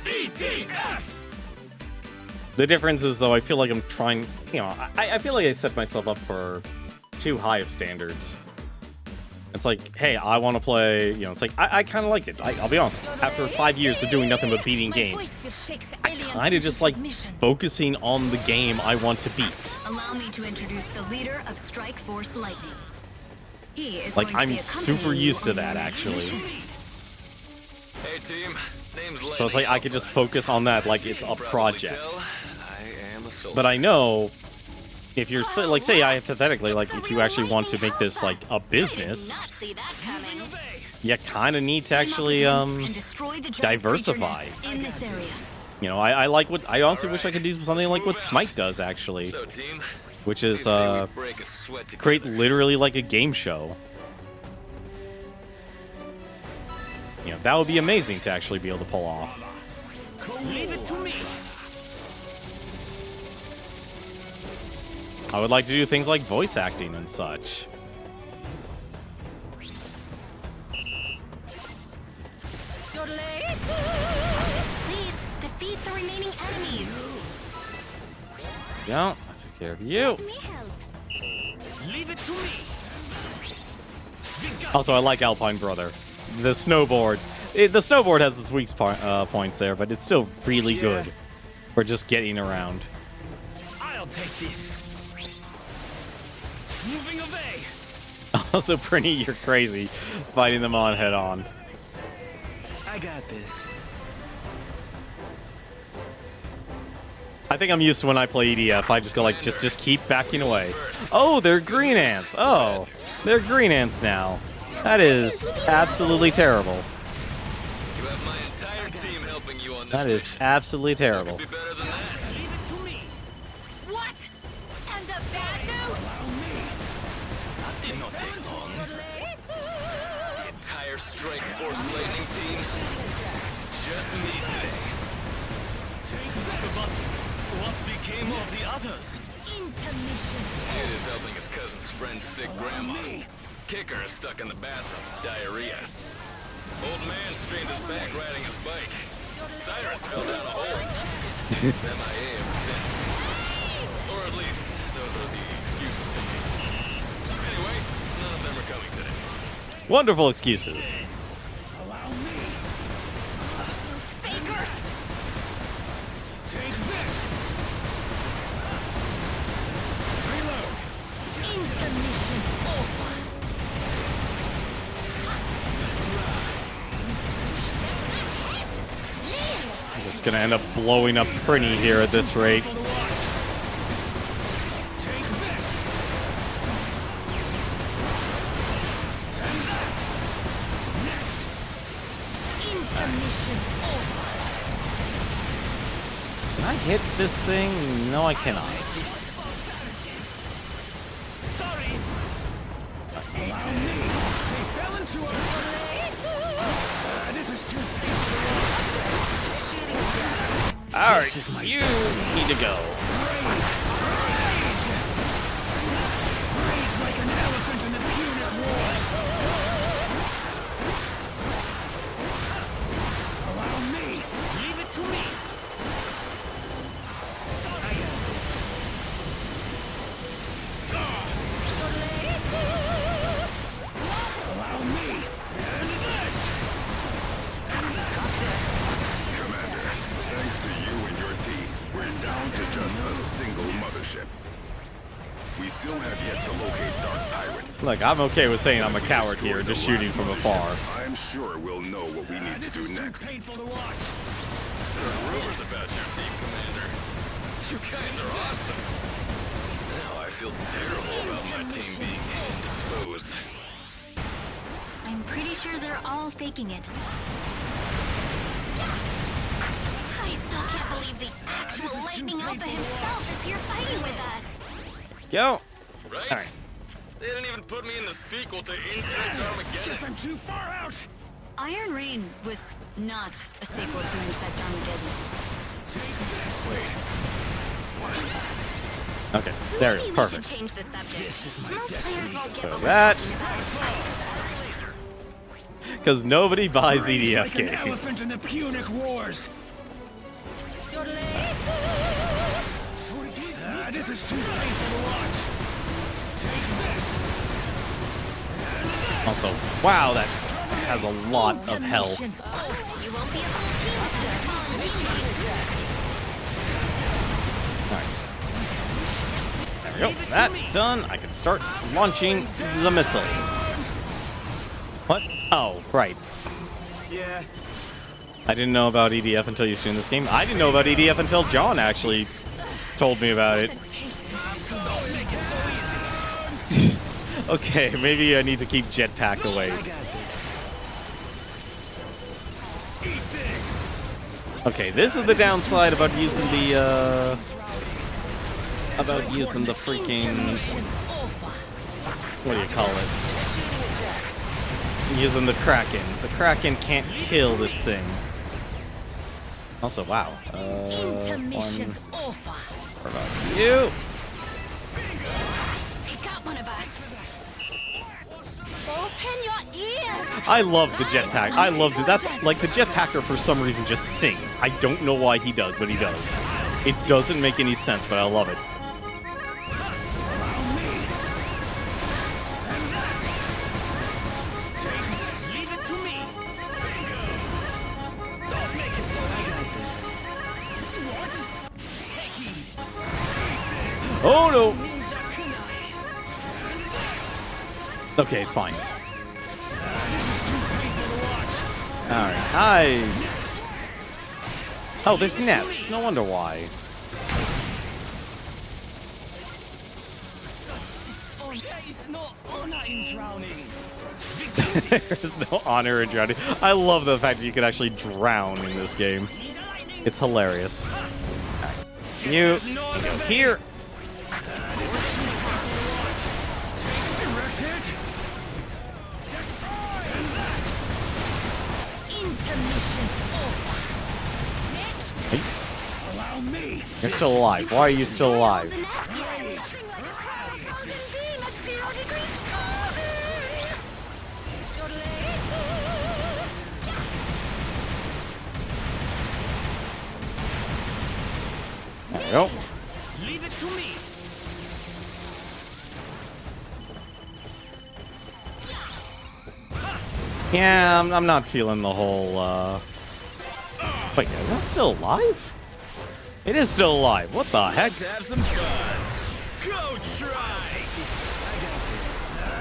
EDF! The difference is, though, I feel like I'm trying, you know, I feel like I set myself up for too high of standards. It's like, hey, I want to play, you know, it's like, I kind of liked it. I'll be honest, after 5 years of doing nothing but beating games, I kind of just like focusing on the game I want to beat. Allow me to introduce the leader of Strike Force Lightning. He is Like, going to I'm be super accompanying you used to on your that, next actually. mission. Hey team, name's Lightning. So it's like, I could just focus on that like it's a project. I am a soldier. But I know, if you're, like, say, hypothetically, like, if you actually want to make this, like, a business, Not see that coming. you kind of need to actually, And destroy the giant diversify. creature nests in this area. You know, I like what, I honestly wish I could do something like what Smite does, actually. So team, Which is, they say we break a sweat together. create literally like a game show. You know, that would be amazing to actually be able to pull off. Leave it to me. I would like to do things like voice acting and such. Please defeat the remaining enemies. Yeah, let's take care of you. Leave it to me. Also, I like Alpine Brother. The snowboard. The snowboard has its weak points there, but it's still really good for just getting around. I'll take this. Moving away. Also, Prinny, you're crazy fighting them on head on. I got this. I think I'm used to when I play EDF. I just go like, just keep backing away. Oh, they're green ants. Oh, they're green ants now. That is absolutely terrible. You have my entire team helping you on this That is absolutely terrible. Be better than that. Leave it to me. What? And the bad news? That did not take long. The entire Strike Force Lightning team. Just me today. But what became of the others? Intermission. Kid is helping his cousin's friend's sick grandma. Kicker is stuck in the bathroom with diarrhea. Old man strained his back riding his bike. Cyrus fell down a hole. He's MIA ever since. Or at least, those are the excuses they give. Anyway, none of them are coming today. Wonderful excuses. Allow me. Fakers. Take this. Reload. Intermission's over. I'm just gonna end up blowing up Prinny here at this rate. For the watch. Take this. And that. Next. Intermission's over. Can I hit this thing? No, I cannot. This. Sorry. Allow me. They fell into a. This is too. All right, you need to go. Rage like an elephant in the Punic Wars. Allow me. Leave it to me. Son, I got this. Allow me. And this. And that. Commander, thanks to you and your team, we're down to just a single mothership. We still have yet to locate Dark Tyrant. Look, I'm okay with saying I'm a coward here, just shooting from afar. I'm sure we'll know what we need to This do is too next. painful to watch. There are rumors about your team, Commander. You guys are awesome. Now I feel terrible about my team being indisposed. I'm pretty sure they're all faking it. I still can't believe the actual Lightning Alpha himself is here fighting with us. Go. Right? All right. They didn't even put me in the sequel to Insect Armageddon. Guess I'm too far out. Iron Rain was not a sequel to Insect Armageddon. Take this. Wait. Okay, there it Maybe is. we should Perfect. change the subject. This is my Most destiny. players won't get So what that- we're talking about. Because nobody buys Rage EDF like an elephant games. in the Punic Wars. This is too painful to watch. Take this. Also, wow, that has a lot of health. You won't be a full team without fallen teammates. Alright. There we go. That done. I can start launching the missiles. What? Oh, right. Yeah. I didn't know about EDF until you streamed this game. I didn't know about EDF until John actually told me about it. Okay, maybe I need to keep Jetpack away. Okay, this is the downside about using the freaking, what do you call it? Using the Kraken. The Kraken can't kill this thing. Also, wow. Intermission's over. What about you? Pick up one of us. Open your ears. I love the jetpack. I love it. That's like the jetpacker for some reason just sings. I don't know why he does, but he does. It doesn't make any sense, but I love it. Oh no! Okay, it's fine. Alright, hi! Oh, there's nests. No wonder why. There's no honor in drowning. I love the fact that you can actually drown in this game. It's hilarious. Right. You go here. Hey. You're still alive. Why are you still alive? There we go. Leave it to me. Yeah, I'm not feeling the whole, Wait, is that still alive? It is still alive. What the heck? Let's have some fun. Go try.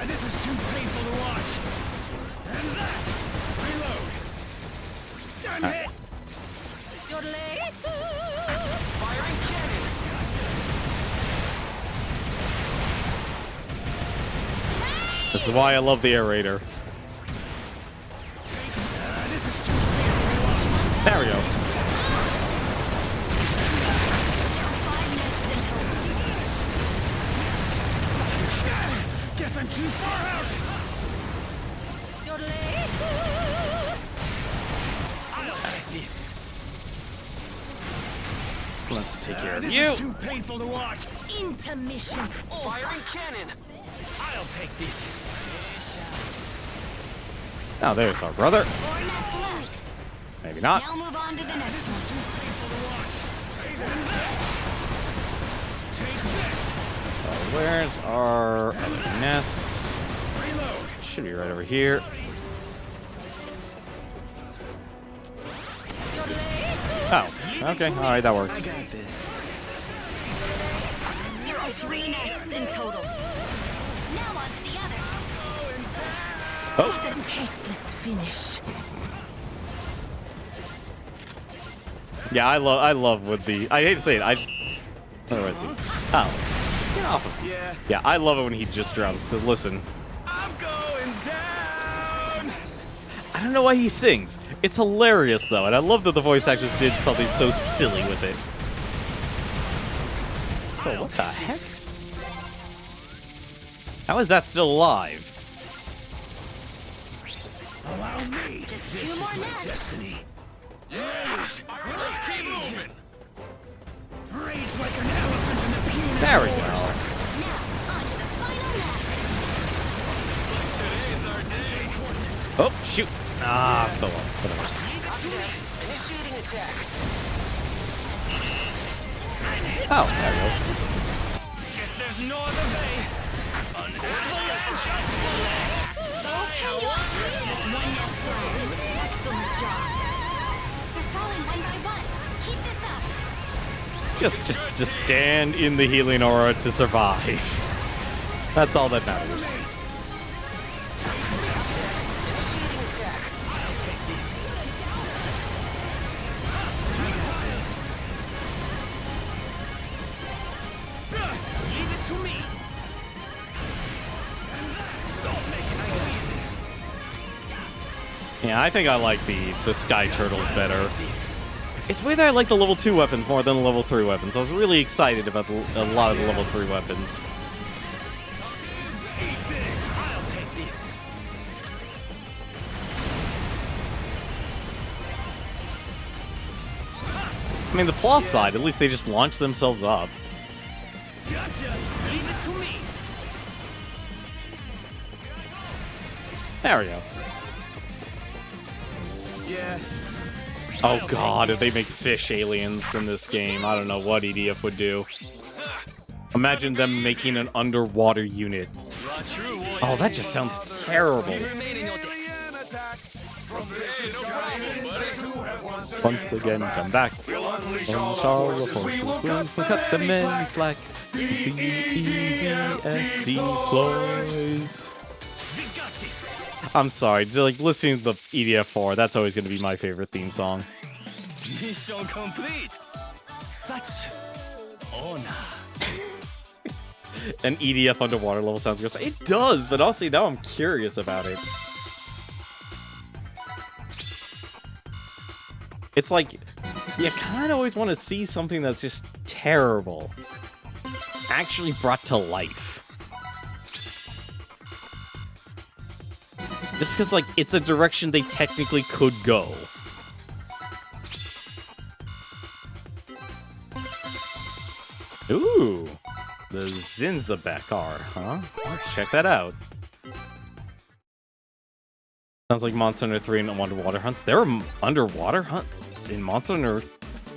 This is too painful to watch. And that. Reload. Done hit. Firing cannon. This is why I love the aerator. This is too painful to watch. There we go. Guess I'm too far out. I'll take this. Let's take care of This you. is too painful to watch. Intermission's over. Firing cannon. I'll take this. Oh, there's our brother. 4 nests left. Maybe not. Now move on to the next one. Take this. Where's our other nest? Reload. Should be right over here. Oh, okay. All right, that works. got this. There are 3 nests in total. Now on to the others. Oh, The tasteless finish. yeah. I love with the. I hate to say it. I just. Where was he? Oh, get off of me. Yeah. Yeah, I love it when he just drowns. Says, listen. I'm going down. I don't know why he sings. It's hilarious though, and I love that the voice actors did something so silly with it. So what the heck? How is that still alive? Allow me. Just This 2 is more my nests. destiny. Let's keep moving. Rage like an elephant in the puny There we wars. go. Now on to the final nest. Today's our day. Oh shoot! Ah, fell off. Whatever. Initiating attack. Oh, there we go. There's no other way. An avalanche of bullets. One less throw. Excellent job. They're falling one by one. Keep this up. Just stand in the healing aura to survive. That's all that matters. Leave it to me. Don't make it so easy. Yeah, I think I like the Sky Turtles better. It's weird that I like the level 2 weapons more than the level 3 weapons. I was really excited about a lot of the level 3 weapons. I'll take this. I mean, the plus side, at least they just launch themselves up. Gotcha. Leave it to me. There we go. Yeah. Oh god, if they make fish aliens in this game, I don't know what EDF would do. Imagine them making an underwater unit. Oh, that just sounds terrible. Once again, come back. Unshall the forces will cut them in slack. The EDF deploys. I'm sorry, like listening to the EDF 4, that's always going to be my favorite theme song. Mission complete. Such honor. An EDF underwater level sounds gross. It does, but honestly, now I'm curious about it. It's like, you kind of always want to see something that's just terrible actually brought to life. Just because, like, it's a direction they technically could go. Ooh, the Zinzabekar, huh? Let's check that out. Sounds like Monster Hunter 3 and underwater hunts. There were underwater hunts in Monster Hunter.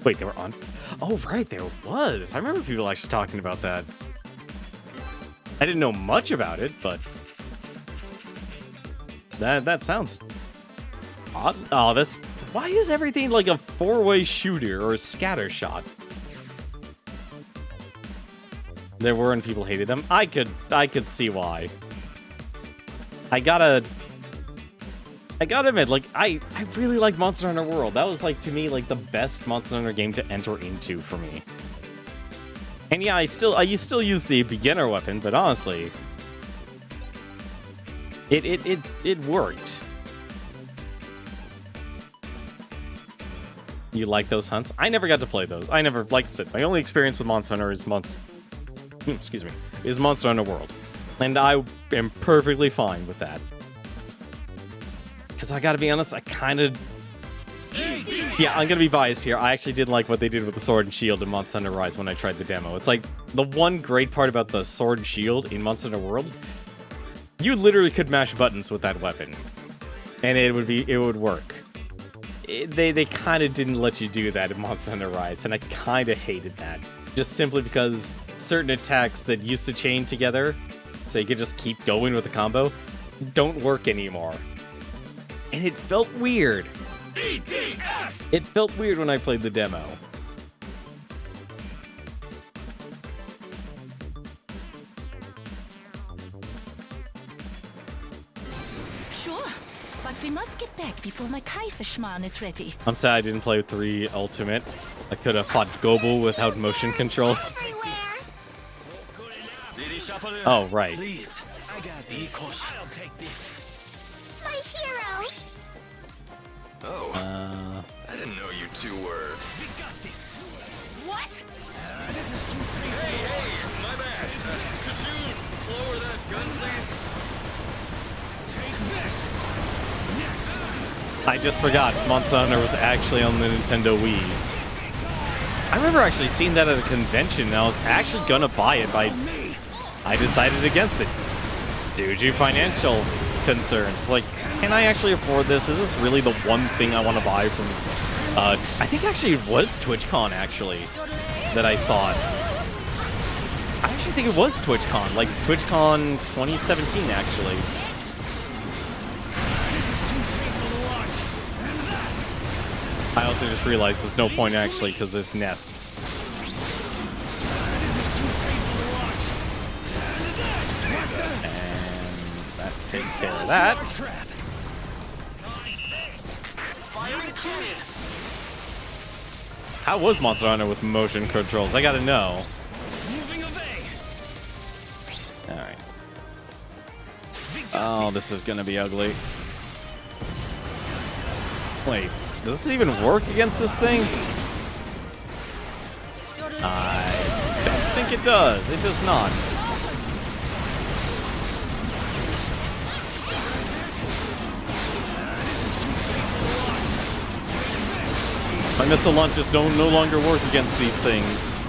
Wait, they were on. Oh, right, there was. I remember people actually talking about that. I didn't know much about it, but that sounds odd. Oh, that's why is everything like a 4-way shooter or a scatter shot? There were and people hated them. I could see why. I gotta admit, like, I really like Monster Hunter World. That was, like, to me, like, the best Monster Hunter game to enter into for me. And yeah, I still use the beginner weapon, but honestly, it worked. You like those hunts? I never got to play those. I never, like I said, my only experience with Monster Hunter is Monster Hunter World. And I am perfectly fine with that. Because I gotta be honest, I kind of... Yeah, I'm gonna be biased here. I actually didn't like what they did with the Sword and Shield in Monster Hunter Rise when I tried the demo. It's like, the one great part about the Sword and Shield in Monster Hunter World, you literally could mash buttons with that weapon. And it would work. They kind of didn't let you do that in Monster Hunter Rise, and I kind of hated that. Just simply because certain attacks that used to chain together, so you could just keep going with the combo, don't work anymore. And it felt weird. It felt weird when I played the demo. Sure, but we must get back before my Kaiserschmarrn is ready. I'm sad I didn't play 3 Ultimate. I could have fought Gobu without motion controls. Oh, right. Please, be cautious. My hero. Oh, I didn't know you two were... What? Hey, my bad. Could you lower that gun, please? I just forgot Monster Hunter was actually on the Nintendo Wii. I remember actually seeing that at a convention, and I was actually gonna buy it, but I decided against it. Due to financial concerns. Like, can I actually afford this? Is this really the one thing I want to buy from... I think actually it was TwitchCon, actually, that I saw it. I actually think it was TwitchCon, like TwitchCon 2017, actually. I also just realized there's no point actually because there's nests. And that takes care of that. How was Monster Hunter with motion controls? I gotta know. Alright. Oh, this is gonna be ugly. Wait, does this even work against this thing? I don't think it does. It does not. My missile launchers don't no longer work against these things.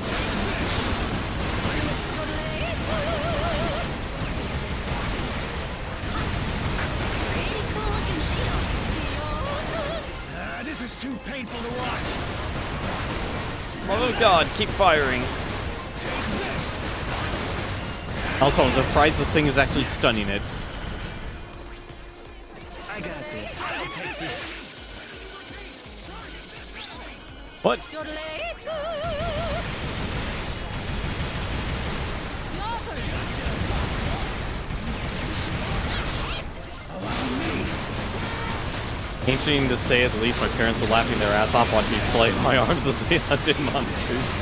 This is too painful to watch. Oh god, keep firing. Also, I'm surprised this thing is actually stunning it. I got this. I'll take this. What? Interesting to say at the least, my parents were laughing their ass off watching me play my arms as they hunted monsters.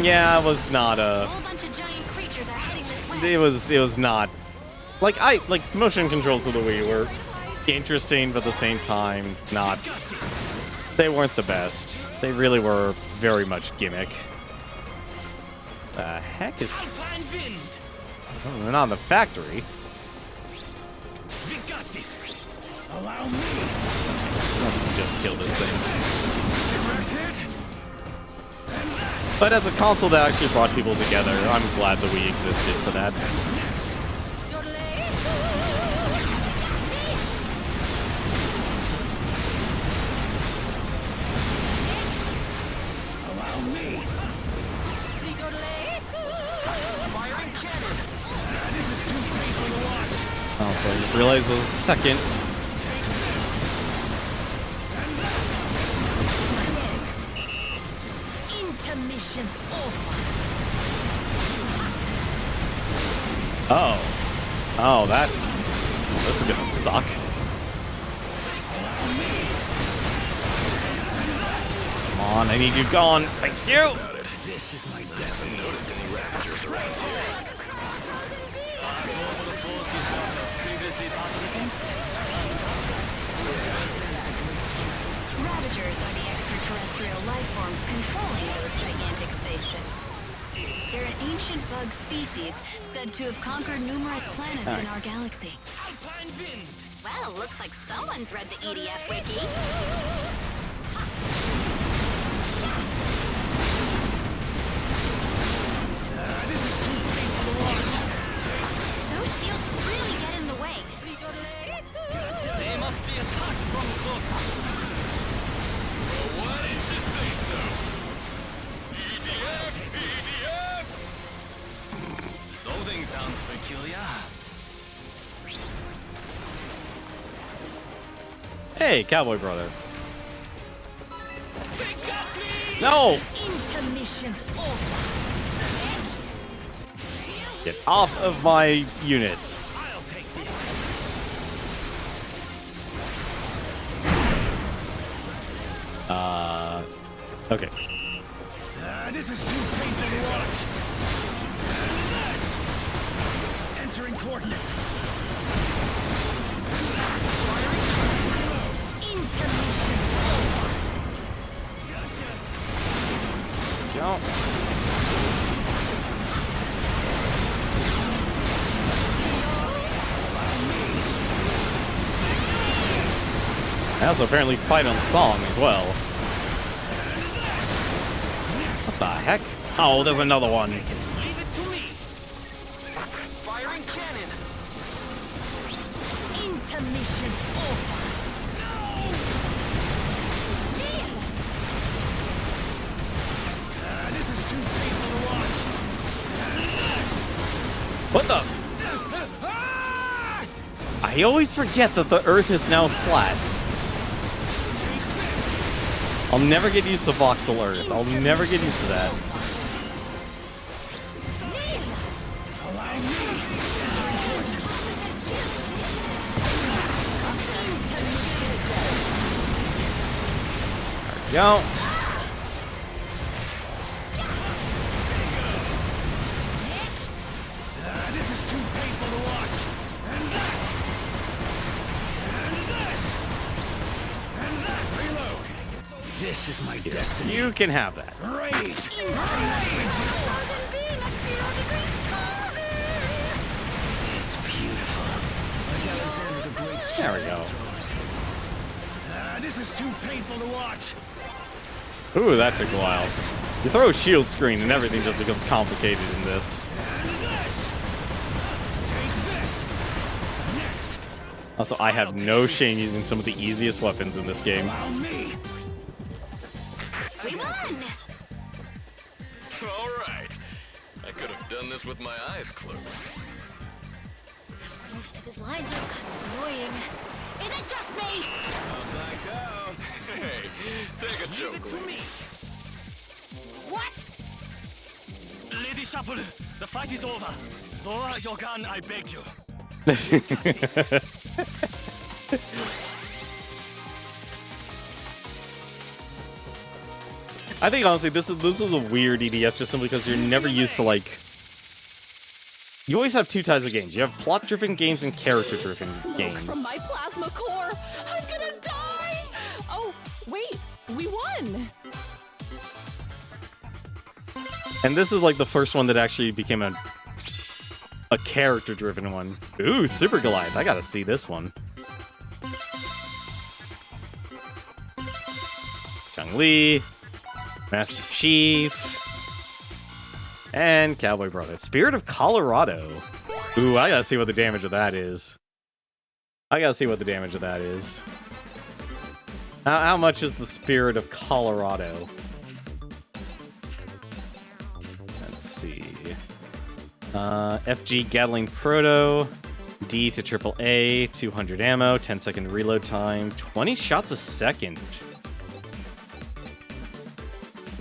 Yeah, it was not a... whole bunch of giant creatures are heading this way. It was not... Like, motion controls of the Wii were interesting, but at the same time, not... They weren't the best. They really were very much gimmick. The heck is... Oh, they're not in the factory. We got this. Allow me. Let's just kill this thing. But as a console that actually brought people together, I'm glad the Wii existed for that. Allow me. Firing cannon. This is too painful to watch. Also, I just realized there's a second. Intermission's over. Oh, that... This is gonna suck. Come on, I need you gone. Thank you! This is my destiny. Noticed any Ravagers around here? Those are the forces you have previously battled against. Ravagers are the extraterrestrial life forms controlling those gigantic spaceships. They're an ancient bug species said to have conquered numerous planets in our galaxy. Well, looks like someone's read the EDF wiki. This is too painful to watch. Those shields really get in the way. They must be attacked from closer. Why didn't you say so? EDF! EDF! Something sounds peculiar. Hey, cowboy brother. No! Intermission's over. Get off of my units. I'll take this. Okay. This is too painful to watch. Entering coordinates. Intermission's over. Jump. I also apparently fight on song as well. What the heck? Oh, there's another one. Leave it to me. Firing cannon. Intermission's over. This is too painful to watch. What the? I always forget that the Earth is now flat. I'll never get used to voxel Earth. I'll never get used to that. There we go. This is too painful to watch. And that. And this. And that. Reload. This is my destiny. You can have that. Rage. It's beautiful. Like Alexander the Great's There we go. This is too painful to watch. Ooh, that took a while. You throw a shield screen and everything just becomes complicated in this. Also, I have no shame using some of the easiest weapons in this game. We won! All right. I could have done this with my eyes closed. Most of his lines are kind of annoying. Is it just me? Hey, take a joke, lady. What? Lady Chapelu, the fight is over. Lower your gun, I beg you. I think honestly, this is a weird EDF just simply because you're never used to like. You always have two types of games. You have plot-driven games and character-driven games. From my plasma core, I'm gonna die. Oh, wait, we won. And this is like the first one that actually became a character-driven one. Ooh, Super Goliath. I gotta see this one. Chun-Li, Master Chief, and Cowboy Brother. Spirit of Colorado. Ooh, I gotta see what the damage of that is. How much is the Spirit of Colorado? Let's see. FG Gatling Proto. D to AAA. 200 ammo. 10-second reload time. 20 shots a second.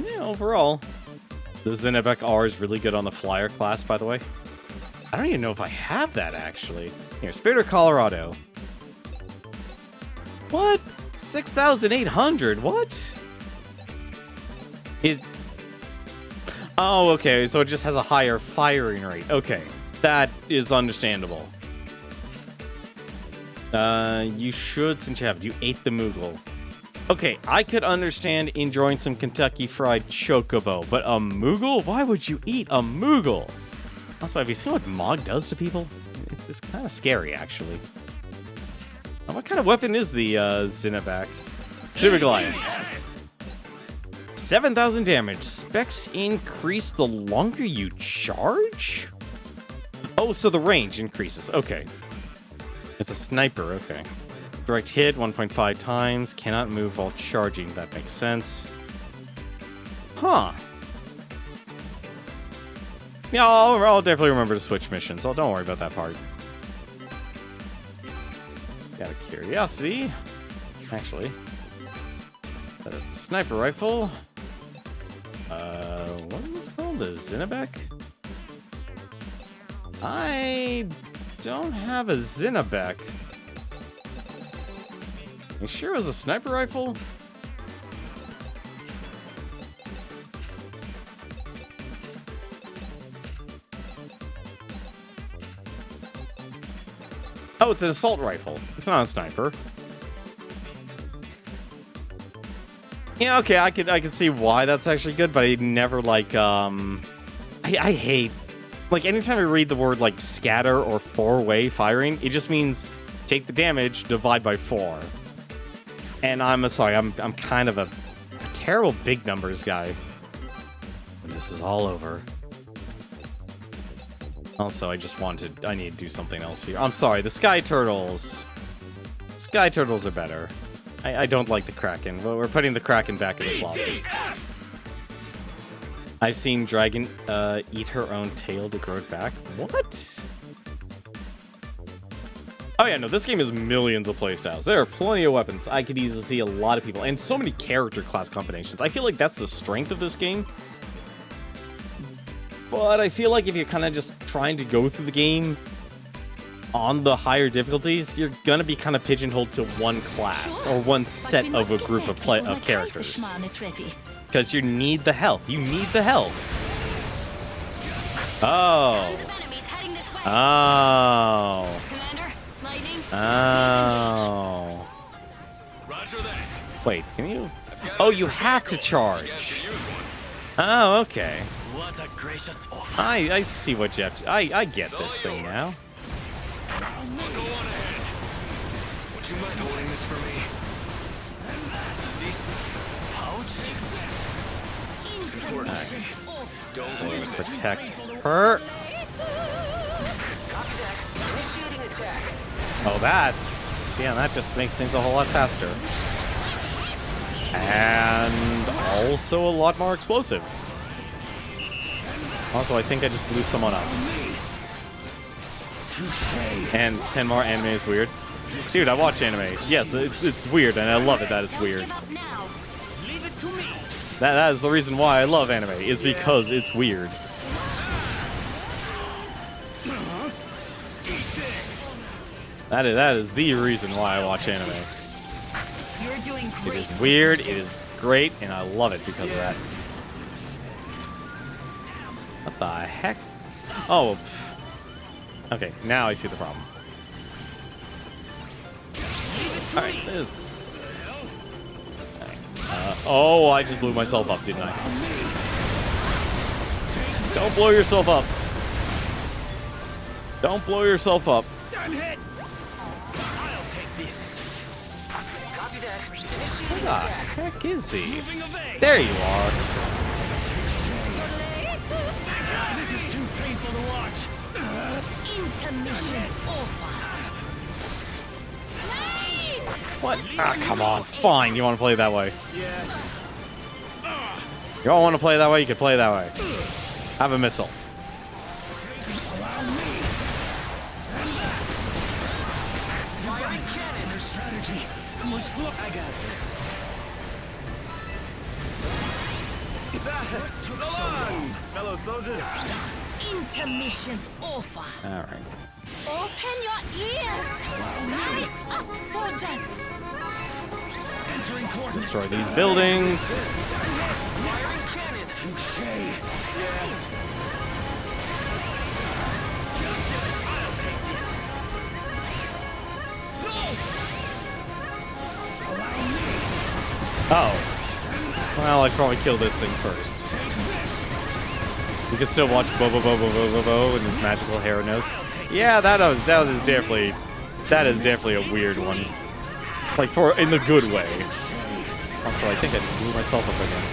Yeah, overall. The Zinnebeck R is really good on the Flyer class, by the way. I don't even know if I have that, actually. Here, Spirit of Colorado. What? 6,800? What? Oh, okay, so it just has a higher firing rate. Okay, that is understandable. You should, since you have it. You ate the Moogle. Okay, I could understand enjoying some Kentucky Fried Chocobo, but a Moogle? Why would you eat a Moogle? Also, have you seen what Mog does to people? It's kind of scary, actually. Now, what kind of weapon is the Zinnebeck? Super Goliath. 7,000 damage. Specs increase the longer you charge? Oh, so the range increases. Okay. It's a sniper, okay. Direct hit 1.5 times. Cannot move while charging. That makes sense. Huh. Yeah, I'll definitely remember to switch missions. So don't worry about that part. Got a curiosity. Actually. That's a sniper rifle. What is this called? A Zinnebeck? I don't have a Zinnebeck. You sure it was a sniper rifle? Oh, it's an assault rifle. It's not a sniper. Yeah, okay, I could see why that's actually good, but I never like I hate like anytime I read the word like scatter or four-way firing, it just means take the damage, divide by 4. And I'm kind of a terrible big numbers guy. When this is all over. Also, I need to do something else here. I'm sorry, the Sky Turtles. Sky Turtles are better. I don't like the Kraken. Well, we're putting the Kraken back in the closet. I've seen dragon eat her own tail to grow it back. What? Oh yeah, no, this game is millions of playstyles. There are plenty of weapons. I could easily see a lot of people, and so many character class combinations. I feel like that's the strength of this game. But I feel like if you're kind of just trying to go through the game on the higher difficulties, you're gonna be kind of pigeonholed to one class or one set of a group of characters. Because you need the health. You need the health. Oh. Oh. Oh. Wait, can you? Oh, you have to charge. Oh, okay. What a gracious offer. I see what you have to. I get this thing now. I'll go on ahead. Would you mind holding this for me? This pouch? It's important. Don't lose it. Protect her. Copy that. Initiating attack. Oh, that's... Yeah, that just makes things a whole lot faster. And also a lot more explosive. Also, I think I just blew someone up. And 10 more anime is weird. Dude, I watch anime. Yes, it's weird, and I love it that it's weird. That is the reason why I love anime, is because it's weird. That is the reason why I watch anime. It is weird, it is great, and I love it because of that. What the heck? Oh. Okay, now I see the problem. Alright, this... oh, I just blew myself up, didn't I? Don't blow yourself up. Don't blow yourself up. I'm hit. I'll take this. Copy that. Where the heck is he? There you are. This is too painful to watch. Intermission's over. What? Ah, come on. Fine, you want to play that way. Yeah. You don't want to play that way, you can play that way. Have a missile. Allow me. Firing cannon. Their strategy was flip. I got this. So long, fellow soldiers. Intermission's over. Alright. Open your ears. Rise up, soldiers. Let's destroy these buildings. Firing cannon. Touche. Yeah. I'll take this. Allow me. Oh. Well, I should probably kill this thing first. You can still watch Bo and his magical hair nose. Yeah, that is definitely a weird one. Like in the good way. Also, I think I just blew myself up again.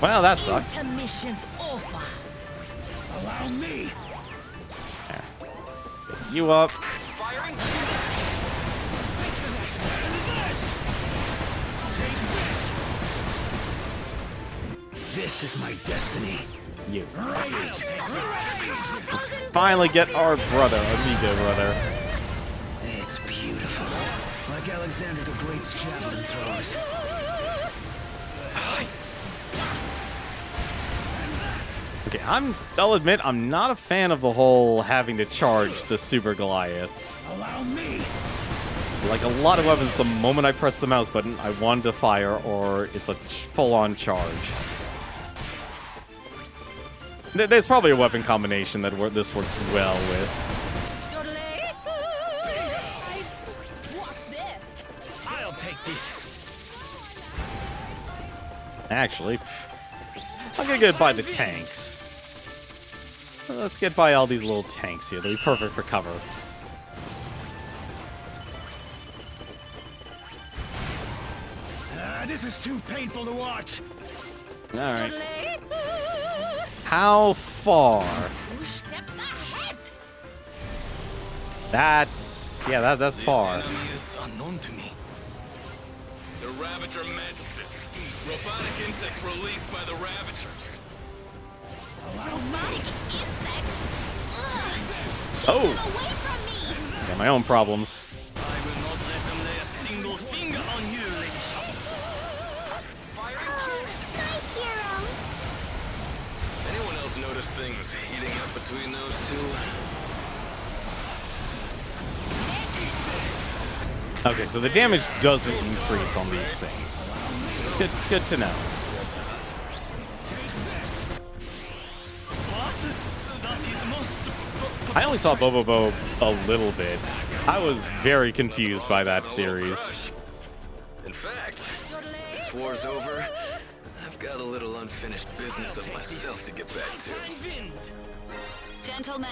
Well, that sucked. Intermission's over. Allow me. You up. Firing. This is my destiny. You. Finally get our brother, amigo brother. It's beautiful. Like Alexander the Great's javelin throws. Okay, I'll admit, I'm not a fan of the whole having to charge the Super Goliath. Allow me. Like a lot of weapons, the moment I press the mouse button, I want to fire, or it's a full-on charge. There's probably a weapon combination that this works well with. Watch this. I'll take this. Actually, I'm gonna get by the tanks. Let's get by all these little tanks here. They'll be perfect for cover. This is too painful to watch. Alright. How far? 2 steps ahead. That's that's far. This enemy is unknown to me. The Ravager mantises. Robotic insects released by the Ravagers. Robotic insects? Ugh! Oh, Away from me! got my own problems. I will not let them lay a single finger on you, Lady Shovel. My hero! Anyone else notice things heating up between those two? Okay, so the damage doesn't increase on these things. Good to know. What? That is most... I only saw Bobobo a little bit. I was very confused by that series. In fact, this war's over. I've got a little unfinished business of myself to get back to. Gentlemen,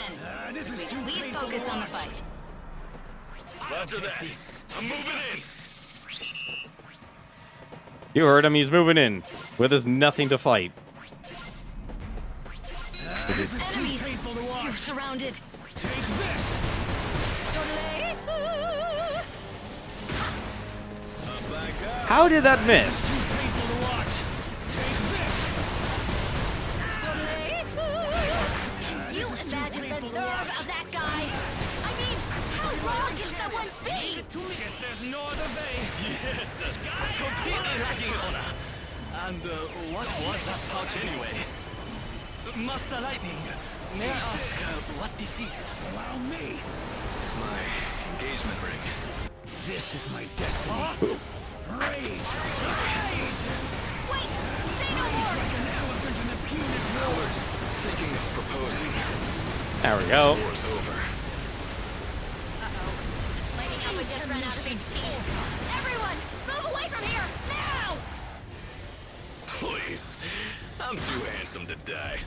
please focus on the fight. Roger that. I'm moving in. You heard him, he's moving in. Where there's nothing to fight. Enemies, you're surrounded. How did that miss? You imagine the nerve of that guy! I mean, how wrong can someone be? Guess there's no other way. Yes, completely lacking honor. And what was that pouch anyway? Master Lightning, may I ask what this is? Allow me. It's my engagement ring. This is my destiny. Rage. Rage. Wait! Say no more! Like an elephant in a punic I was thinking of proposing. There we go. War's over. Lighting up with just run out of its speed. Everyone, move away from here! Now! Please. I'm too handsome to die.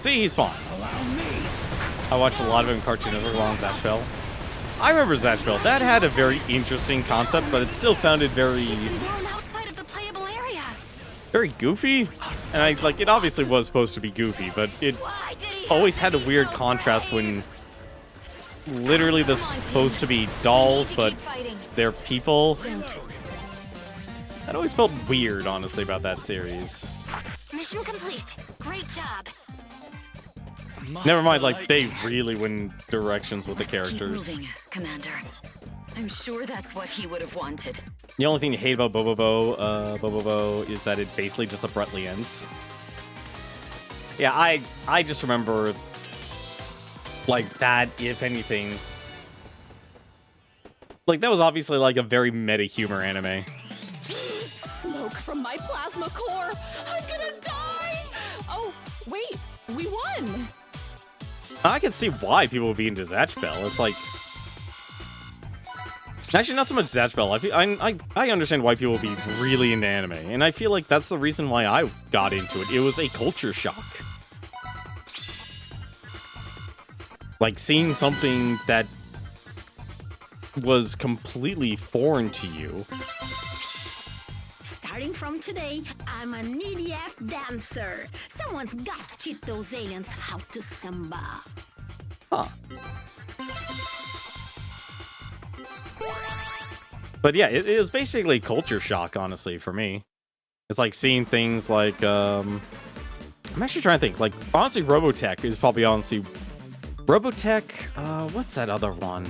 See, he's fine. Allow me. I watched a lot of him in Cartoon Network along Zatch Bell. I remember Zatch Bell. That had a very interesting concept, but it still founded very, Born outside of the playable area. very goofy. And I like it. Obviously was supposed to be goofy, but it Why did he always had a weird contrast when literally they're supposed to be dolls, but they're people. That always felt weird, honestly, about that series. Mission complete. Great job. Never mind, like they really went in directions with the Let's characters. keep moving, Commander. I'm sure that's what he would have wanted. The only thing you hate about Bobobo is that it basically just abruptly ends. Yeah, I just remember like that, if anything. Like that was obviously like a very meta humor anime. Smoke from my plasma core. I'm gonna die. Oh, wait, we won. I can see why people would be into Zatch Bell. It's like actually not so much Zatch Bell. I understand why people would be really into anime, and I feel like that's the reason why I got into it. It was a culture shock. Like seeing something that was completely foreign to you. Starting from today, I'm an EDF dancer. Someone's got to teach those aliens how to samba. Huh. But yeah, it is basically culture shock, honestly, for me. It's like seeing things like, I'm actually trying to think, like, honestly, Robotech is probably honestly, Robotech, what's that other one?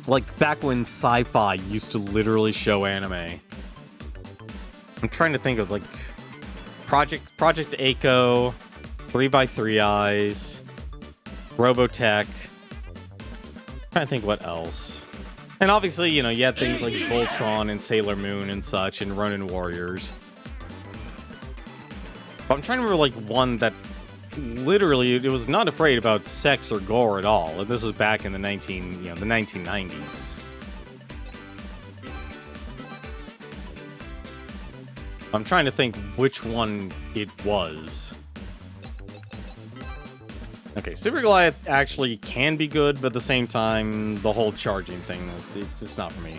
Like, back when sci-fi used to literally show anime. I'm trying to think of, like, Project Echo, 3x3 Eyes, Robotech. Trying to think what else. And obviously, you know, you had things like Voltron and Sailor Moon and such, and Ronin Warriors. But I'm trying to remember, like, one that literally, it was not afraid about sex or gore at all. And this was back in the 1990s. I'm trying to think which one it was. Okay, Super Goliath actually can be good, but at the same time, the whole charging thing is it's not for me.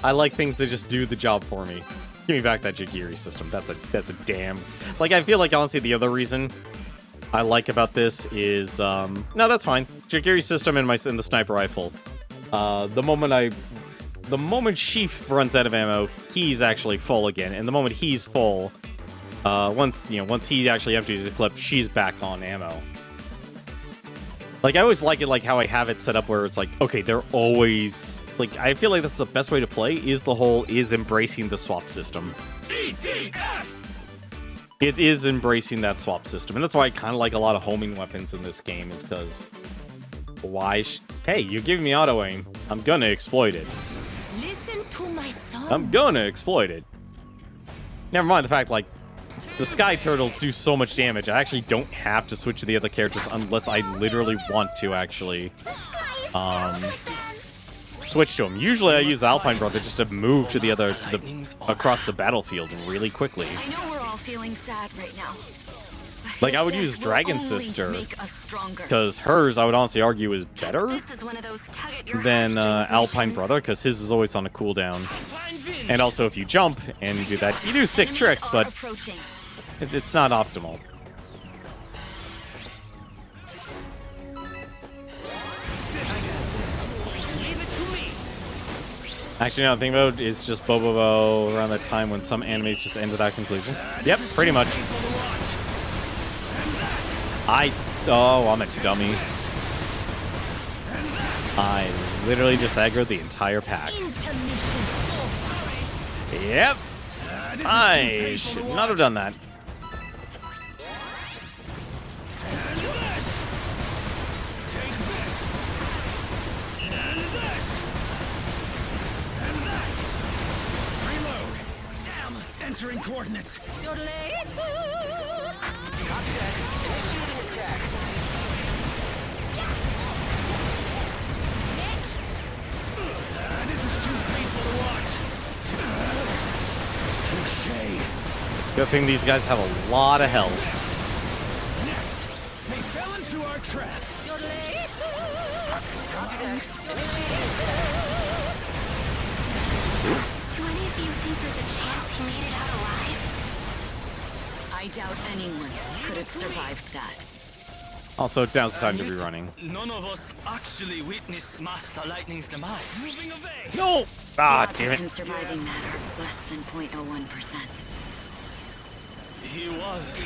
I like things that just do the job for me. Give me back that Jagiri system. That's a damn... Like, I feel like, honestly, the other reason I like about this is no, that's fine. Jagiri's system in the sniper rifle. The moment she runs out of ammo, he's actually full again, and the moment he's full, once he actually empties his clip, she's back on ammo. Like, I always like it, like how I have it set up where it's like, okay, they're always like, I feel like that's the best way to play is embracing the swap system. It is embracing that swap system, and that's why I kind of like a lot of homing weapons in this game, is because hey, you're giving me auto aim, I'm gonna exploit it. Listen to my song. I'm gonna exploit it. Never mind the fact, like, the Sky Turtles do so much damage, I actually don't have to switch to the other characters unless I literally want to actually switch to them. Usually I use Alpine Brother just to move to across the battlefield really quickly. I know we're all feeling sad right now. Like, I would use Dragon Sister, because hers, I would honestly argue, is better than Alpine Brother, because his is always on a cooldown. And also, if you jump and you do that, you do sick tricks, but it's not optimal. Actually, no, the thing about it is just Bobobo around that time when some animes just end without conclusion. Yep, pretty much. I'm a dummy. I literally just aggroed the entire pack. Yep. I should not have done that. Entering coordinates. You're late. Copy that. Initiating attack. Next. This is too painful to watch. Touché. Good thing these guys have a lot of health. Next. They fell into our trap. You're late. Copy that. Initiating attack. Do any of you think there's a chance he made it out alive? I doubt anyone could have survived that. Also, now's the time to be running. None of us actually witnessed Master Lightning's demise. No! Ah, Odds damn of him it. surviving that are less than 0.01%. He was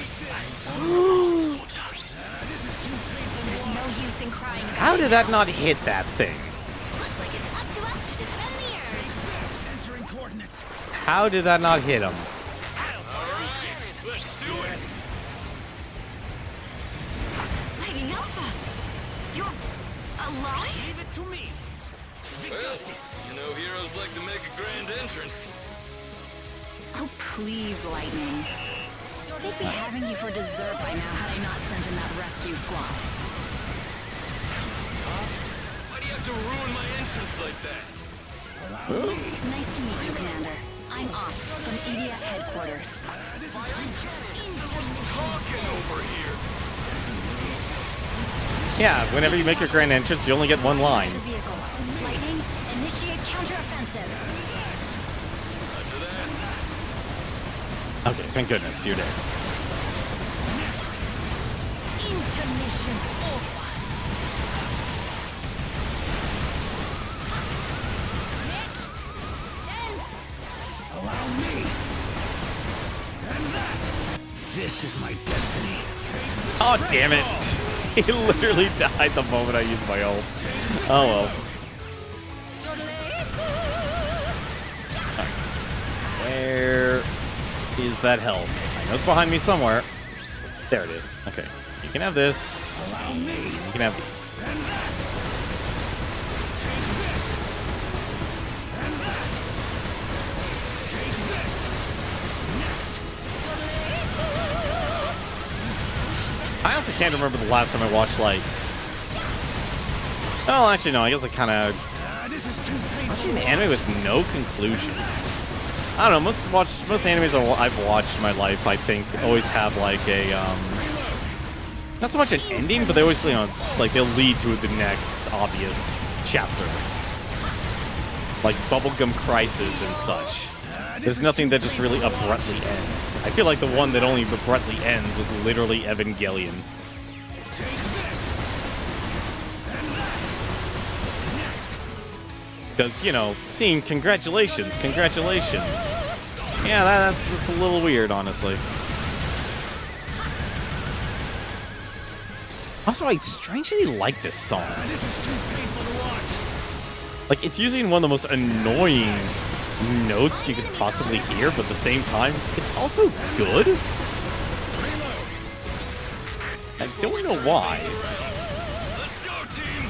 There's no use in crying about How it did now. that not hit that thing? Looks like it's up to us to defend the Earth. Entering coordinates. How did that not hit him? Alright, let's do it! Lightning Alpha, you're alive? Leave it to me. Well, you know heroes like to make a grand entrance. Oh, please, Lightning. They'd be having you for dessert by now had I not sent in that rescue squad. Ops? Why do you have to ruin my entrance like that? Nice to meet you, Commander. I'm Ops from EDF headquarters. Talking over here. Yeah, whenever you make your grand entrance, you only get one line. As a vehicle. Lightning, initiate counteroffensive. After that, Okay, thank goodness, you're dead. Intermission's over. Next. Dance. Allow me. And that. This is my destiny. Oh, damn it. He literally died the moment I used my ult. Oh, well. Where is that health? I know it's behind me somewhere. There it is. Okay. You can have this. You can have these. I honestly can't remember the last time I watched, like... Oh, actually, no. I guess I kind of... Watching an anime with no conclusion. I don't know. Most animes I've watched in my life, I think, always have, like, a, not so much an ending, but they always, you know, like, they'll lead to the next obvious chapter. Like Bubblegum Crisis and such. There's nothing that just really abruptly ends. I feel like the one that only abruptly ends was literally Evangelion. Because, you know, seeing congratulations. Yeah, that's a little weird, honestly. Also, I strangely like this song. This is too painful to watch. Like, it's using one of the most annoying notes you could possibly hear, but at the same time, it's also good. I don't know why. Let's go, team!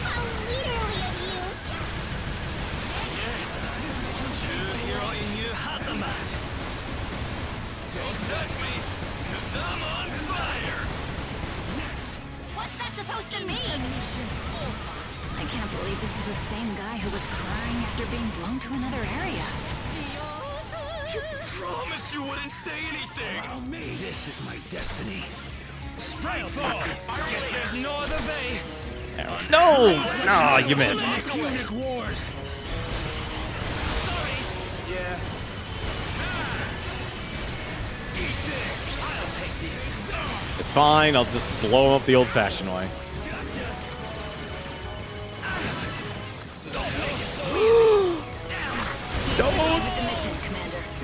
How leaderly of you. Yes! True hero in you has emerged. Don't touch me, cause I'm on fire! What's that supposed to mean? I can't believe this is the same guy who was crying after being blown to another area. You promised you wouldn't say anything! Allow me. This is my destiny. Springfall! I guess there's no other way! No! Ah, you missed. Punic Wars. Sorry! Yeah. Eat this! I'll take this! It's fine, I'll just blow him up the old-fashioned way.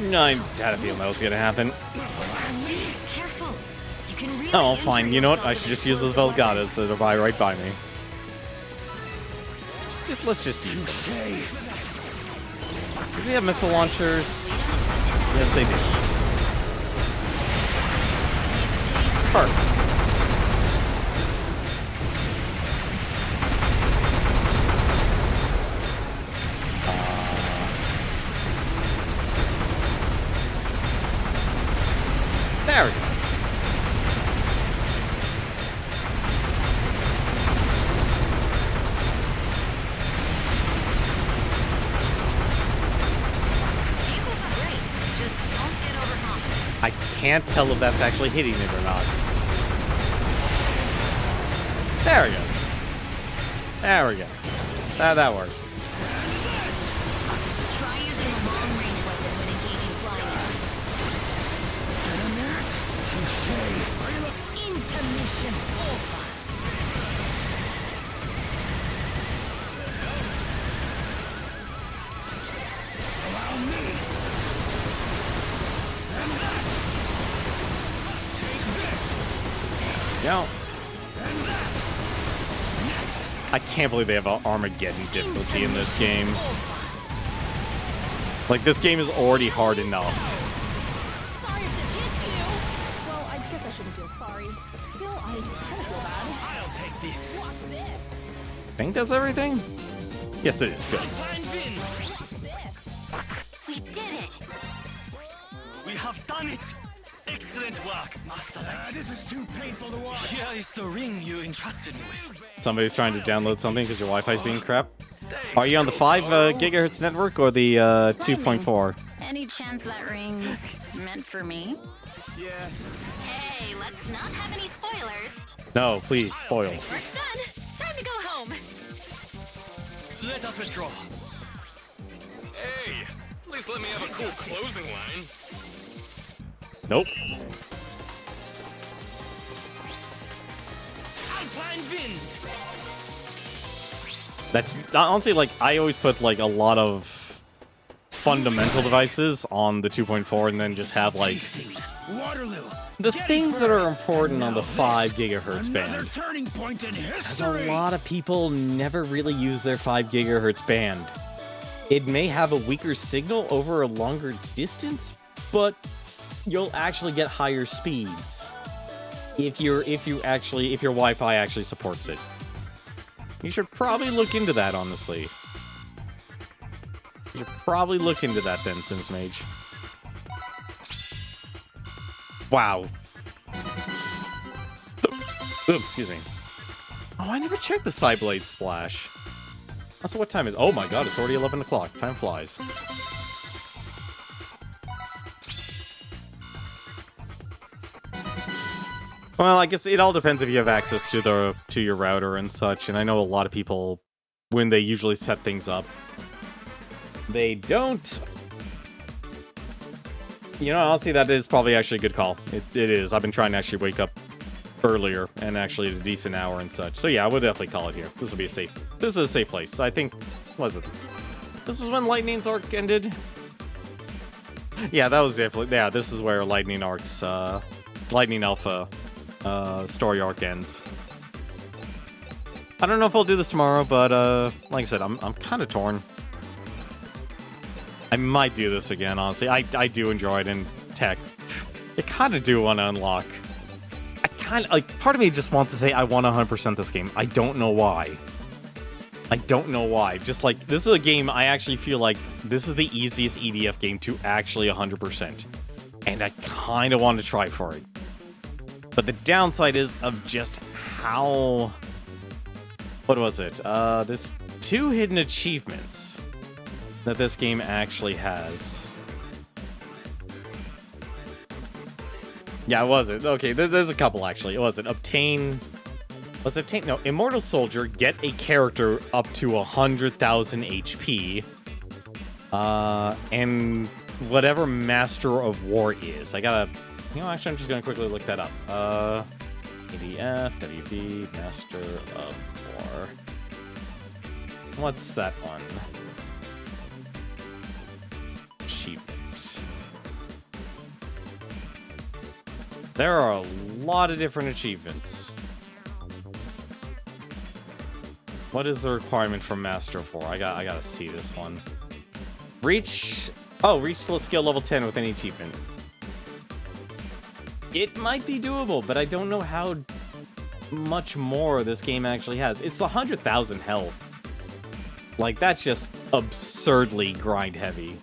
No, I had a feeling that was gonna happen. Careful. You can really Oh, fine. You know what? I should just use those Velgatas that are right by me. Let's just use them. Does he have missile launchers? Yes, they do. Perfect. There we go. Vehicles are great. Just don't get overconfident. I can't tell if that's actually hitting it or not. There he goes. There we go. That works. Try using a long-range weapon when engaging flying enemies. Intermissions over. Allow me. And that. Take this. Yeah. And that. Next. I can't believe they have an Armageddon difficulty in this game. Like, this game is already hard enough. Sorry if this hits you. Well, I guess I shouldn't feel sorry. Still, I kind of feel bad. I'll take this! Watch this. I think that's everything? Yes, it is. Good. Fine, Vin! Watch this. We did it. We have done it! Excellent work, Master. This is too painful to watch. Here is the ring you entrusted me with. Somebody's trying to download something because your Wi-Fi's being crap. Are you on the 5 gigahertz network or the 2.4? Any chance that ring's meant for me? Yeah. Hey, let's not have any spoilers. No, please, spoil. Work's done. Time to go home. Let us withdraw. Hey, at least let me have a cool closing line. Nope. Alpine Wind! That's honestly, like, I always put like a lot of fundamental devices on the 2.4 and then just have like Waterloo. the things that are important on the 5 gigahertz Another band. turning point in As history. a lot of people never really use their 5 gigahertz band. It may have a weaker signal over a longer distance, but you'll actually get higher speeds if your Wi-Fi actually supports it. You should probably look into that, honestly. You should probably look into that then, SimsMage. Wow. Ooh, excuse me. Oh, I never checked the Psyblade splash. Also, what time is... Oh my god, it's already 11 o'clock. Time flies. Well, I guess it all depends if you have access to your router and such, and I know a lot of people, when they usually set things up, they don't. You know, honestly, that is probably actually a good call. It is. I've been trying to actually wake up earlier and actually at a decent hour and such. So yeah, I would definitely call it here. This will be a safe. This is a safe place. I think. Was it? This is when Lightning's arc ended. Yeah, that was definitely. Yeah, this is where Lightning arc's Lightning Alpha story arc ends. I don't know if I'll do this tomorrow, but like I said, I'm kind of torn. I might do this again, honestly. I do enjoy it in tech. I kind of do want to unlock. I kind of, like, part of me just wants to say I want to 100% this game. I don't know why. I don't know why. Just like, this is a game I actually feel like this is the easiest EDF game to actually 100%. And I kind of want to try for it. But the downside is of just how... What was it? There's 2 hidden achievements that this game actually has. Yeah, was it? Okay, there's a couple actually. Was it obtain? Was it obtain? No, Immortal Soldier. Get a character up to 100,000 HP. And whatever Master of War is. I gotta. You know, actually, I'm just gonna quickly look that up. ADF, WB, Master of War. What's that one? Achievement. There are a lot of different achievements. What is the requirement for Master of War? I gotta see this one. Reach skill level 10 with any achievement. It might be doable, but I don't know how much more this game actually has. It's 100,000 health. Like, that's just absurdly grind heavy.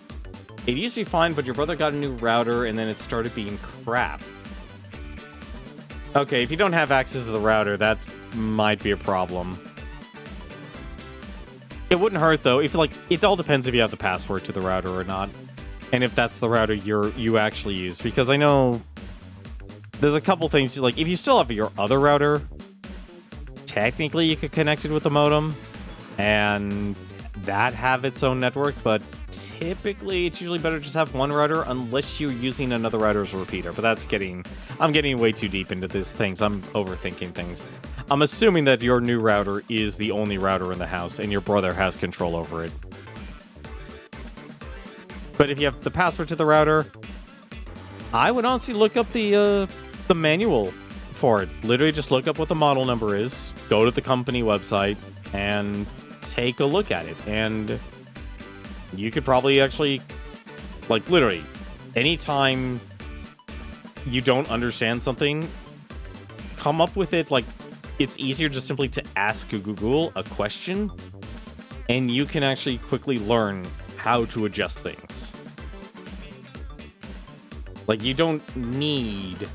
It used to be fine, but your brother got a new router, and then it started being crap. Okay, if you don't have access to the router, that might be a problem. It wouldn't hurt, though. If, like, it all depends if you have the password to the router or not. And if that's the router you actually use. Because I know... There's a couple things, like, if you still have your other router, technically you could connect it with the modem, and that have its own network, but typically it's usually better to just have one router, unless you're using another router as a repeater, but I'm getting way too deep into these things. I'm overthinking things. I'm assuming that your new router is the only router in the house, and your brother has control over it. But if you have the password to the router, I would honestly look up the manual for it. Literally just look up what the model number is, go to the company website, and take a look at it. And you could probably actually, like, literally, anytime you don't understand something, come up with it. Like, it's easier just simply to ask Google a question, and you can actually quickly learn how to adjust things. Like, you don't need,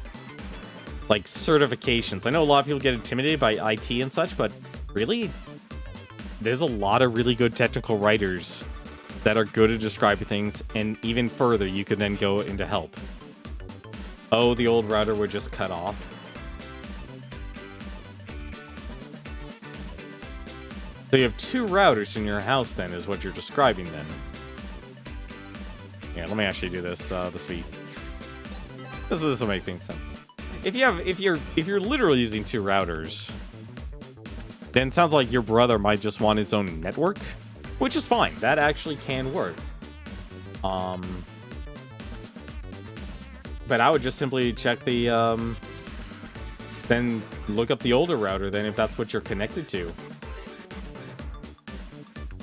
like, certifications. I know a lot of people get intimidated by IT and such, but really, there's a lot of really good technical writers that are good at describing things, and even further, you could then go into help. Oh, the old router would just cut off. So you have 2 routers in your house, then, is what you're describing, then. Yeah, let me actually do this this week. This will make things simple. If you're literally using 2 routers, then it sounds like your brother might just want his own network, which is fine. That actually can work. But I would just simply check the then look up the older router then if that's what you're connected to.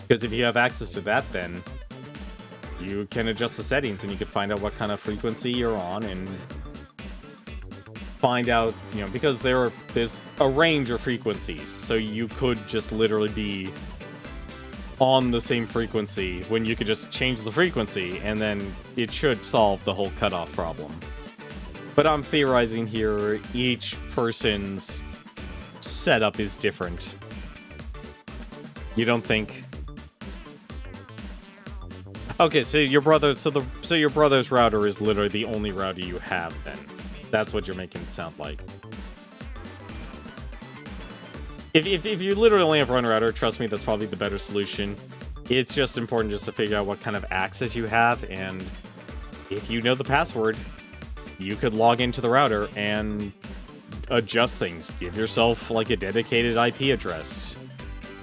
Because if you have access to that, then you can adjust the settings and you can find out what kind of frequency you're on and find out, you know, because there's a range of frequencies. So you could just literally be on the same frequency when you could just change the frequency and then it should solve the whole cutoff problem. But I'm theorizing here, each person's setup is different. You don't think... Okay, so your brother's router is literally the only router you have then. That's what you're making it sound like. If you literally only have one router, trust me, that's probably the better solution. It's just important just to figure out what kind of access you have, and if you know the password, you could log into the router and adjust things. Give yourself like a dedicated IP address.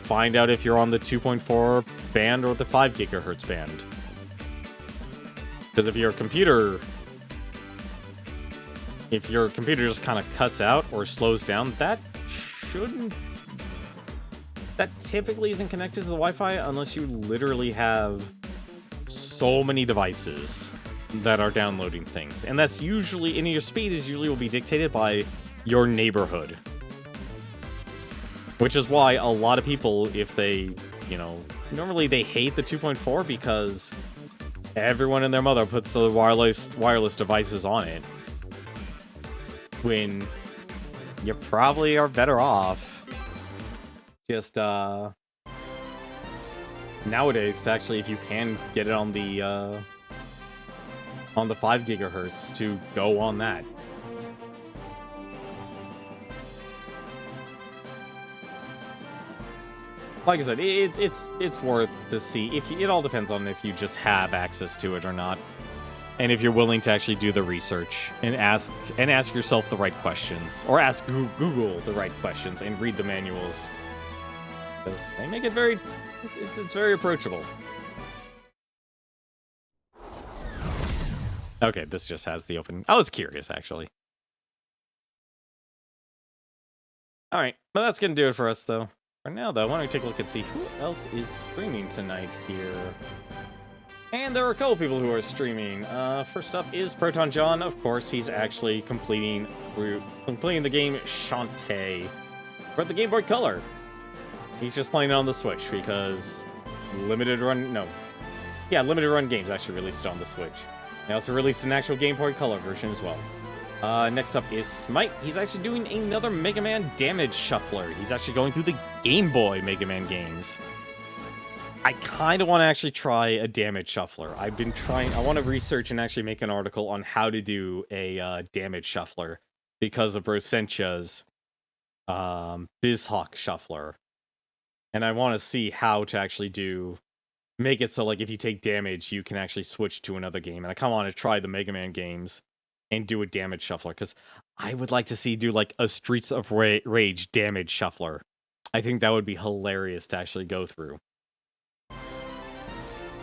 Find out if you're on the 2.4 band or the 5 gigahertz band. Because if your computer just kind of cuts out or slows down, that typically isn't connected to the Wi-Fi unless you literally have so many devices that are downloading things. And that's usually, and your speed will be dictated by your neighborhood. Which is why a lot of people, if they, normally they hate the 2.4 because everyone and their mother puts the wireless devices on it. When you probably are better off just nowadays, actually, if you can get it on the 5 gigahertz, to go on that. Like I said, it's worth to see. It all depends on if you just have access to it or not, and if you're willing to actually do the research and ask yourself the right questions, or ask Google the right questions and read the manuals, because they make it it's very approachable. Okay, this just has the open. I was curious, actually. All right, well, that's gonna do it for us, though. For now, though, I want to take a look and see who else is streaming tonight here. And there are a couple people who are streaming. First up is Proton John. Of course, he's actually completing the game Shantae for the Game Boy Color. He's just playing it on the Switch because Limited Run Games actually released it on the Switch. They also released an actual Game Boy Color version as well. Next up is Smite. He's actually doing another Mega Man Damage Shuffler. He's actually going through the Game Boy Mega Man games. I kind of want to actually try a Damage Shuffler. I want to research and actually make an article on how to do a Damage Shuffler because of Brosentia's BizHawk Shuffler. And I want to see how to actually make it so, like, if you take damage, you can actually switch to another game. And I kind of want to try the Mega Man games and do a Damage Shuffler, because I would like to do, like, a Streets of Rage Damage Shuffler. I think that would be hilarious to actually go through.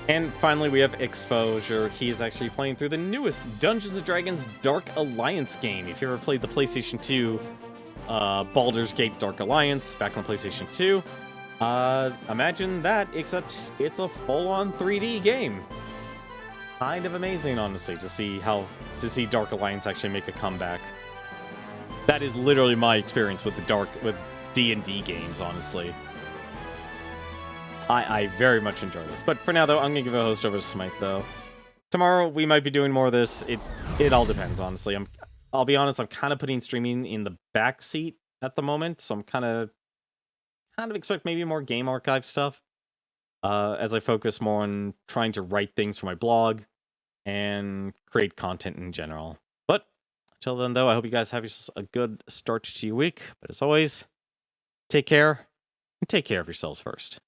And finally, we have Exposure. He is actually playing through the newest Dungeons & Dragons Dark Alliance game. If you ever played the PlayStation 2 Baldur's Gate Dark Alliance back on PlayStation 2, imagine that, except it's a full-on 3D game. Kind of amazing, honestly, to see Dark Alliance actually make a comeback. That is literally my experience with D&D games, honestly. I very much enjoy this. But for now, though, I'm going to give a host over to Smite, though. Tomorrow, we might be doing more of this. It all depends, honestly. I'll be honest, I'm kind of putting streaming in the back seat at the moment, so I'm kind of expect maybe more Game Archive stuff as I focus more on trying to write things for my blog and create content in general. But until then, though, I hope you guys have a good start to your week. But as always, take care, and take care of yourselves first.